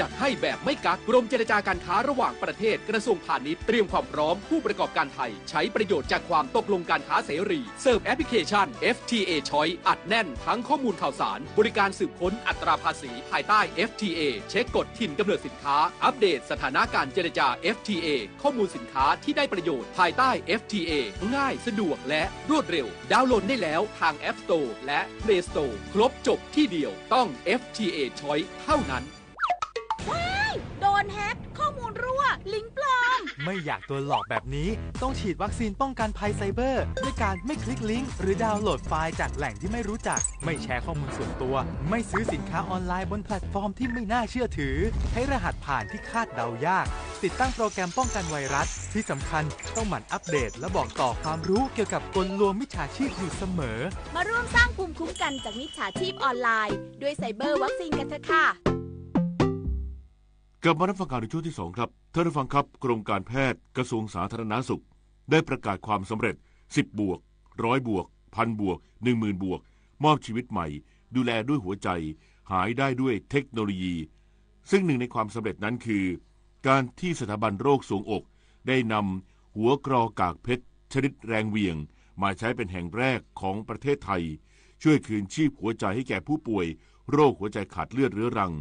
จัดให้แบบไม่กักกรมเจรจาการค้าระหว่างประเทศกระทรวงพาณิชย์เตรียมความพร้อมผู้ประกอบการไทยใช้ประโยชน์จากความตกลงการค้าเสรีเสิร์ฟแอปพลิเคชัน FTA Choice อัดแน่นทั้งข้อมูลข่าวสารบริการสืบค้นอัตราภาษีภายใต้ FTA เช็คกฎถิ่นกำเนิดสินค้าอัปเดตสถานะการเจรจา FTA ข้อมูลสินค้าที่ได้ประโยชน์ภายใต้ FTA ง่ายสะดวกและรวดเร็วดาวน์โหลดได้แล้วทาง App Store และ Play Store ครบจบที่เดียวต้อง FTA Choice เท่านั้นโดนแฮ็กข้อมูลรั่วลิงก์ปลอมไม่อยากโดนหลอกแบบนี้ต้องฉีดวัคซีนป้องกันภัยไซเบอร์ด้วยการไม่คลิกลิงก์หรือดาวน์โหลดไฟล์จากแหล่งที่ไม่รู้จักไม่แชร์ข้อมูลส่วนตัวไม่ซื้อสินค้าออนไลน์บนแพลตฟอร์มที่ไม่น่าเชื่อถือใช้รหัสผ่านที่คาดเดายากติดตั้งโปรแกรมป้องกันไวรัสที่สำคัญต้องหมั่นอัปเดตและบอกต่อความรู้เกี่ยวกับกลลวงมิจฉาชีพอยู่เสมอมาร่วมสร้างภูมิคุ้มกันจากมิจฉาชีพออนไลน์ด้วยไซเบอร์วัคซีนกันเถอะค่ะกลับมารับฟังข่าวในช่วงที่2ครับท่านผู้ฟังครับกรมการแพทย์กระทรวงสาธารณสุข ได้ประกาศความสำเร็จ10 บวก 100 บวก 1,000 บวก 10,000 บวกมอบชีวิตใหม่ดูแลด้วยหัวใจหายได้ด้วยเทคโนโลยีซึ่งหนึ่งในความสำเร็จนั้นคือการที่สถาบันโรคทรวงอกได้นำหัวกรอกากเพชรชนิดแรงเหวี่ยงมาใช้เป็นแห่งแรกของประเทศไทยช่วยคืนชีพหัวใจให้แก่ผู้ป่วยโรคหัวใจขาดเลือดเรื้อรัง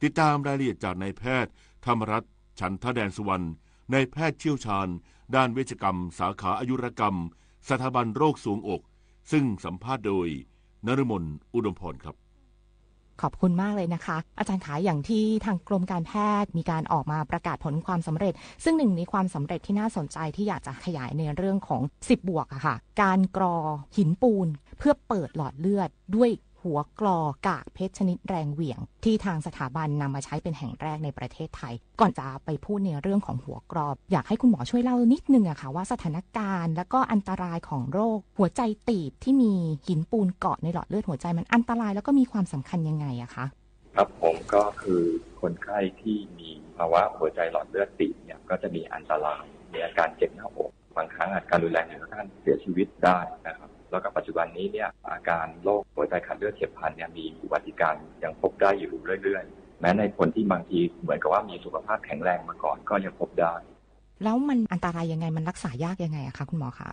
ติดตามรายละเอียดจากนายแพทย์ธรรมรัตน์ฉันทแดนสุวรรณนายแพทย์เชี่ยวชาญด้านเวชกรรมสาขาอายุรกรรมสถาบันโรคทรวงอกซึ่งสัมภาษณ์โดยนฤมลอุดมพรครับขอบคุณมากเลยนะคะอาจารย์ขาอย่างที่ทางกรมการแพทย์มีการออกมาประกาศผลความสำเร็จซึ่งหนึ่งในความสำเร็จที่น่าสนใจที่อยากจะขยายในเรื่องของ10 บวกอะค่ะการกรอหินปูนเพื่อเปิดหลอดเลือดด้วยหัวกรอกากเพชรชนิดแรงเหวี่ยงที่ทางสถาบันนำมาใช้เป็นแห่งแรกในประเทศไทยก่อนจะไปพูดในเรื่องของหัวกรออยากให้คุณหมอช่วยเล่านิดนึงอะค่ะว่าสถานการณ์และก็อันตรายของโรคหัวใจตีบที่มีหินปูนเกาะในหลอดเลือดหัวใจมันอันตรายแล้วก็มีความสำคัญยังไงอะคะครับผมก็คือคนไข้ที่มีภาวะหัวใจหลอดเลือดตีบเนี่ยก็จะมีอันตรายมีอาการเจ็บหน้าอกบางครั้งอาจการรุนแรงถึงขั้นเสียชีวิตได้นะครับแล้วก็ปัจจุบันนี้เนี่ยอาการโรคหัวใจขาดเลือดเฉียบพลันเนี่ยมีอุบัติการยังพบได้อยู่เรื่อยๆแม้ในคนที่บางทีเหมือนกับว่ามีสุขภาพแข็งแรงมาก่อนก็ยังพบได้แล้วมันอันตรายยังไงมันรักษายากยังไงอะคะคุณหมอคะ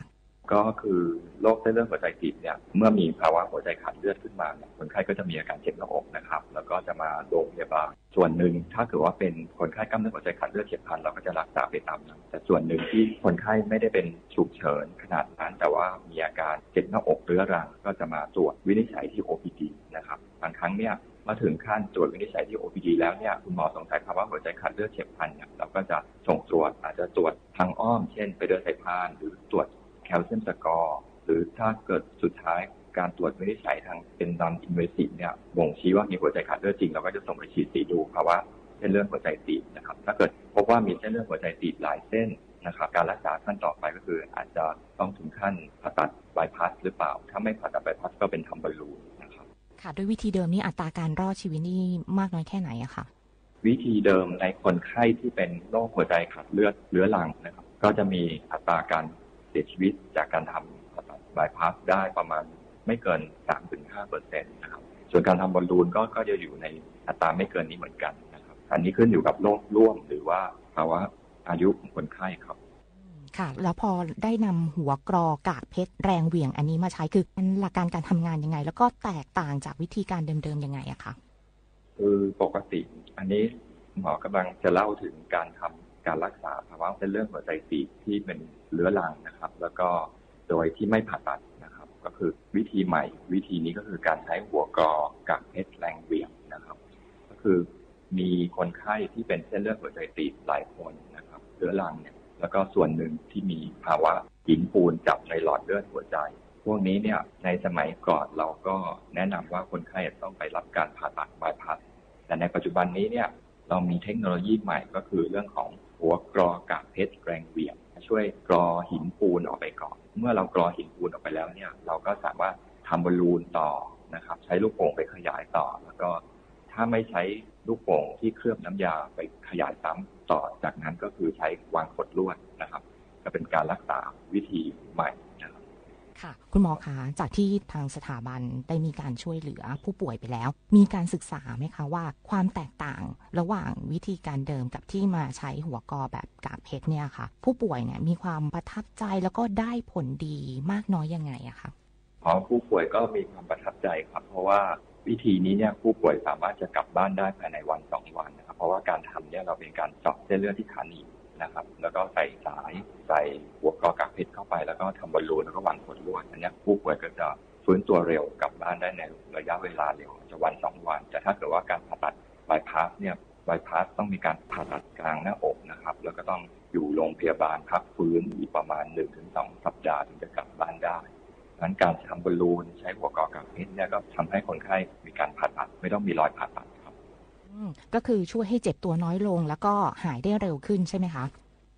ก็คือโรคเส้นเลือดหัวใจตีบเนี่ยเมื่อมีภาวะหัวใจขาดเลือดขึ้นมาเนี่ยคนไข้ก็จะมีอาการเจ็บหน้าอกนะครับแล้วก็จะมาโรงพยาบาลส่วนหนึ่งถ้าเกิดว่าเป็นคนไข้กล้ามเนื้อหัวใจขาดเลือดเฉียบพลันเราก็จะรักษาไปตามนั้นแต่ส่วนหนึ่งที่คนไข้ไม่ได้เป็นฉุกเฉินขนาดนั้นแต่ว่ามีอาการเจ็บหน้าอกเรื้อรังก็จะมาตรวจวินิจฉัยที่ OPD นะครับบางครั้งเนี่ยมาถึงขั้นตรวจวินิจฉัยที่ OPD แล้วเนี่ยคุณหมอสงสัยภาวะหัวใจขาดเลือดเฉียบพลันเนี่ยเราก็จะส่งตรวจอาจจะตรวจทางอ้อมเช่นไปเดินสายพานหรือตรวจแคลเซียมสกอร์หรือถ้าเกิดสุดท้ายการตรวจวินิจฉัยทางเป็นนอนอินเวสิฟเนี่ยบ่งชี้ว่ามีหัวใจขาดเลือดจริงเราก็จะส่งไปฉีดสีดูภาวะเส้นเลือดหัวใจตีบนะครับถ้าเกิดพบว่ามีเส้นเลือดหัวใจตีบหลายเส้นนะครับการรักษาขั้นต่อไปก็คืออาจจะต้องถึงขั้นผ่าตัดบายพาสหรือเปล่าถ้าไม่ผ่าตัดบายพาสก็เป็นทำบอลลูนนะครับค่ะด้วยวิธีเดิมนี่อัตราการรอดชีวิตนี่มากน้อยแค่ไหนอะคะวิธีเดิมในคนไข้ที่เป็นโรคหัวใจขาดเลือดเรื้อรังนะครับก็จะมีอัตราการเสียชีวิตจากการทำบายพาสได้ประมาณไม่เกิน 3-5% นะครับส่วนการทำบอลลูนก็จะอยู่ในอัตราไม่เกินนี้เหมือนกันนะครับอันนี้ขึ้นอยู่กับโรคร่วมหรือว่าภาวะอายุของคนไข้ครับค่ะแล้วพอได้นำหัวกรอกากเพชรแรงเหวี่ยงอันนี้มาใช้คือมันหลักการทำงานยังไงแล้วก็แตกต่างจากวิธีการเดิมๆยังไงอะคะคือปกติอันนี้หมอกำลังจะเล่าถึงการทำการรักษาภาวะเส้นเลือดหัวใจตีบที่เป็นเรื้อรังนะครับแล้วก็โดยที่ไม่ผ่าตัดนะครับก็คือวิธีใหม่วิธีนี้ก็คือการใช้หัวกรอกากเพชรแรงเหวี่ยงนะครับก็คือมีคนไข้ที่เป็นเส้นเลือดหัวใจตีบหลายคนนะครับเรื้อรังเนี่ยแล้วก็ส่วนหนึ่งที่มีภาวะหินปูนจับในหลอดเลือดหัวใจพวกนี้เนี่ยในสมัยก่อนเราก็แนะนำว่าคนไข้ต้องไปรับการผ่าตัดบายพาสแต่ในปัจจุบันนี้เนี่ยเรามีเทคโนโลยีใหม่ก็คือเรื่องของหัวกรอกากเพชรแรงเหวี่ยงช่วยกรอหินปูนออกไปก่อนเมื่อเรากรอหินปูนออกไปแล้วเนี่ยเราก็สามารถทำบอลลูนต่อนะครับใช้ลูกโป่งไปขยายต่อแล้วก็ถ้าไม่ใช้ลูกโป่งที่เคลือบน้ำยาไปขยายซ้ำต่อจากนั้นก็คือใช้วางขดลวดนะครับก็เป็นการรักษาวิธีใหม่นะครับค่ะคุณหมอคะจากที่ทางสถาบันได้มีการช่วยเหลือผู้ป่วยไปแล้วมีการศึกษาไหมคะว่าความแตกต่างระหว่างวิธีการเดิมกับที่มาใช้หัวกรอแบบกากเพชรเนี่ยค่ะผู้ป่วยเนี่ยมีความประทับใจแล้วก็ได้ผลดีมากน้อยยังไงอะคะผู้ป่วยก็มีความประทับใจครับเพราะว่าวิธีนี้เนี่ยผู้ป่วยสามารถจะกลับบ้านได้ภายในวัน2 วันนะครับเพราะว่าการทำเนี่ยเราเป็นการเจาะเส้นเลือดที่ขาหนีบนะครับแล้วก็ใส่สายใส่หัวกรอกากเพชรเข้าไปแล้วก็ทำบอลลูนแล้วก็วางขดลวดอันนี้ผู้ป่วยก็จะฟื้นตัวเร็วกลับบ้านได้ในระยะเวลาเร็วจะวัน2 วันแต่ถ้าเกิดว่าการผ่าตัดบายพาสเนี่ยบายพาสต้องมีการผ่าตัดกลางหน้าอกนะครับแล้วก็ต้องอยู่โรงพยาบาลพักฟื้นอีกประมาณ 1-2 สัปดาห์ถึงจะกลับบ้านได้ดังนั้นการทำบอลลูนใช้หัวกรอกากเพชรเนี่ยก็ทำให้คนไข้มีการผ่าตัดไม่ต้องมีรอยผ่าตัดครับก็คือช่วยให้เจ็บตัวน้อยลงแล้วก็หายได้เร็วขึ้นใช่ไหมคะ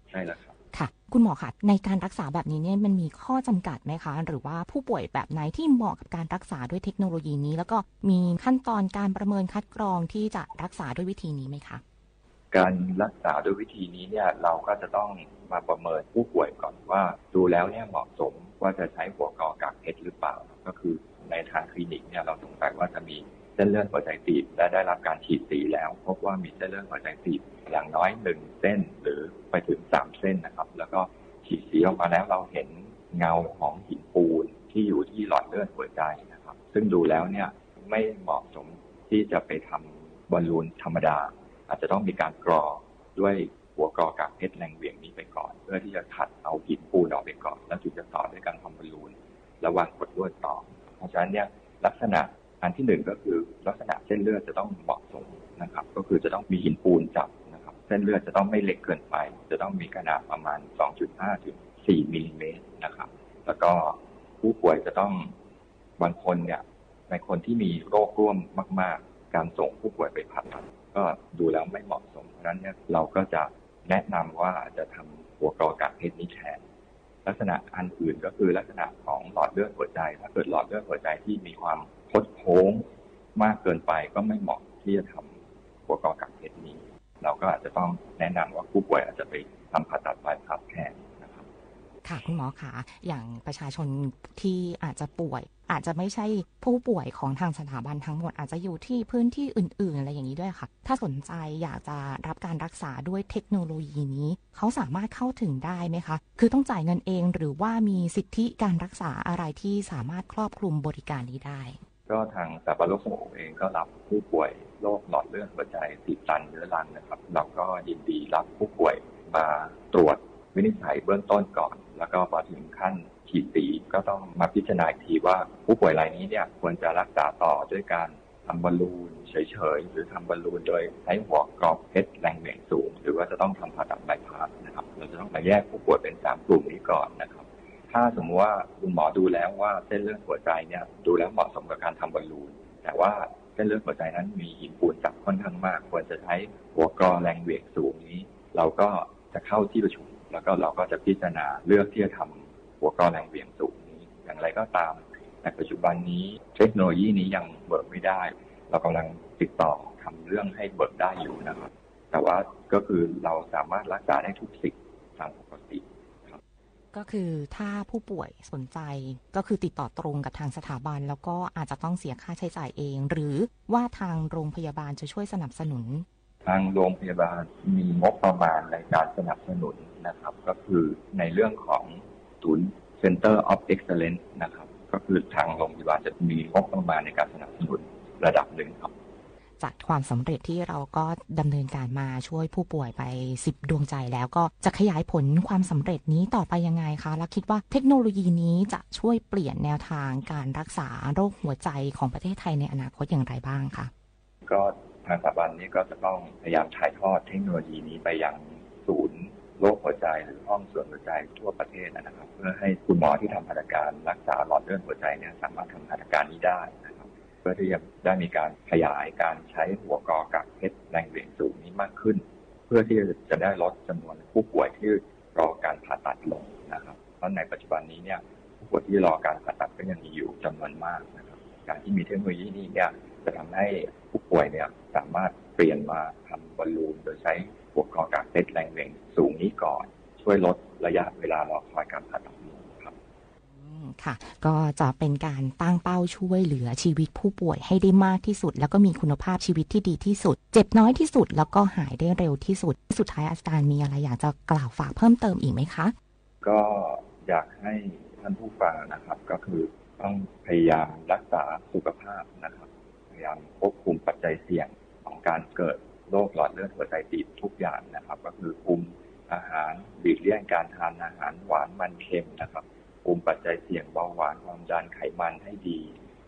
ใช่แล้วครับค่ะคุณหมอคะในการรักษาแบบนี้เนี่ยมันมีข้อจำกัดไหมคะหรือว่าผู้ป่วยแบบไหนที่เหมาะกับการรักษาด้วยเทคโนโลยีนี้แล้วก็มีขั้นตอนการประเมินคัดกรองที่จะรักษาด้วยวิธีนี้ไหมคะการรักษาด้วยวิธีนี้เนี่ยเราก็จะต้อง มาประเมินผู้ป่วยก่อนว่าดูแล้วเนี่ยเหมาะสมว่าจะใช้หัวกอกากเพชรหรือเปล่าก็คือในทางคลินิกเนี่ยเราสงสัยว่าจะมีเส้นเลือดหัวใจตีบและได้รับการฉีดสีแล้วพบว่ามีเส้นเลือดหัวใจตีบอย่างน้อย1เส้นหรือไปถึง3เส้นนะครับแล้วก็ฉีดสีออกมาแล้วเราเห็นเงาของหินปูนที่อยู่ที่หลอดเลือดหัวใจนะครับซึ่งดูแล้วเนี่ยไม่เหมาะสมที่จะไปทำบอลลูนธรรมดาอาจจะต้องมีการกรอด้วยหัวกรอกากเพชรแรงเหวี่ยงนี้ไปก่อนเพื่อที่จะขัดเอาหินปูนออกไปก่อนแล้วถึงจะต่อด้วยการทำบอลลูนระหว่างกดลวดต่อเพราะฉะนั้นเนี่ยลักษณะอันที่1ก็คือลักษณะเส้นเลือดจะต้องเหมาะสมนะครับก็คือจะต้องมีหินปูนจับนะครับเส้นเลือดจะต้องไม่เล็กเกินไปจะต้องมีขนาดประมาณ 2.5 ถึง 4 มิลลิเมตรนะครับแล้วก็ผู้ป่วยจะต้องบางคนเนี่ยในคนที่มีโรคร่วมมากๆการส่งผู้ป่วยไปผ่าตัดก็ดูแล้วไม่เหมาะสมเพราะฉะนั้นเนี่ยเราก็จะแนะนำว่าจะทำหัวกรอกากเพชรนี้แทนลักษณะอันอื่นก็คือลักษณะของหลอดเลือดหัวใจถ้าเกิดหลอดเลือดหัวใจที่มีความคดโค้งมากเกินไปก็ไม่เหมาะที่จะทำหัวกรอกากเพชรนี้เราก็อาจจะต้องแนะนำว่าผู้ป่วยอาจจะไปทำผ่าตัดบายพาสแทนนะครับค่ะคุณหมอคะอย่างประชาชนที่อาจจะป่วยอาจจะไม่ใช่ผู้ป่วยของทางสถาบันทั้งหมดอาจจะอยู่ที่พื้นที่อื่นๆอะไรอย่างนี้ด้วยค่ะถ้าสนใจอยากจะรับการรักษาด้วยเทคโนโลยีนี้เขาสามารถเข้าถึงได้ไหมคะคือต้องจ่ายเงินเองหรือว่ามีสิทธิการรักษาอะไรที่สามารถครอบคลุมบริการนี้ได้ก็ทางสถาบันโรคสมองเองก็รับผู้ป่วยโรคหลอดเลือดหัวใจตีบตันเรื้อรังนะครับเราก็ยินดีรับผู้ป่วยมาตรวจวินิจฉัยเบื้องต้นก่อนแล้วก็พอถึงขั้นฉีดสีก็ต้องมาพิจารณาอีกทีว่าผู้ป่วยรายนี้เนี่ยควรจะรักษาต่อด้วยการทำบอลลูนเฉยๆหรือทำบอลลูนโดยใช้หัวกรอกเพชรแรงเหวี่ยงสูงหรือว่าจะต้องทำผ่าตัดบายพาสนะครับเราจะต้องมาแยกผู้ป่วยเป็น3กลุ่มนี้ก่อนนะครับถ้าสมมติว่าคุณหมอดูแล้วว่าเส้นเลือดหัวใจเนี่ยดูแล้วเหมาะสมกับการทำบอลลูนแต่ว่าเส้นเลือดหัวใจนั้นมีหินปูนจับค่อนข้างมากควรจะใช้หัวกรอแรงเหวี่ยงสูงนี้เราก็จะเข้าที่ประชุมแล้วก็เราก็จะพิจารณาเลือกที่จะทำหัวกรอแรงเหวี่ยงสูงนี้อย่างไรก็ตามในปัจจุบันนี้เทคโนโลยีนี้ยังเบิกไม่ได้เรากำลังติดต่อทำเรื่องให้เบิกได้อยู่นะครับแต่ว่าก็คือเราสามารถรักษาได้ทุกสิ่งตามปกติก็คือถ้าผู้ป่วยสนใจก็คือติดต่อตรงกับทางสถาบันแล้วก็อาจจะต้องเสียค่าใช้จ่ายเองหรือว่าทางโรงพยาบาลจะช่วยสนับสนุนทางโรงพยาบาลมีงบประมาณในการสนับสนุนนะครับก็คือในเรื่องของศูนย์ Center of Excellence นะครับก็คือทางโรงพยาบาลจะมีงบประมาณในการสนับสนุนระดับหนึ่งครับจากความสำเร็จที่เราก็ดำเนินการมาช่วยผู้ป่วยไป10ดวงใจแล้วก็จะขยายผลความสำเร็จนี้ต่อไปยังไงคะและคิดว่าเทคโนโลยีนี้จะช่วยเปลี่ยนแนวทางการรักษาโรคหัวใจของประเทศไทยในอนาคตอย่างไรบ้างคะก็ทางสถาบันนี้ก็จะต้องพยายามถ่ายทอดเทคโนโลยีนี้ไปยังศูนย์โรคหัวใจหรือห้องส่วนหัวใจทั่วประเทศนะครับเพื่อให้คุณหมอที่ทำหัตถการรักษาหลอดเลือดหัวใจเนี่ยสามารถทำหัตถการนี้ได้นะครับเพื่อที่จะได้มีการขยายการใช้หัวกรอกากเพชรแรงเหวี่ยงสูงนี้มากขึ้นเพื่อที่จะได้ลดจำนวนผู้ป่วยที่รอการผ่าตัดลงนะครับเพราะในปัจจุบันนี้เนี่ยผู้ป่วยที่รอการผ่าตัดก็ยังมีอยู่จำนวนมากนะครับการที่มีเทคโนโลยีนี้เนี่ยจะทำให้ผู้ป่วยเนี่ยสามารถเปลี่ยนมาทำบอลลูนโดยใช้หัวกรอกากเพชรแรงเหวี่ยงสูงนี้ก่อนช่วยลดระยะเวลารอคอยการผ่าตัดครับค่ะก็จะเป็นการตั้งเป้าช่วยเหลือชีวิตผู้ป่วยให้ได้มากที่สุดแล้วก็มีคุณภาพชีวิตที่ดีที่สุดเจ็บน้อยที่สุดแล้วก็หายได้เร็วที่สุดสุดท้ายอาจารย์มีอะไรอยากจะกล่าวฝากเพิ่มเติมอีกไหมคะก็อยากให้ท่านผู้ฟังนะครับก็คือต้องพยายามรักษาสุขภาพนะครับพยายามควบคุมปัจจัยเสี่ยงของการเกิดโรคหลอดเลือดหัวใจตีบทุกอย่างนะครับก็คือคุมอาหารหลีกเลี่ยงการทานอาหารหวานมันเค็มนะครับคุมปัจจัยเสี่ยงเบาหวานความดันไขมันให้ดี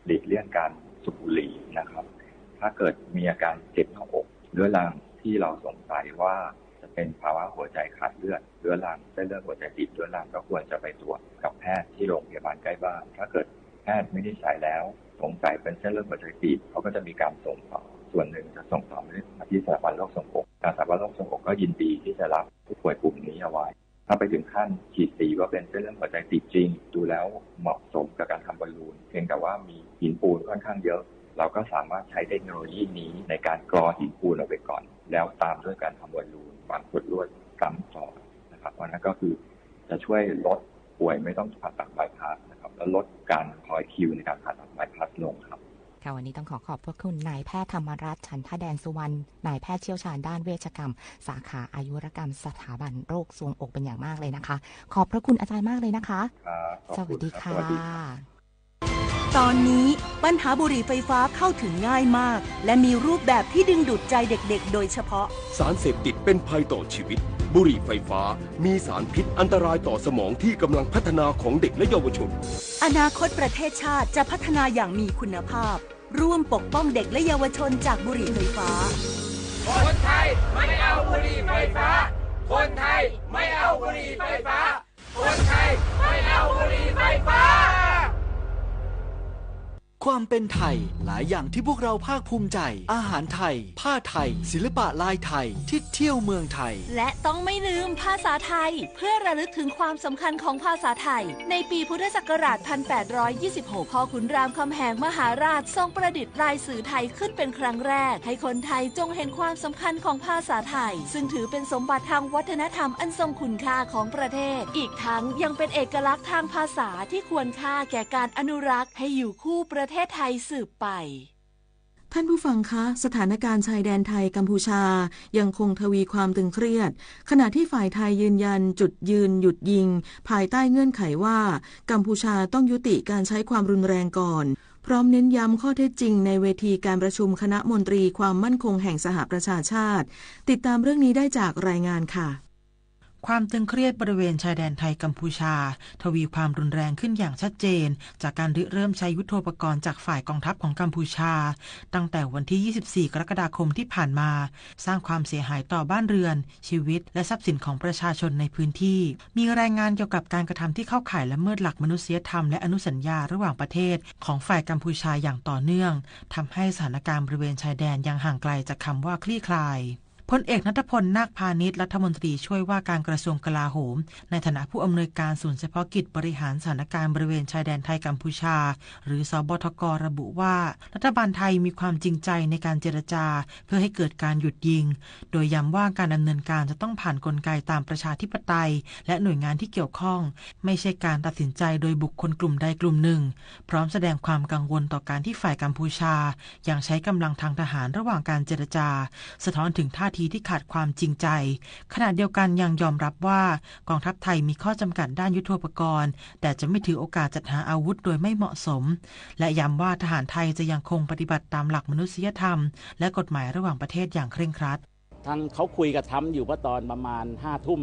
หลีกเลี่ยงการสูบบุหรี่นะครับถ้าเกิดมีอาการเจ็บหน้าอกเรื้อรังที่เราสงสัยว่าจะเป็นภาวะหัวใจขาดเลือดเรื้อรังเส้นเลือดหัวใจตีบเรื้อรังก็ควรจะไปตรวจกับแพทย์ที่โรงพยาบาลใกล้บ้านถ้าเกิดแพทย์วินิจฉัยแล้วสงสัยเป็นเส้นเลือดหัวใจตีบเขาก็จะมีการส่งต่อส่วนหนึ่งจะส่งต่อมาที่สถาบันโรคทรวงอกทางสถาบันโรคทรวงอกก็ยินดีที่จะรับผู้ป่วยกลุ่มนี้เอาไว้ถ้าไปถึงขั้นฉีดสีว่าเป็นเส้นเลือดหัวใจตีบจริงดูแล้วเหมาะสมกับการทำบอลลูนเพียงแต่ว่ามีหินปูนค่อนข้างเยอะเราก็สามารถใช้เทคโนโลยีนี้ในการกรอหินปูนออกไปก่อนแล้วตามด้วยการทำบอลลูนวางขวดลวดซ้ำต่อ นะครับเพราะนั้นก็คือจะช่วยลดป่วยไม่ต้องผ่าตัดบายพาสนะครับแล้วลดการคอยคิวในการผ่าตัดบายพาสลงครับค่ะวันนี้ต้องขอบพระคุณนายแพทย์ธรรมรัตน์ฉันทแดนสุวรรณนายแพทย์เชี่ยวชาญด้านเวชกรรมสาขาอายุรกรรมสถาบันโรคทรวงอกเป็นอย่างมากเลยนะคะขอบพระคุณอาจารย์มากเลยนะคะสวัสดีค่ะตอนนี้ปัญหาบุหรี่ไฟฟ้าเข้าถึงง่ายมากและมีรูปแบบที่ดึงดูดใจเด็กๆโดยเฉพาะสารเสพติดเป็นภัยต่อชีวิตบุหรี่ไฟฟ้ามีสารพิษอันตรายต่อสมองที่กำลังพัฒนาของเด็กและเยาวชนอนาคตประเทศชาติจะพัฒนาอย่างมีคุณภาพร่วมปกป้องเด็กและเยาวชนจากบุหรี่ไฟฟ้าคนไทยไม่เอาบุหรี่ไฟฟ้าคนไทยไม่เอาบุหรี่ไฟฟ้าคนไทยไม่เอาบุหรี่ไฟฟ้าความเป็นไทยหลายอย่างที่พวกเราภาคภูมิใจอาหารไทยผ้าไทยศิลปะลายไทยที่เที่ยวเมืองไทยและต้องไม่ลืมภาษาไทยเพื่อระลึกถึงความสำคัญของภาษาไทยในปีพุทธศักราช 1826 พ่อขุนรามคำแหงมหาราชทรงประดิษฐ์ลายสื่อไทยขึ้นเป็นครั้งแรกให้คนไทยจงเห็นความสำคัญของภาษาไทยซึ่งถือเป็นสมบัติทางวัฒนธรรมอันทรงคุณค่าของประเทศอีกทั้งยังเป็นเอกลักษณ์ทางภาษาที่ควรค่าแก่การอนุรักษ์ให้อยู่คู่ประเทศไทยสืบไปท่านผู้ฟังคะสถานการณ์ชายแดนไทยกัมพูชายังคงทวีความตึงเครียดขณะที่ฝ่ายไทยยืนยันจุดยืนหยุดยิงภายใต้เงื่อนไขว่ากัมพูชาต้องยุติการใช้ความรุนแรงก่อนพร้อมเน้นย้ำข้อเท็จจริงในเวทีการประชุมคณะมนตรีความมั่นคงแห่งสหประชาชาติติดตามเรื่องนี้ได้จากรายงานค่ะความตึงเครียดบริเวณชายแดนไทยกัมพูชาทวีความรุนแรงขึ้นอย่างชัดเจนจากการเริ่มใช้ยุทโธปกรณ์จากฝ่ายกองทัพของกัมพูชาตั้งแต่วันที่ 24 กรกฎาคมที่ผ่านมาสร้างความเสียหายต่อบ้านเรือนชีวิตและทรัพย์สินของประชาชนในพื้นที่มีรายงานเกี่ยวกับการกระทำที่เข้าข่ายละเมิดหลักมนุษยธรรมและอนุสัญญาระหว่างประเทศของฝ่ายกัมพูชาอย่างต่อเนื่องทำให้สถานการณ์บริเวณชายแดนยังห่างไกลจากคำว่าคลี่คลายพลเอกณัฐพล นาคพานิชรัฐมนตรีช่วยว่าการกระทรวงกลาโหมในฐานะผู้อำนวยการศูนย์เฉพาะกิจบริหารสถานการณ์บริเวณชายแดนไทยกัมพูชาหรือสบทก.ระบุว่ารัฐบาลไทยมีความจริงใจในการเจรจาเพื่อให้เกิดการหยุดยิงโดยย้ำว่าการดำเนินการจะต้องผ่านกลไกตามประชาธิปไตยและหน่วยงานที่เกี่ยวข้องไม่ใช่การตัดสินใจโดยบุคคลกลุ่มใดกลุ่มหนึ่งพร้อมแสดงความกังวลต่อการที่ฝ่ายกัมพูชายังใช้กำลังทางทหารระหว่างการเจรจาสะท้อนถึงท่าทีที่ขาดความจริงใจขณะเดียวกันยังยอมรับว่ากองทัพไทยมีข้อจำกัดด้านยุทโธปกรณ์แต่จะไม่ถือโอกาสจัดหาอาวุธโดยไม่เหมาะสมและย้ำว่าทหารไทยจะยังคงปฏิบัติตามหลักมนุษยธรรมและกฎหมายระหว่างประเทศอย่างเคร่งครัดทางเขาคุยกับทำอยู่ว่าตอนประมาณ5 ทุ่ม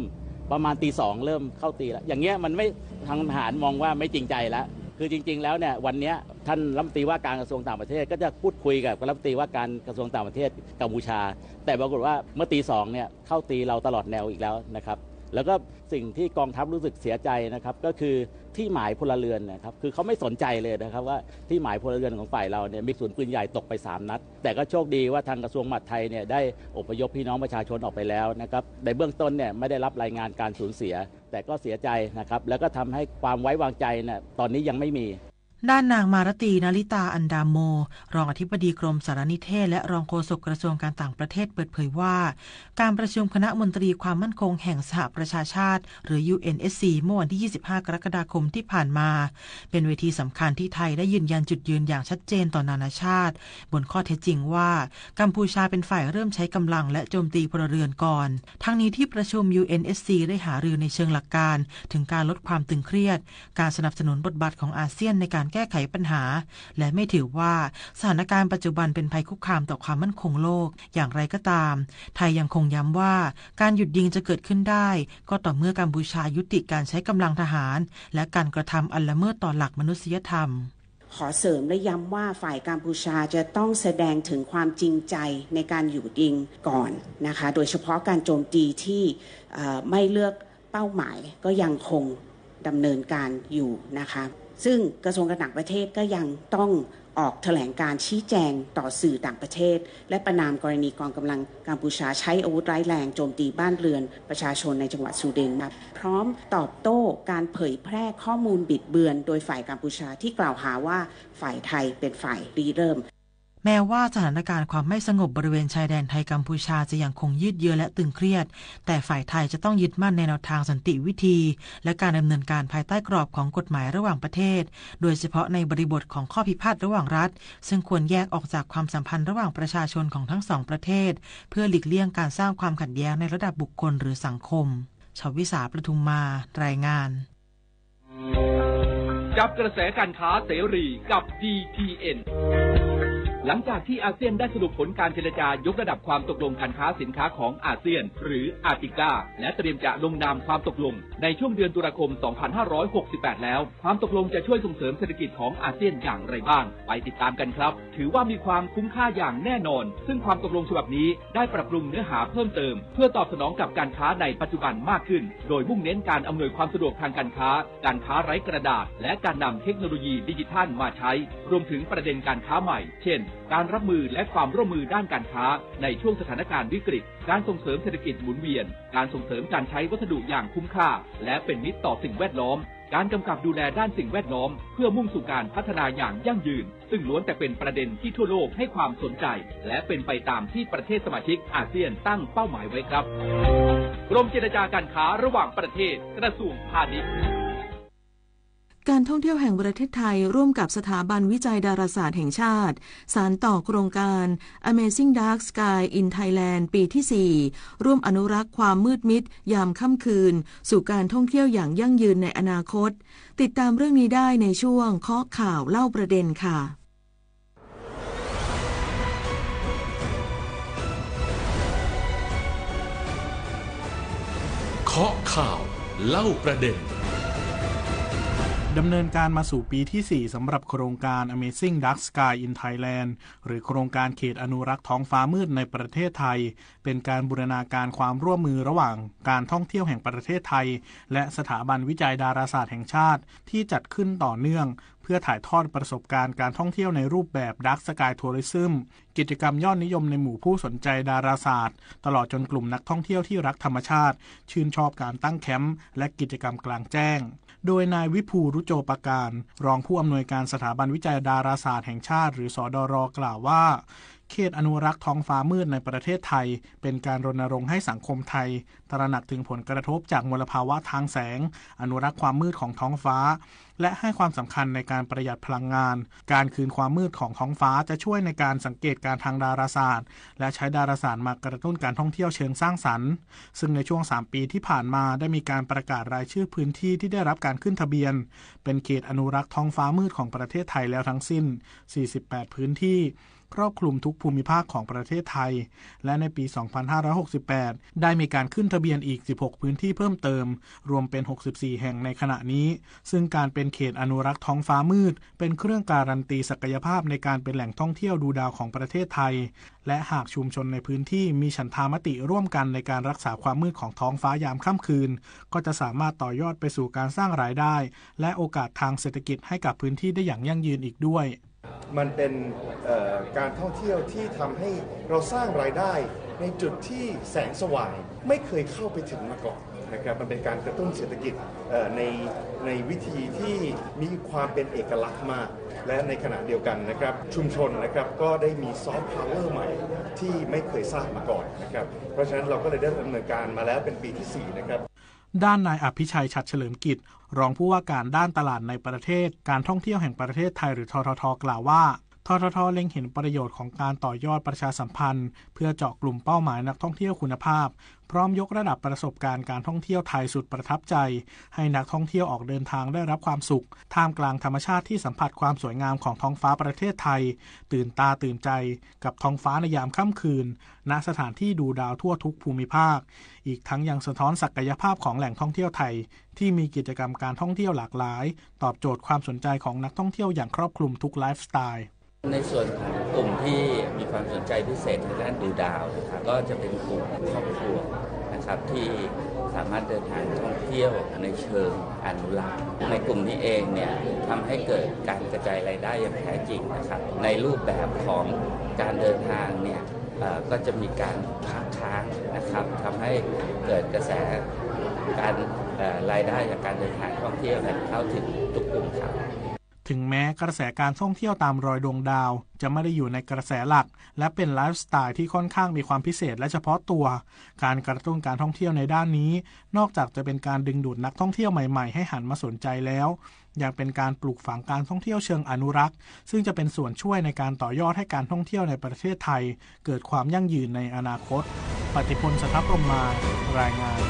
ประมาณตี 2เริ่มเข้าตีแล้วอย่างเงี้ยมันไม่ทางทหารมองว่าไม่จริงใจแล้วคือจริงๆแล้วเนี่ยวันนี้ท่านรัฐมนตรีว่าการกระทรวงต่างประเทศก็จะพูดคุยกับรัฐมนตรีว่าการกระทรวงต่างประเทศกัมพูชาแต่ปรากฏว่าเมื่อตี 2เนี่ยเข้าตีเราตลอดแนวอีกแล้วนะครับแล้วก็สิ่งที่กองทัพรู้สึกเสียใจนะครับก็คือที่หมายพลเรือนนะครับคือเขาไม่สนใจเลยนะครับว่าที่หมายพลเรือนของฝ่ายเราเนี่ยมีกระสุนปืนใหญ่ตกไป3 นัดแต่ก็โชคดีว่าทางกระทรวงมหาดไทยเนี่ยได้อพยพพี่น้องประชาชนออกไปแล้วนะครับในเบื้องต้นเนี่ยไม่ได้รับรายงานการสูญเสียแต่ก็เสียใจนะครับแล้วก็ทำให้ความไว้วางใจเนี่ยตอนนี้ยังไม่มีด้านนางมารตี นาริตา อันดามโมรองอธิบดีกรมสารนิเทศและรองโฆษกกระทรวงการต่างประเทศเปิดเผยว่าการประชุมคณะมนตรีความมั่นคงแห่งสหประชาชาติหรือ UNSC เมื่อวันที่ 25 กรกฎาคมที่ผ่านมาเป็นเวทีสำคัญที่ไทยได้ยืนยันจุดยืนอย่างชัดเจนต่อนานาชาติบนข้อเท็จจริงว่ากัมพูชาเป็นฝ่ายเริ่มใช้กำลังและโจมตีพลเรือนก่อนทั้งนี้ที่ประชุม UNSC ได้หารือในเชิงหลักการถึงการลดความตึงเครียดการสนับสนุนบทบาทของอาเซียนในการแก้ไขปัญหาและไม่ถือว่าสถานการณ์ปัจจุบันเป็นภัยคุกคามต่อความมั่นคงโลกอย่างไรก็ตามไทยยังคงย้ำว่าการหยุดยิงจะเกิดขึ้นได้ก็ต่อเมื่อกัมพูชายุติการใช้กำลังทหารและการกระทำอันละเมิดต่อหลักมนุษยธรรมขอเสริมและย้ำว่าฝ่ายกัมพูชาจะต้องแสดงถึงความจริงใจในการหยุดยิงก่อนนะคะโดยเฉพาะการโจมตีที่ไม่เลือกเป้าหมายก็ยังคงดำเนินการอยู่นะคะซึ่งกระทรวงการต่างประเทศก็ยังต้องออกแถลงการชี้แจงต่อสื่อต่างประเทศและประณามกรณีกองกำลังกัมพูชาใช้อาวุธร้ายแรงโจมตีบ้านเรือนประชาชนในจังหวัดซูเดนพร้อมตอบโต้การเผยแพร่ข้อมูลบิดเบือนโดยฝ่ายกัมพูชาที่กล่าวหาว่าฝ่ายไทยเป็นฝ่ายริเริ่ม แม้ว่าสถานการณ์ความไม่สงบบริเวณชายแดนไทยกัมพูชาจะยังคงยืดเยื้อและตึงเครียดแต่ฝ่ายไทยจะต้องยึดมั่นในแนวทางสันติวิธีและการดำเนินการภายใต้กรอบของกฎหมายระหว่างประเทศโดยเฉพาะในบริบทของข้อพิพาทระหว่างรัฐซึ่งควรแยกออกจากความสัมพันธ์ระหว่างประชาชนของทั้งสองประเทศเพื่อหลีกเลี่ยงการสร้างความขัดแย้งในระดับบุคคลหรือสังคมชวิสา ประทุมมารายงานจับกระแสการค้าเสรีกับ DTN หลังจากที่อาเซียนได้สรุปผลการเจรจายกระดับความตกลงการค้าสินค้าของอาเซียนหรืออาติกาและเตรียมจะลงนามความตกลงในช่วงเดือนตุลาคม 2568 แล้วความตกลงจะช่วยส่งเสริมเศรษฐกิจของอาเซียนอย่างไรบ้างไปติดตามกันครับถือว่ามีความคุ้มค่าอย่างแน่นอนซึ่งความตกลงฉบับนี้ได้ปรับปรุงเนื้อหาเพิ่มเติมเพื่อตอบสนองกับการค้าในปัจจุบันมากขึ้นโดยมุ่งเน้นการอำนวยความสะดวกทางการค้าไร้กระดาษและการนำเทคโนโลยีดิจิทัลมาใช้รวมถึงประเด็นการค้าใหม่เช่นการรับมือและความร่วมมือด้านการค้าในช่วงสถานการณ์วิกฤตการส่งเสริมเศรษฐกิจหมุนเวียนการส่งเสริมการใช้วัสดุอย่างคุ้มค่าและเป็นมิตรต่อสิ่งแวดล้อมการกำกับดูแลด้านสิ่งแวดล้อมเพื่อมุ่งสู่การพัฒนาอย่างยั่งยืนซึ่งล้วนแต่เป็นประเด็นที่ทั่วโลกให้ความสนใจและเป็นไปตามที่ประเทศสมาชิกอาเซียนตั้งเป้าหมายไว้ครับกรมเจรจาการค้าระหว่างประเทศกระทรวงพาณิชย์การท่องเที่ยวแห่งประเทศไทยร่วมกับสถาบันวิจัยดาราศาสตร์แห่งชาติสานต่อโครงการ Amazing Dark Sky in Thailand ปีที่ 4 ร่วมอนุรักษ์ความมืดมิดยามค่ำคืนสู่การท่องเที่ยวอย่างยั่งยืนในอนาคตติดตามเรื่องนี้ได้ในช่วงเคาะข่าวเล่าประเด็นค่ะเคาะข่าวเล่าประเด็นดำเนินการมาสู่ปีที่ 4 สำหรับโครงการ Amazing Dark Sky in Thailand หรือโครงการเขตอนุรักษ์ท้องฟ้ามืดในประเทศไทยเป็นการบูรณาการความร่วมมือระหว่างการท่องเที่ยวแห่งประเทศไทยและสถาบันวิจัยดาราศาสตร์แห่งชาติที่จัดขึ้นต่อเนื่องเพื่อถ่ายทอดประสบการณ์การท่องเที่ยวในรูปแบบ Dark Sky Tourism กิจกรรมยอดนิยมในหมู่ผู้สนใจดาราศาสตร์ตลอดจนกลุ่มนักท่องเที่ยวที่รักธรรมชาติชื่นชอบการตั้งแคมป์และกิจกรรมกลางแจ้งโดยนายวิภูรุโจปการรองผู้อำนวยการสถาบันวิจัยดาราศาสตร์แห่งชาติหรือสดร.กล่าวว่าเขตอนุรักษ์ท้องฟ้ามืดในประเทศไทยเป็นการรณรงค์ให้สังคมไทยตระหนักถึงผลกระทบจากมลภาวะทางแสงอนุรักษ์ความมืดของท้องฟ้าและให้ความสำคัญในการประหยัดพลังงานการคืนความมืดของท้องฟ้าจะช่วยในการสังเกตการทางดาราศาสตร์และใช้ดาราศาสตร์มากระตุ้นการท่องเที่ยวเชิงสร้างสรรค์ซึ่งในช่วง3ปีที่ผ่านมาได้มีการประกาศรายชื่อพื้นที่ที่ได้รับการขึ้นทะเบียนเป็นเขตอนุรักษ์ท้องฟ้ามืดของประเทศไทยแล้วทั้งสิ้น48พื้นที่ครอบคลุมทุกภูมิภาคของประเทศไทยและในปี 2568 ได้มีการขึ้นทะเบียนอีก 16 พื้นที่เพิ่มเติมรวมเป็น 64 แห่งในขณะนี้ซึ่งการเป็นเขตอนุรักษ์ท้องฟ้ามืดเป็นเครื่องการันตีศักยภาพในการเป็นแหล่งท่องเที่ยวดูดาวของประเทศไทยและหากชุมชนในพื้นที่มีฉันทามติร่วมกันในการรักษาความมืดของท้องฟ้ายามค่ำคืนก็จะสามารถต่อยอดไปสู่การสร้างรายได้และโอกาสทางเศรษฐกิจให้กับพื้นที่ได้อย่างยั่งยืนอีกด้วยมันเป็นการท่องเที่ยวที่ทำให้เราสร้างรายได้ในจุดที่แสงสว่างไม่เคยเข้าไปถึงมาก่อนนะครับมันเป็นการกระตุ้นเศรษฐกิจในวิธีที่มีความเป็นเอกลักษณ์มากและในขณะเดียวกันนะครับชุมชนนะครับก็ได้มีซอฟต์พาวเวอร์ใหม่ที่ไม่เคยทราบมาก่อนนะครับเพราะฉะนั้นเราก็เลยได้ดำเนินการมาแล้วเป็นปีที่4นะครับด้านนายอภิชัยฉัตรเฉลิมกิจรองผู้ว่าการด้านตลาดในประเทศการท่องเที่ยวแห่งประเทศไทยหรือททท.กล่าวว่าททท.เล็งเห็นประโยชน์ของการต่อยอดประชาสัมพันธ์เพื่อเจาะกลุ่มเป้าหมายนักท่องเที่ยวคุณภาพพร้อมยกระดับประสบการณ์การท่องเที่ยวไทยสุดประทับใจให้นักท่องเที่ยวออกเดินทางได้รับความสุขท่ามกลางธรรมชาติที่สัมผัสความสวยงามของท้องฟ้าประเทศไทยตื่นตาตื่นใจกับท้องฟ้าในยามค่ำคืนณสถานที่ดูดาวทั่วทุกภูมิภาคอีกทั้งยังสะท้อนศักยภาพของแหล่งท่องเที่ยวไทยที่มีกิจกรรมการท่องเที่ยวหลากหลายตอบโจทย์ความสนใจของนักท่องเที่ยวอย่างครอบคลุมทุกไลฟ์สไตล์ในส่วนของกลุ่มที่มีความสนใจพิเศษในด้านดูดาวนะครับก็จะเป็นกลุ่มครอบครัวนะครับที่สามารถเดินทางท่องเที่ยวในเชิงอนุรักษ์ในกลุ่มนี้เองเนี่ยทำให้เกิดการกระจายรายได้อย่างแท้จริงนะครับในรูปแบบของการเดินทางเนี่ยก็จะมีการพักค้างนะครับทำให้เกิดกระแสการรายได้จากการเดินทางท่องเที่ยวเข้าถึงทุกกลุ่มครับ ถึงแม้กระแสการท่องเที่ยวตามรอยดวงดาวจะไม่ได้อยู่ในกระแสหลักและเป็นไลฟ์สไตล์ที่ค่อนข้างมีความพิเศษและเฉพาะตัวการกระตุ้นการท่องเที่ยวในด้านนี้นอกจากจะเป็นการดึงดูดนักท่องเที่ยวใหม่ๆให้หันมาสนใจแล้วยังเป็นการปลูกฝังการท่องเที่ยวเชิงอนุรักษ์ซึ่งจะเป็นส่วนช่วยในการต่อยอดให้การท่องเที่ยวในประเทศไทยเกิดความยั่งยืนในอนาคตปฏิพล สทัพพรหมารายงาน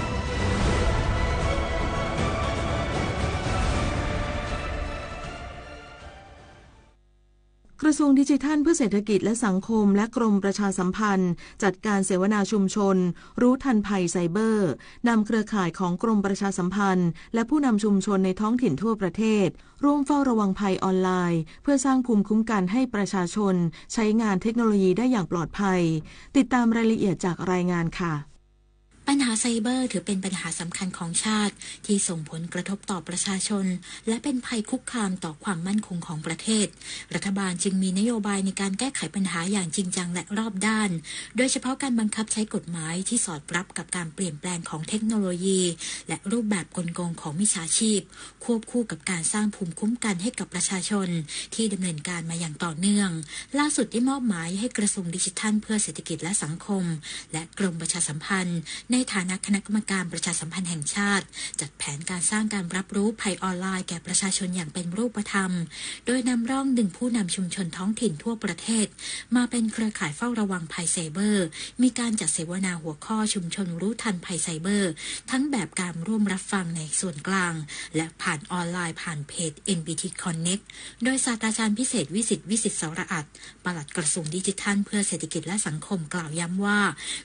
กระทรวงดิจิทัลเพื่อเศรษฐกิจและสังคมและกรมประชาสัมพันธ์จัดการเสวนาชุมชนรู้ทันภัยไซเบอร์นำเครือข่ายของกรมประชาสัมพันธ์และผู้นำชุมชนในท้องถิ่นทั่วประเทศร่วมเฝ้าระวังภัยออนไลน์เพื่อสร้างภูมิคุ้มกันให้ประชาชนใช้งานเทคโนโลยีได้อย่างปลอดภัยติดตามรายละเอียดจากรายงานค่ะปัญหาไซเบอร์ถือเป็นปัญหาสำคัญของชาติที่ส่งผลกระทบต่อประชาชนและเป็นภัยคุกคามต่อความมั่นคงของประเทศรัฐบาลจึงมีนโยบายในการแก้ไขปัญหาอย่างจริงจังและรอบด้านโดยเฉพาะการบังคับใช้กฎหมายที่สอดรับกับการเปลี่ยนแปลงของเทคโนโลยีและรูปแบบกลโกงของมิจฉาชีพควบคู่กับการสร้างภูมิคุ้มกันให้กับประชาชนที่ดำเนินการมาอย่างต่อเนื่องล่าสุดได้มอบหมายให้กระทรวงดิจิทัลเพื่อเศรษฐกิจและสังคมและกรมประชาสัมพันธ์ในฐานะคณะกรรมการประชาสัมพันธ์แห่งชาติจัดแผนการสร้างการรับรู้ภัยออนไลน์แก่ประชาชนอย่างเป็นรูปธรรมโดยนำร่องดึงผู้นำชุมชนท้องถิ่นทั่วประเทศมาเป็นเครือข่ายเฝ้าระวังภัยไซเบอร์มีการจัดเสวนาหัวข้อชุมชนรู้ทันภัยไซเบอร์ทั้งแบบการร่วมรับฟังในส่วนกลางและผ่านออนไลน์ผ่านเพจ NBT Connect โดยศาสตราจารย์พิเศษวิสิทธิ์สรอัตน์ปลัดกระทรวงดิจิทัลเพื่อเศรษฐกิจและสังคมกล่าวย้ำว่า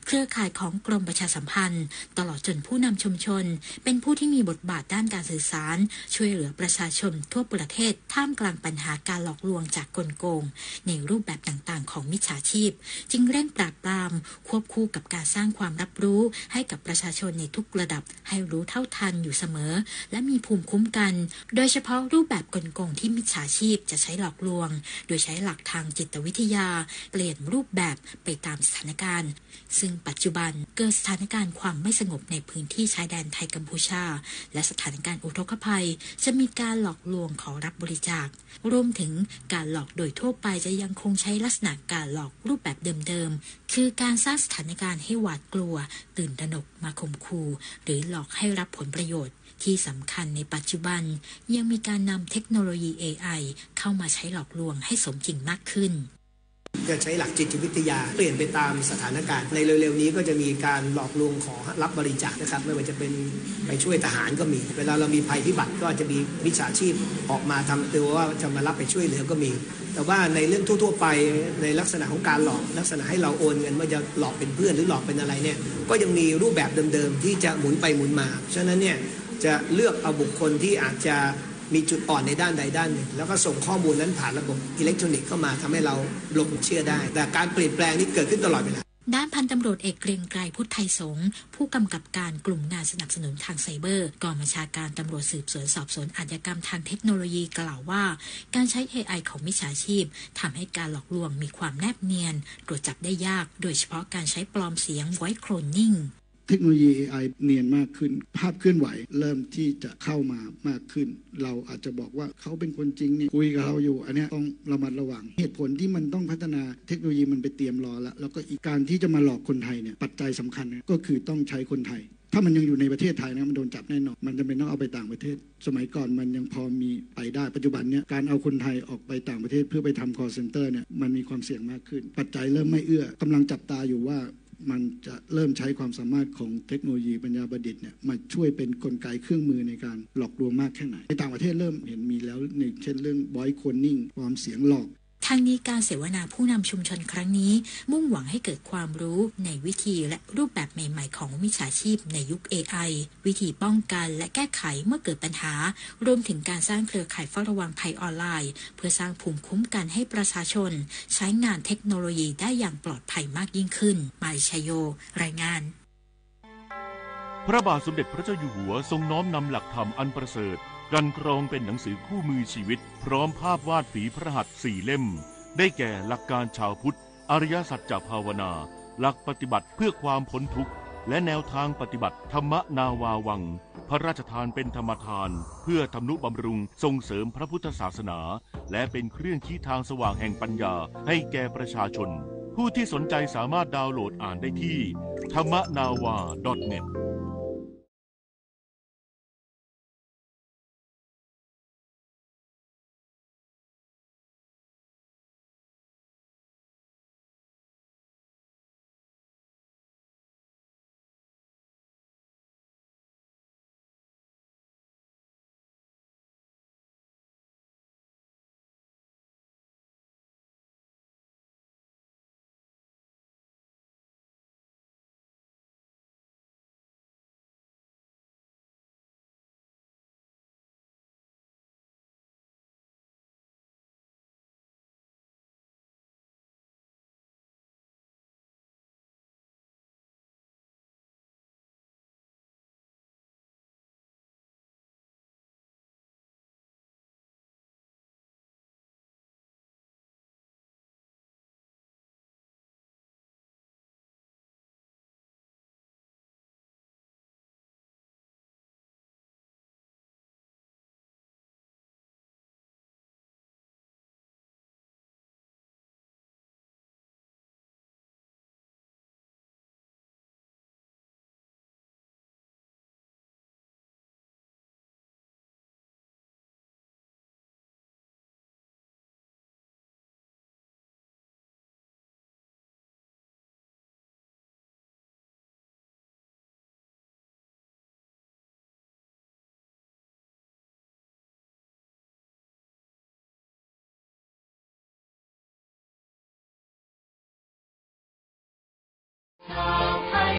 เครือข่ายของกรมประชาสัมพันธ์ตลอดจนผู้นำชุมชนเป็นผู้ที่มีบทบาทด้านการสื่อสารช่วยเหลือประชาชนทั่วประเทศท่ามกลางปัญหาการหลอกลวงจากกลโกงในรูปแบบต่างๆของมิจฉาชีพจึงเร่งปราบปรามควบคู่กับการสร้างความรับรู้ให้กับประชาชนในทุกระดับให้รู้เท่าทันอยู่เสมอและมีภูมิคุ้มกันโดยเฉพาะรูปแบบกลโกงที่มิจฉาชีพจะใช้หลอกลวงโดยใช้หลักทางจิตวิทยาเปลี่ยนรูปแบบไปตามสถานการณ์ซึ่งปัจจุบันเกิดสถานการณ์ความไม่สงบในพื้นที่ชายแดนไทยกัมพูชาและสถานการณ์อุทกภัยจะมีการหลอกลวงขอรับบริจาครวมถึงการหลอกโดยทั่วไปจะยังคงใช้ลักษณะการหลอกรูปแบบเดิมๆคือการสร้างสถานการณ์ให้หวาดกลัวตื่นตระหนกมาข่มขู่หรือหลอกให้รับผลประโยชน์ที่สำคัญในปัจจุบันยังมีการนำเทคโนโลยี AI เข้ามาใช้หลอกลวงให้สมจริงมากขึ้นจะใช้หลักจิตวิทยาเปลี่ยนไปตามสถานการณ์ในเร็วๆนี้ก็จะมีการหลอกลวงขอรับบริจาคนะครับไม่ว่าจะเป็นไปช่วยทหารก็มีเวลาเรามีภัยพิบัติก็จะมีมิจฉาชีพออกมาทำตัวว่าจะมารับไปช่วยเหลือก็มีแต่ว่าในเรื่องทั่วๆไปในลักษณะของการหลอกลักษณะให้เราโอนเงินว่าจะหลอกเป็นเพื่อนหรือหลอกเป็นอะไรเนี่ยก็ยังมีรูปแบบเดิมๆที่จะหมุนไปหมุนมาฉะนั้นเนี่ยจะเลือกเอาบุคคลที่อาจจะมีจุดอ่อนในด้านใดด้านหนึ่งแล้วก็ส่งข้อมูลนั้นผ่านระบบอิเล็กทรอนิกส์เข้ามาทำให้เราหลงเชื่อได้แต่การเปลี่ยนแปลงนี้เกิดขึ้นตลอดเวลาด้านพันตำรวจเอกเกรียงไกรพุทธไทยสงฆ์ผู้กำกับการกลุ่มงานสนับสนุนทางไซเบอร์กองบัญชาการตำรวจสืบสวนสอบสวนอาชญากรรมทางเทคโนโลยีกล่าวว่าการใช้ AI ของมิจฉาชีพทำให้การหลอกลวงมีความแนบเนียนตรวจจับได้ยากโดยเฉพาะการใช้ปลอมเสียง voice cloningเทคโนโลยี AI เนียนมากขึ้นภาพเคลื่อนไหวเริ่มที่จะเข้ามามากขึ้นเราอาจจะบอกว่าเขาเป็นคนจริงนี่คุยกับเราอยู่อันนี้ต้องระมัดระวังเหตุผลที่มันต้องพัฒนาเทคโนโลยีมันไปเตรียมรอแล้วก็อีกการที่จะมาหลอกคนไทยเนี่ยปัจจัยสำคัญก็คือต้องใช้คนไทยถ้ามันยังอยู่ในประเทศไทยนะมันโดนจับแน่นอนมันจะเป็นต้องเอาไปต่างประเทศสมัยก่อนมันยังพอมีไปได้ปัจจุบันเนี่ยการเอาคนไทยออกไปต่างประเทศเพื่อไปทำ call center เนี่ยมันมีความเสี่ยงมากขึ้นปัจจัยเริ่มไม่เอื้อกำลังจับตาอยู่ว่ามันจะเริ่มใช้ความสามารถของเทคโนโลยีปัญญาประดิษฐ์เนี่ยมาช่วยเป็นกลไกเครื่องมือในการหลอกลวงมากแค่ไหนในต่างประเทศเริ่มเห็นมีแล้วเช่นเรื่อง voice cloning ความเสียงหลอก ทางนี้การเสวนาผู้นำชุมชนครั้งนี้มุ่งหวังให้เกิดความรู้ในวิธีและรูปแบบใหม่ๆของมิจฉาชีพในยุค AI วิธีป้องกันและแก้ไขเมื่อเกิดปัญหารวมถึงการสร้างเครือข่ายเฝ้าระวังภัยออนไลน์เพื่อสร้างภูมิคุ้มกันให้ประชาชนใช้งานเทคโนโลยีได้อย่างปลอดภัยมากยิ่งขึ้นมายชัยโยรายงานพระบาทสมเด็จพระเจ้าอยู่หัวทรงน้อมนำหลักธรรมอันประเสริฐกันกรองเป็นหนังสือคู่มือชีวิตพร้อมภาพวาดฝีพระหัตถ์4 เล่มได้แก่หลักการชาวพุทธอริยสัจจภาวนาหลักปฏิบัติเพื่อความพ้นทุกข์ และแนวทางปฏิบัติธรรมนาวาวังพระราชทานเป็นธรรมทานเพื่อทำนุบำรุงส่งเสริมพระพุทธศาสนาและเป็นเครื่องชี้ทางสว่างแห่งปัญญาให้แก่ประชาชนผู้ที่สนใจสามารถดาวน์โหลดอ่านได้ที่ธรรมนาวา .net